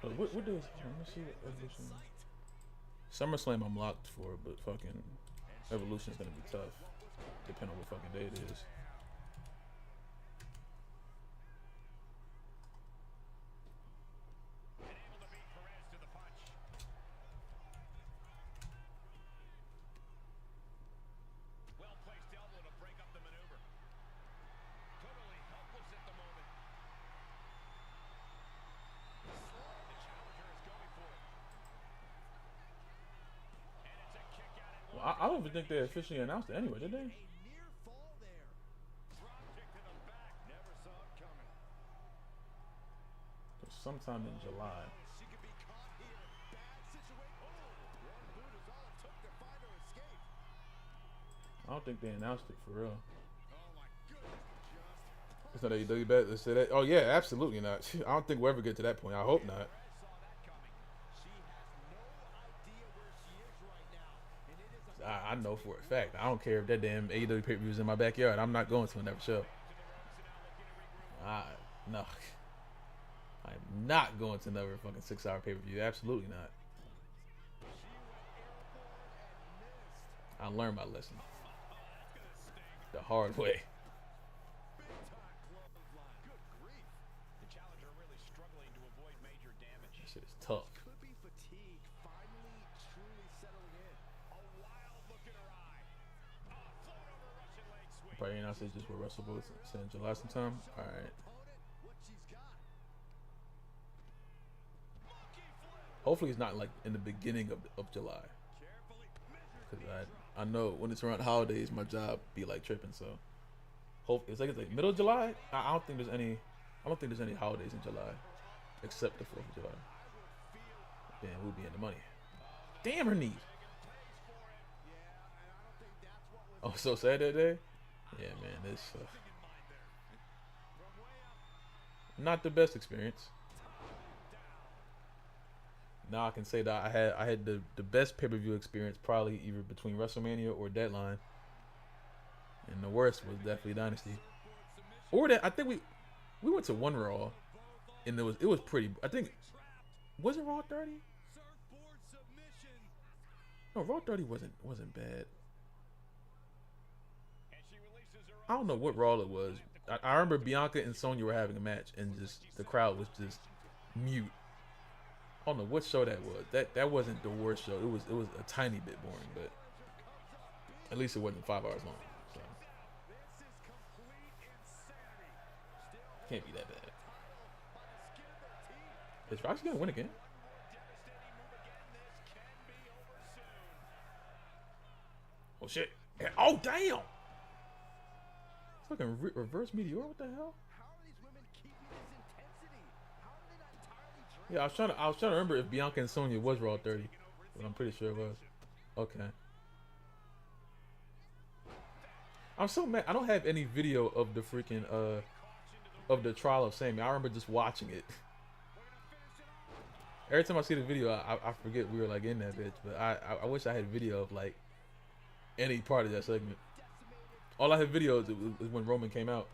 what is? Let me see what Evolution. SummerSlam I'm locked for, but fucking Evolution's gonna be tough, depending on what fucking day it is. I don't even think they officially announced it anyway, did they? Sometime in July. I don't think they announced it for real. It's not AEW bet. They say that. Oh yeah, absolutely not. I don't think we'll ever get to that point. I hope not. I know for a fact. I don't care if that damn AEW pay-per-view is in my backyard. I'm not going to another show. No. I'm not going to another fucking 6-hour pay-per-view. Absolutely not. I learned my lesson the hard way. That shit is tough. Probably announced it's just with Russell Boots in July sometime. All right. Hopefully it's not like in the beginning of July. Cause I know when it's around holidays, my job be like tripping. So hope it's like middle of July. I don't think there's any. I don't think there's any holidays in July, except the 4th of July. Then we'll be in the money. Damn her knees. Oh, so sad that day. Yeah, man, this not the best experience. Now I can say that I had the best pay-per-view experience probably either between WrestleMania or Deadline. And the worst was definitely Dynasty. Or that I think we went to one Raw, and it was pretty. I think wasn't Raw 30? No, Raw 30 wasn't bad. I don't know what Raw it was. I remember Bianca and Sonya were having a match, and just the crowd was just mute. I don't know what show that was. That wasn't the worst show. It was a tiny bit boring, but at least it wasn't 5 hours long. So can't be that bad. Is Roxy gonna win again? Oh shit! Oh damn! Fucking reverse meteor. What the hell? How are these women keeping this intensity? How are they not entirely drained? Yeah, I was trying to remember if Bianca and Sonya was Raw 30, but I'm pretty sure it was. Okay. I'm so mad. I don't have any video of the freaking of the trial of Sammy. I remember just watching it. Every time I see the video, I forget we were like in that bitch. But I wish I had video of like any part of that segment. All I had videos is when Roman came out.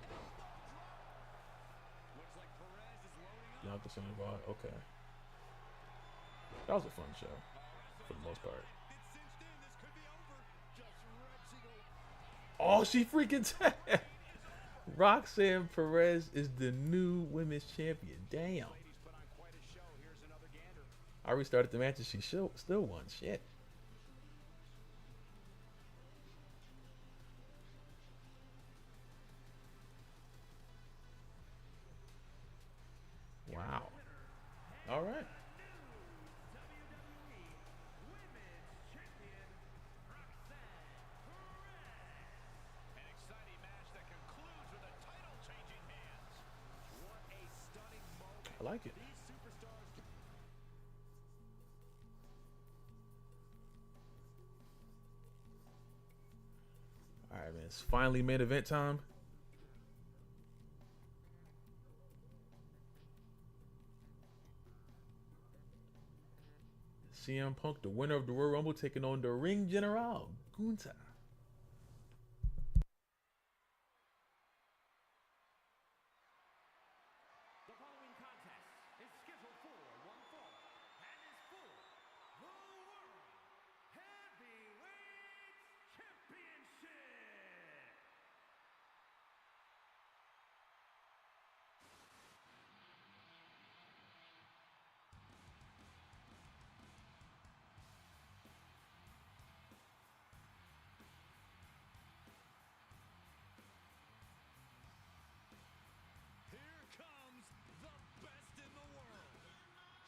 Bianca Sonya Raw. Okay. That was a fun show for the most part. Oh, she freaking tagged. Roxanne Perez is the new women's champion. Damn. I restarted the match and she still won. Shit. Wow. All right. I like it. All right, man. It's finally main event time. CM Punk, the winner of the Royal Rumble, taking on the Ring General, Gunther. The following contest is scheduled for one fall and is for the World Heavyweight Championship. Here comes the best in the world.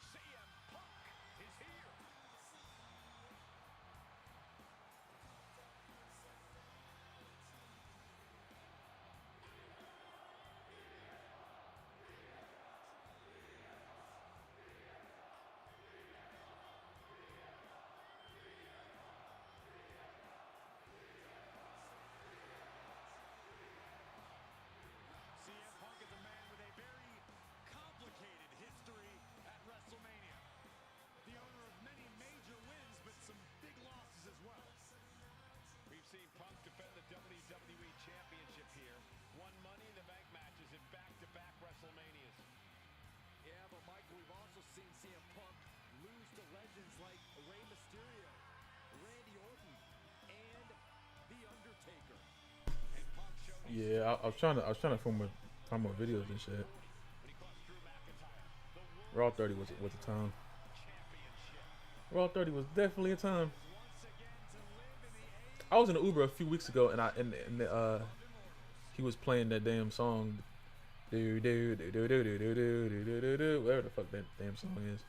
CM Punk is here. CM Punk is a man with a very complicated history at WrestleMania. The owner of many major wins, but some big losses as well. We've seen Punk defend the WWE Championship here, won Money in the Bank matches in back-to-back WrestleManias. Yeah, but Michael, we've also seen CM Punk lose to legends like Rey Mysterio, Randy Orton, and The Undertaker. And Punk showed his Yeah, I was trying to find more videos and shit. when he crushed Drew McIntyre. The Raw World 30 was a time. Championship. Raw 30 was definitely a time. Once again to live in the age I was in an Uber a few weeks ago, and he was playing that damn song, do do do do do do do do do do do, whatever the fuck that damn song is.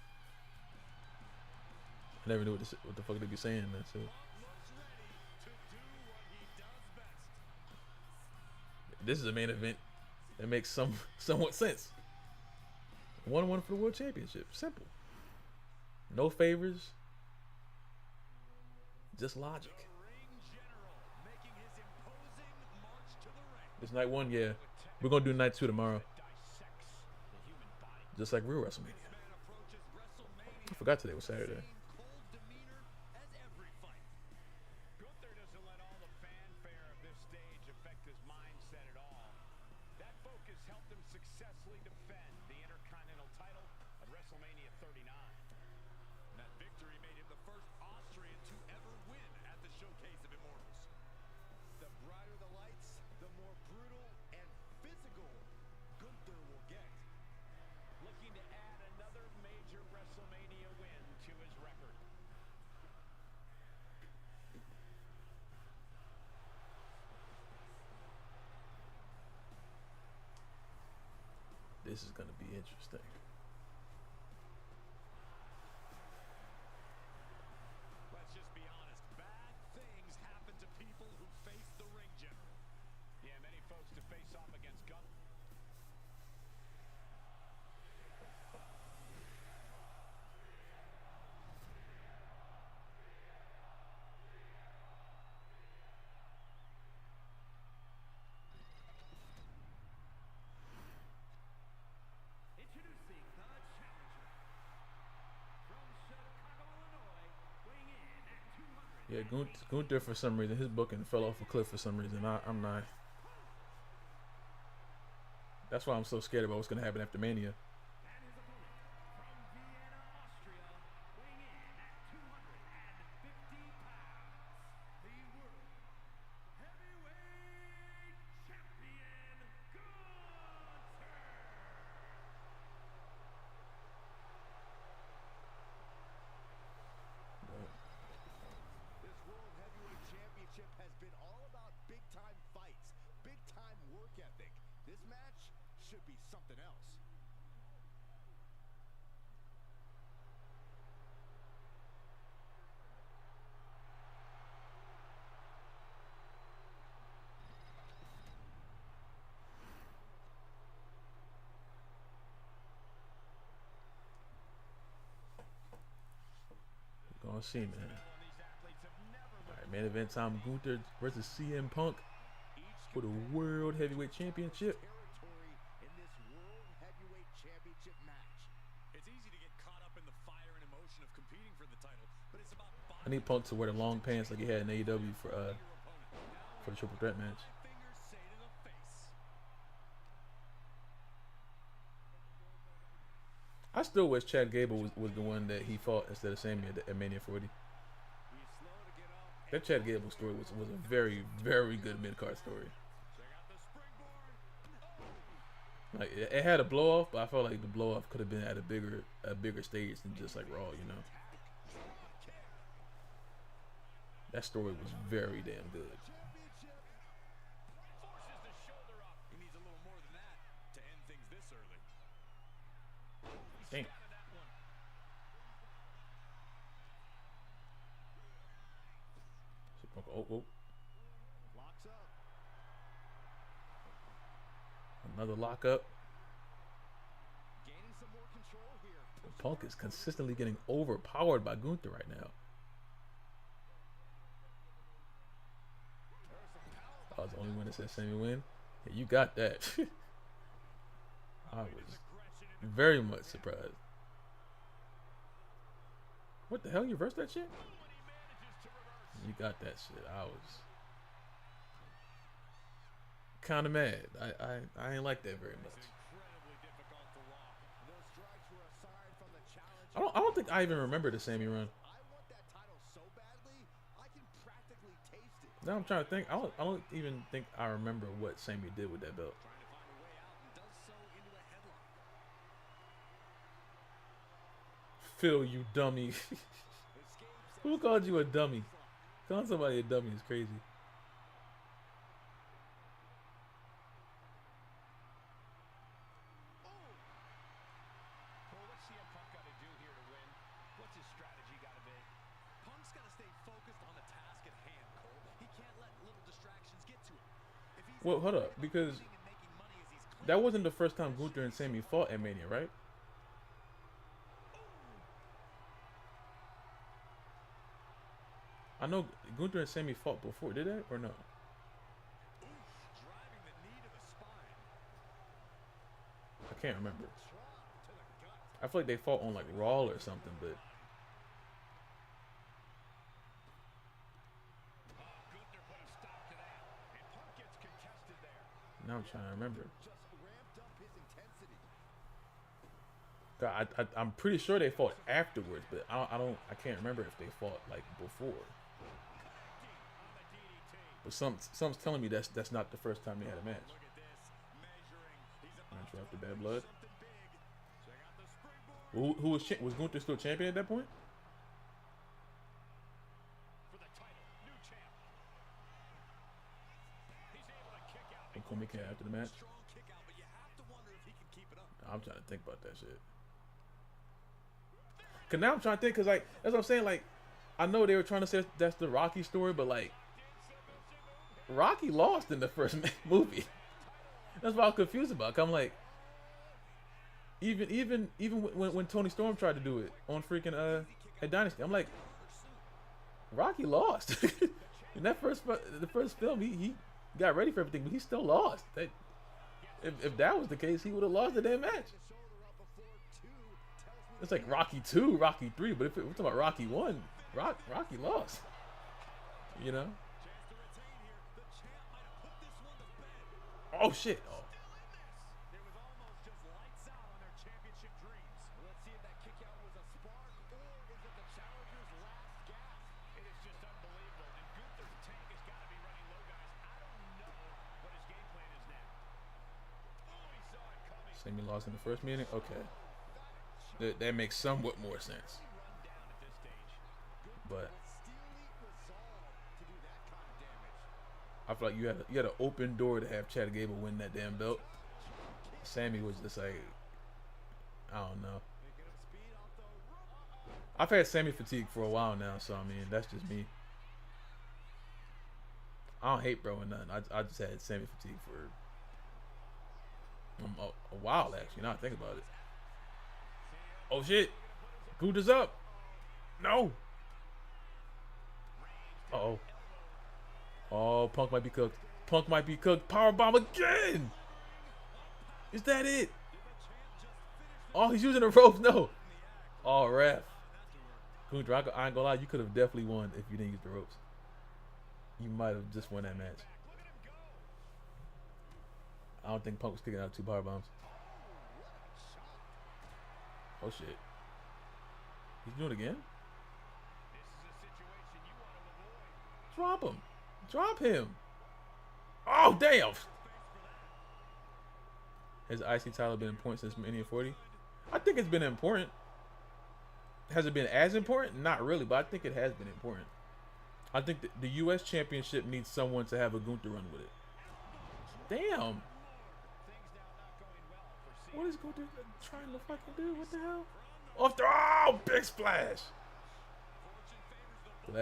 I never knew what the fuck they be saying, man. So was ready to do what he does best. this is a main event that makes somewhat sense. 1-1 for the world championship. Simple. No favors. Just logic. Ring General making his imposing march to the ring. It's night 1, yeah. We're gonna do night 2 tomorrow, Dissects the human body. just like real WrestleMania. Man approaches WrestleMania I forgot today was Saturday. with cold demeanor as every fight. Gunther doesn't let all the fanfare of this stage affect briefly defend the Intercontinental title at WrestleMania 39. And that victory made him the first Austrian to ever win at the Showcase of Immortals. The brighter the lights, the more brutal and physical Gunther will get. Looking to add another major WrestleMania win to his record. This is gonna be interesting. Let's just be honest, bad things happen to people who face the ring general. Yeah, many folks to face off against Gunther. Introducing the challenger from Chicago, Illinois, weighing in at 200. Yeah, Gunther for some reason his booking fell off a cliff for some reason. I'm not. That's why I'm so scared about what's gonna happen after Mania. And his opponent from Vienna, Austria, weighing in at 250 pounds, the World Heavyweight Champion, Gunther. This World Heavyweight Championship has been all about big-time fights, big-time work ethic. This match should be something else. We're gonna see, man. These athletes have never All right, main event time: Gunther versus CM Punk for the World Heavyweight Championship. Territory in this World Heavyweight Championship match. It's easy to get caught up in the fire and emotion of competing for the title, but it's about I need Punk to wear the long pants like he had in AEW for the triple threat match. my fingers say to the face. I still wish Chad Gable was the one that he fought instead of Sammy at Mania 40. We slow to get up. That Chad Gable story was a very, very good mid-card story. Check out the springboard. Like it had a blow off, but I felt like the blow off could have been at a bigger stage than just like Raw, you know. That story was very damn good. Championship. forces the shoulder up. He needs a little more than that to end things this early. Damn. Out of that one. Oh, Locks up. another lockup. Gaining some more control here. Punk is consistently getting overpowered by Gunther right now. I was the only one that said Sammy win. Yeah, you got that. I was very much surprised. What the hell? You reversed that shit? When he manages to reverse. You got that shit. I was kind of mad. I ain't like that very much. Incredibly difficult to walk. Those strikes were a sign from the challenge. I don't think I even remember the Sammy run. I want that title so badly, I can practically taste it. Now I'm trying to think. I don't even think I remember what Sammy did with that belt. Trying to find a way out and does so into a headlock. Phil, you dummy. Escapes Who called you a dummy? Calling somebody a dummy is crazy. Well, what's CM Punk got to do here to win? What's his strategy got to be? Punk's got to stay focused on the task at hand, Cole. He can't let little distractions get to him. If he's Well, hold up, because winning and making money as he's that wasn't the first time Gunther and Sammy fought at Mania, right? I know Gunther and Sammy fought before, did they? Or no? driving the knee to the spine. I can't remember. Drop to the gut. I feel like they fought on like Raw or something, but Gunther put a stop to that. And Punk gets contested there. now I'm trying to remember. Just ramped up his intensity. I'm pretty sure they fought afterwards, but I can't remember if they fought like before. But something's telling me that's not the first time they had a match. Match after Bad Blood. Who was Gunther still champion at that point? And Komi came after the match. I'm trying to think about that shit. Cause now I'm trying to think, cause like that's what I'm saying. Like, I know they were trying to say that's the Rocky story, but like, Rocky lost in the first movie. That's what I was confused about. I'm like, even when Tony Storm tried to do it on freaking at Dynasty, I'm like, Rocky lost. In that the first film, he got ready for everything, but he still lost. If that was the case, he would have lost the damn match. It's like Rocky 2, Rocky 3, but if we're talking about Rocky 1, Rocky lost. You know? Oh shit! Oh. Sammy lost in the first meeting? Okay. That makes somewhat more sense. But I feel like you had an open door to have Chad Gable win that damn belt. Sammy was just like, I don't know. I've had Sammy fatigue for a while now, so I mean that's just me. I don't hate bro or nothing. I just had Sammy fatigue for a while actually. Now I think about it. Oh shit! Gunther's up. No. Uh-oh. Oh, Punk might be cooked. Punk might be cooked. Powerbomb again! Is that it? Oh, he's using the ropes. No. Oh, ref. Gunther, I ain't gonna lie. You could have definitely won if you didn't use the ropes. You might have just won that match. I don't think Punk was kicking out 2 power bombs. Oh, shit. He's doing it again? Drop him. Drop him. Oh, damn. Has IC title been important since Mania 40? I think it's been important. Has it been as important? Not really, but I think it has been important. I think the U.S. Championship needs someone to have a Gunther run with it. Damn. What is Gunther trying to fucking do? What the hell? Off the big splash. The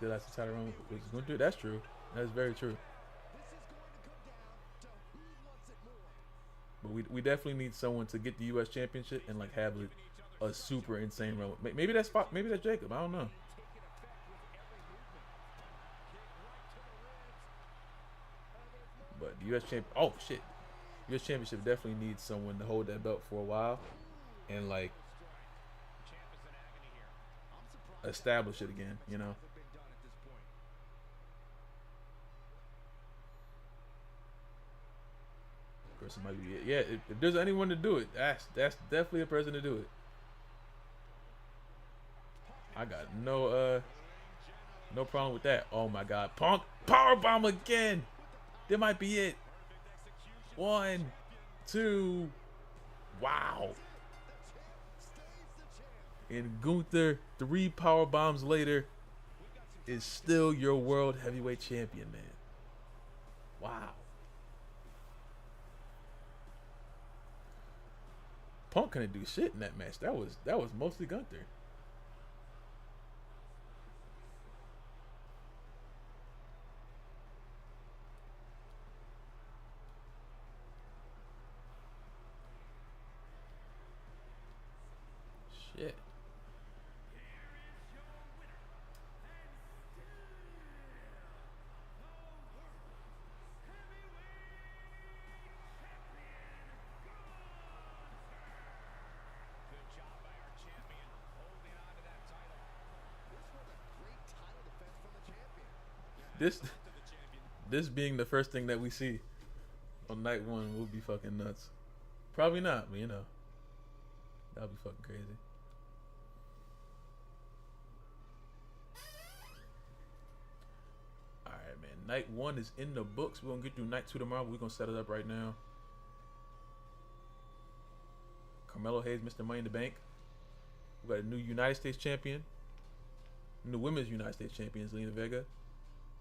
last title run was Gunther. That's true. That's very true. But we definitely need someone to get the U.S. Championship and like have a super insane run. Maybe that's Jacob. I don't know. But the U.S. champ. Oh shit. U.S. Championship definitely needs someone to hold that belt for a while and like establish it again, you know. Person might be it. Yeah, if there's anyone to do it, that's definitely a person to do it. I got no problem with that. Oh my god, Punk powerbomb again. That might be it. 1, 2, wow. And Gunther, 3 power bombs later, is still your world heavyweight champion, man. Wow. Punk couldn't do shit in that match. That was mostly Gunther. Shit. This being the first thing that we see on night 1 will be fucking nuts. Probably not, but you know. That'd be fucking crazy. All right, man. Night 1 is in the books. We're gonna get through night 2 tomorrow. We're gonna set it up right now. Carmelo Hayes, Mr. Money in the Bank. We got a new United States champion. New women's United States champions, Zelina Vega.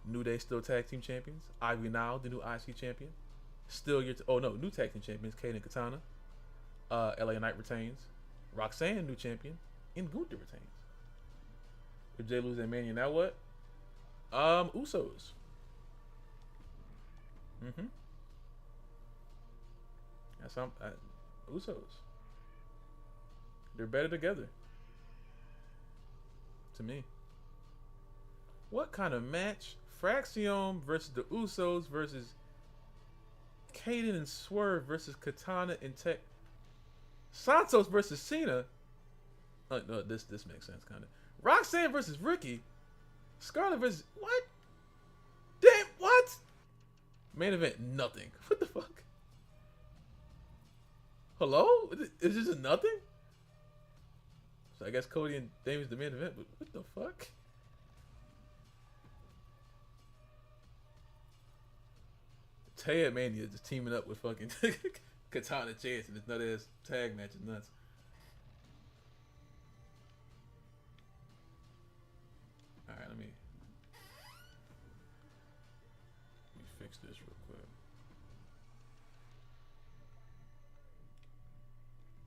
New Day still tag team champions. Ivy Nile, the new IC champion. Still new tag team champions, Kate and Katana. LA Knight retains. Roxanne, new champion. And Gunther retains. If Jay loses at Mania, now what? Usos. That's Usos. They're better together. To me. What kind of match? Fraxion versus the Usos versus Kaden and Swerve versus Katana and Tech. Santos versus Cena. Oh, no, this makes sense, kind of. Roxanne versus Ricky. Scarlett versus what? Damn, what? Main event, nothing. What the fuck? Hello? Is this a nothing? So I guess Cody and Damien's the main event, but what the fuck? Taya Mania just teaming up with fucking Katana Chance and this nut ass tag match is nuts. Alright, let me fix this real quick.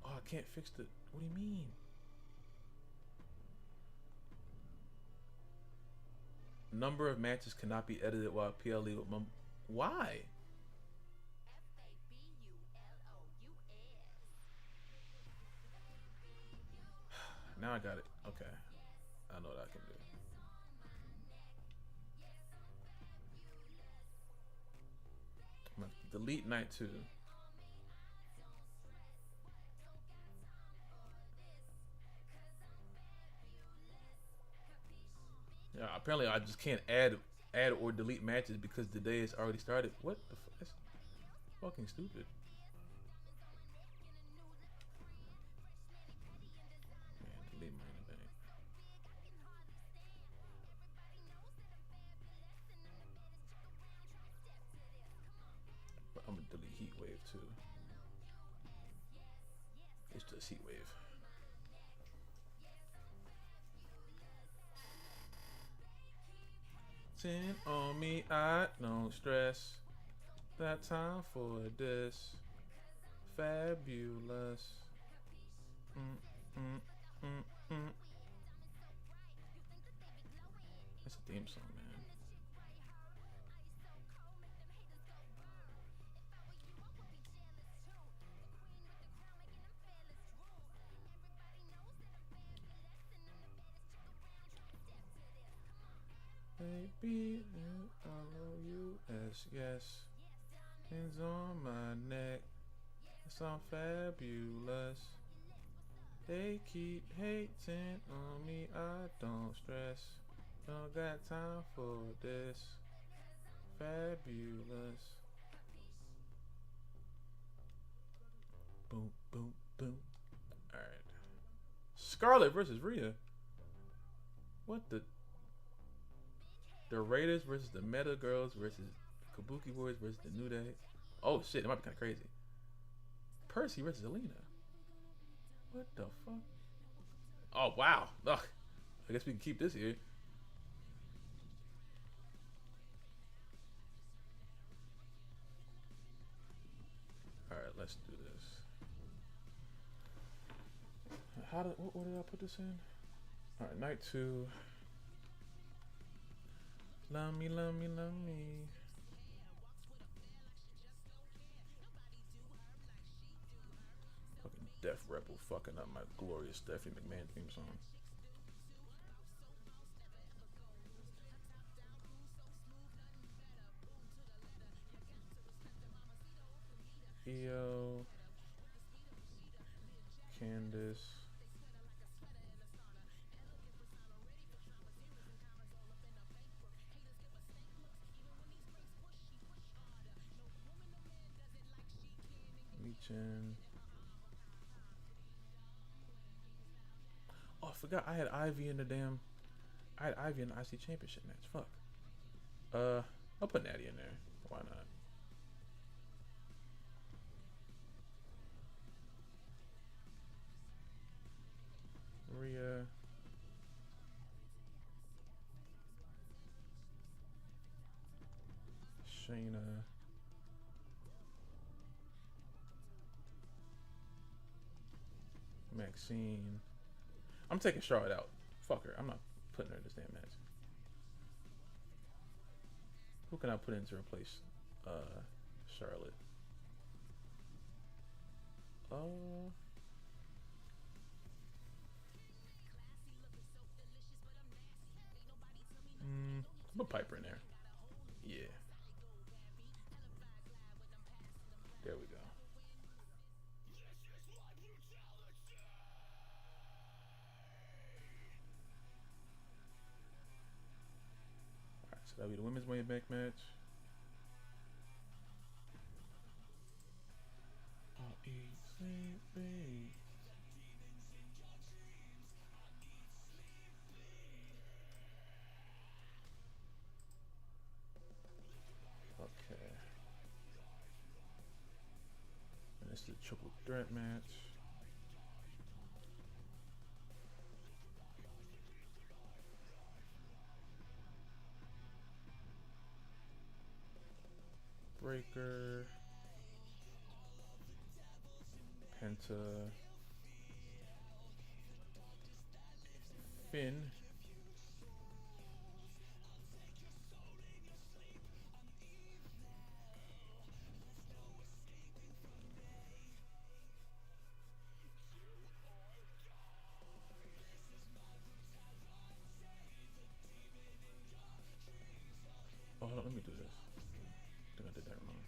Oh, I can't fix the. What do you mean? Number of matches cannot be edited while PLE with why? Now I got it. Okay. I know what I can do. I'm gonna delete night 2. Yeah, apparently I just can't add or delete matches because the day has already started. What the fuck? That's fucking stupid. Man, delete my thing. But I'm gonna delete Heat Wave too. It's just Heat Wave. Tin on me, I don't stress. That time for this. Fabulous. That's a theme song, man. Baby, R-O-U-S, yes. Hands on my neck. Yes, I'm fabulous. They keep hating on me, I don't stress. Don't got time for this. Fabulous. Boom, boom, boom. Alright. Scarlett versus Rhea. What the? The Raiders versus the Meta Girls versus Kabuki Warriors versus the New Day. Oh shit, it might be kind of crazy. Percy versus Alina. What the fuck? Oh wow. Ugh. I guess we can keep this here. All right, let's do this. What did I put this in? All right, night 2. Love me, love me, love me. Fucking Def Rebel fucking up my glorious Stephanie McMahon theme song. Io, Candice. Chin. forgot I had Ivy in the damn. I had Ivy in the IC Championship match. Fuck. I'll put Natty in there. Why not? Maria. Shayna. Maxine. I'm taking Charlotte out. Fuck her. I'm not putting her in this damn match. Who can I put in to replace Charlotte? Put Piper in there. Yeah. There we go. Alright, so that'll be the women's money back match. I'll eat, sleep, babe. Okay. And this is a triple threat match. Breaker. Penta. Finn. Oh, hold on, let me do this. I think I did that wrong.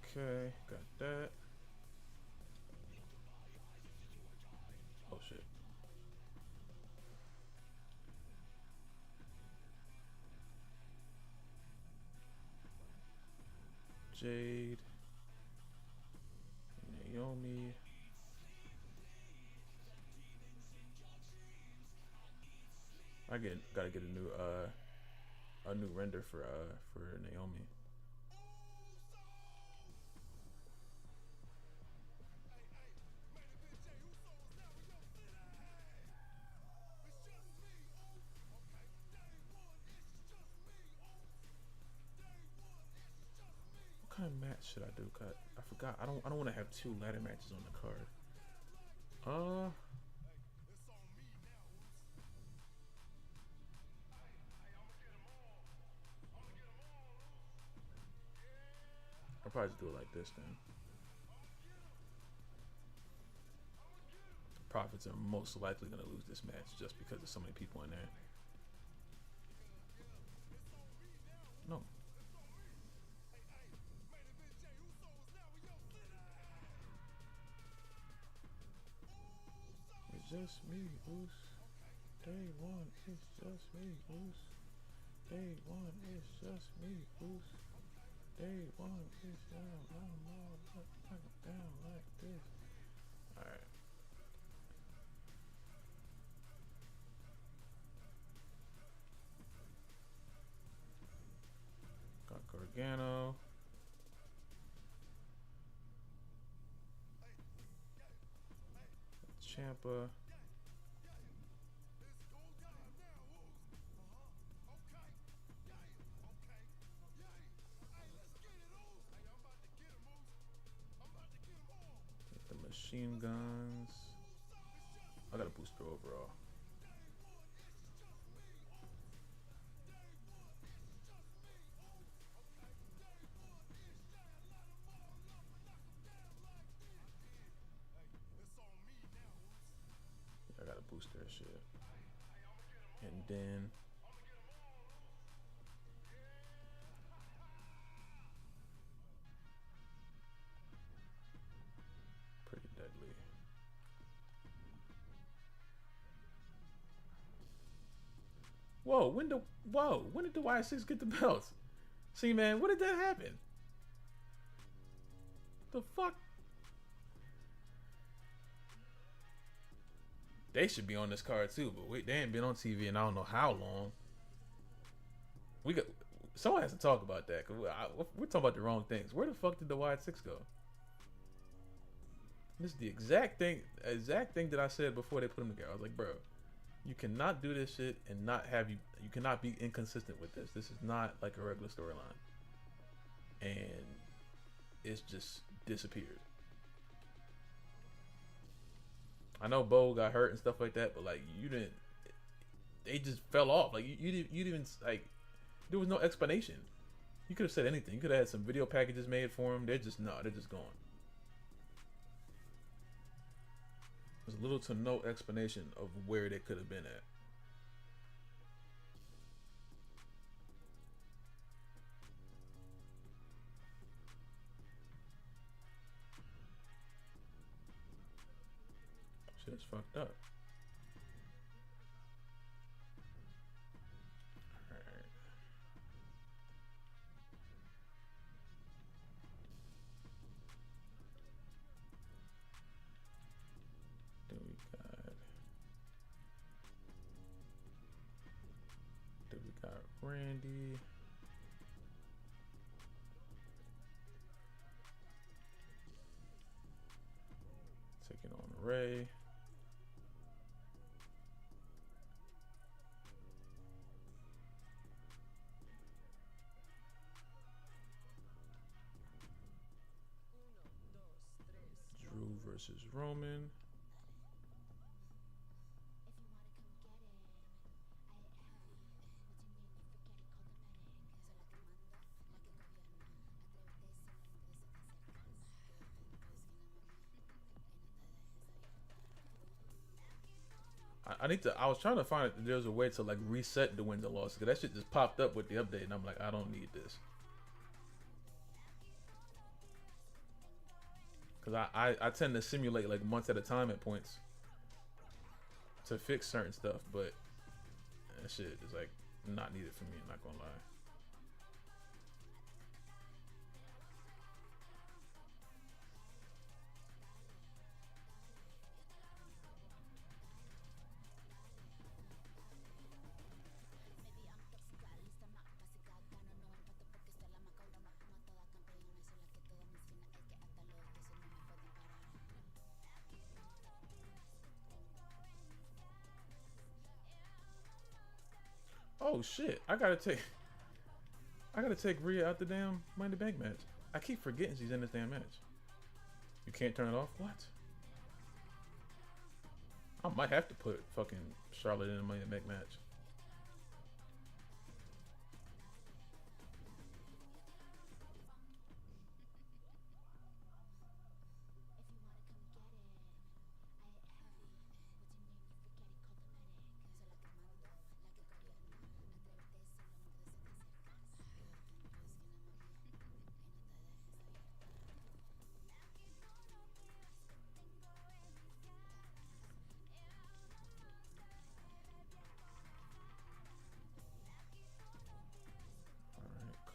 Okay, got that. Oh shit. Jade. Naomi. Gotta get a new render for Naomi. What kind of match should I do? I forgot. I don't want to have two ladder matches on the card. I'll probably just do it like this then. Profits are most likely gonna lose this match just because there's so many people in there. No. It's just me, Oos. Day one, it's just me, Oos. Day one, it's just me, Oos. Day one, it's down, down like this. Alright. Got Gargano. Ciampa. The machine guns. I got a booster overall. I got a booster and shit. And then when did the Y6 get the belts? See, man, when did that happen? The fuck? They should be on this card too, but wait, they ain't been on TV in I don't know how long. Someone has to talk about that because we're talking about the wrong things. Where the fuck did the Y6 go? This is the exact thing that I said before they put them together. I was like, bro, you cannot do this shit and you cannot be inconsistent with this. This is not like a regular storyline, and it's just disappeared. I know Bo got hurt and stuff like that, but like you didn't. They just fell off. Like you didn't like. There was no explanation. You could have said anything. You could have had some video packages made for them. They're just gone. There's little to no explanation of where they could have been at. Shit's fucked up. Alright. Then we got Randy. Taking on Ray. Drew versus Roman. I was trying to find if there's a way to like reset the wins and losses, because that shit just popped up with the update and I'm like, I don't need this. Because I tend to simulate like months at a time at points to fix certain stuff, but that shit is like not needed for me, I'm not gonna lie. Oh shit! I gotta take Rhea out the damn Money in the Bank match. I keep forgetting she's in this damn match. You can't turn it off? What? I might have to put fucking Charlotte in a Money in the Bank match.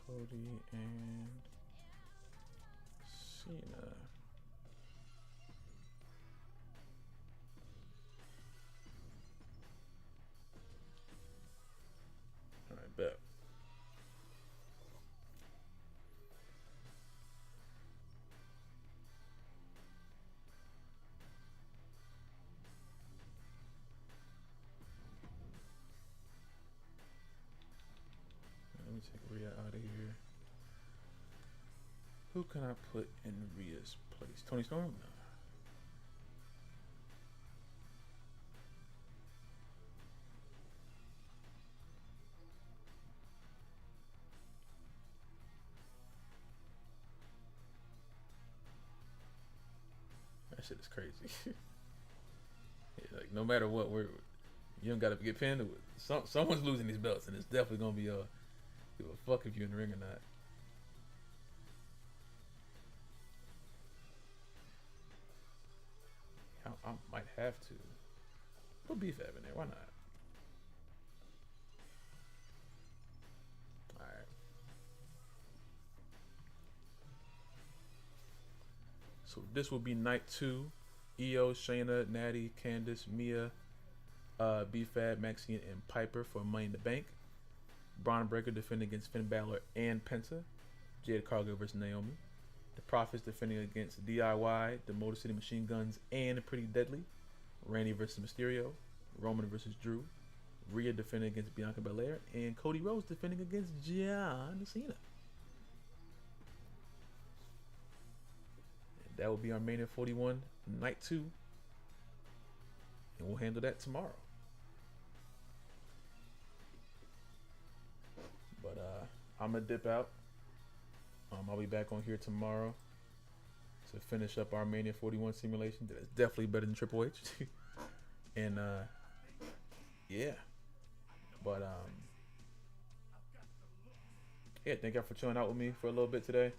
Cody and Cena. Alright, bet. Let me take Rhea out of here. Who can I put in Rhea's place? Tony Storm? No. That shit is crazy. Yeah, like no matter what, you don't gotta get pinned. Someone's losing these belts, and it's definitely gonna be give a fuck if you're in the ring or not. I might have to put Beef Ab in there. Why not? this will be night 2. Io, Shayna, Natty, Candice, Mia, B-Fab, Maxine, and Piper for Money in the Bank. Braun Breaker defending against Finn Balor and Penta. Jade Cargill versus Naomi. The Profits defending against DIY, the Motor City Machine Guns, and Pretty Deadly. Randy versus Mysterio. Roman versus Drew. Rhea defending against Bianca Belair. And Cody Rhodes defending against John Cena. And that will be our Mania 41 night 2. And we'll handle that tomorrow. But I'm going to dip out. I'll be back on here tomorrow to finish up our Mania 41 simulation. That is definitely better than Triple H. And yeah. But yeah, thank y'all for chilling out with me for a little bit today.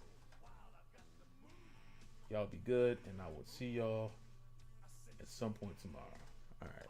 Y'all be good, and I will see y'all at some point tomorrow. All right.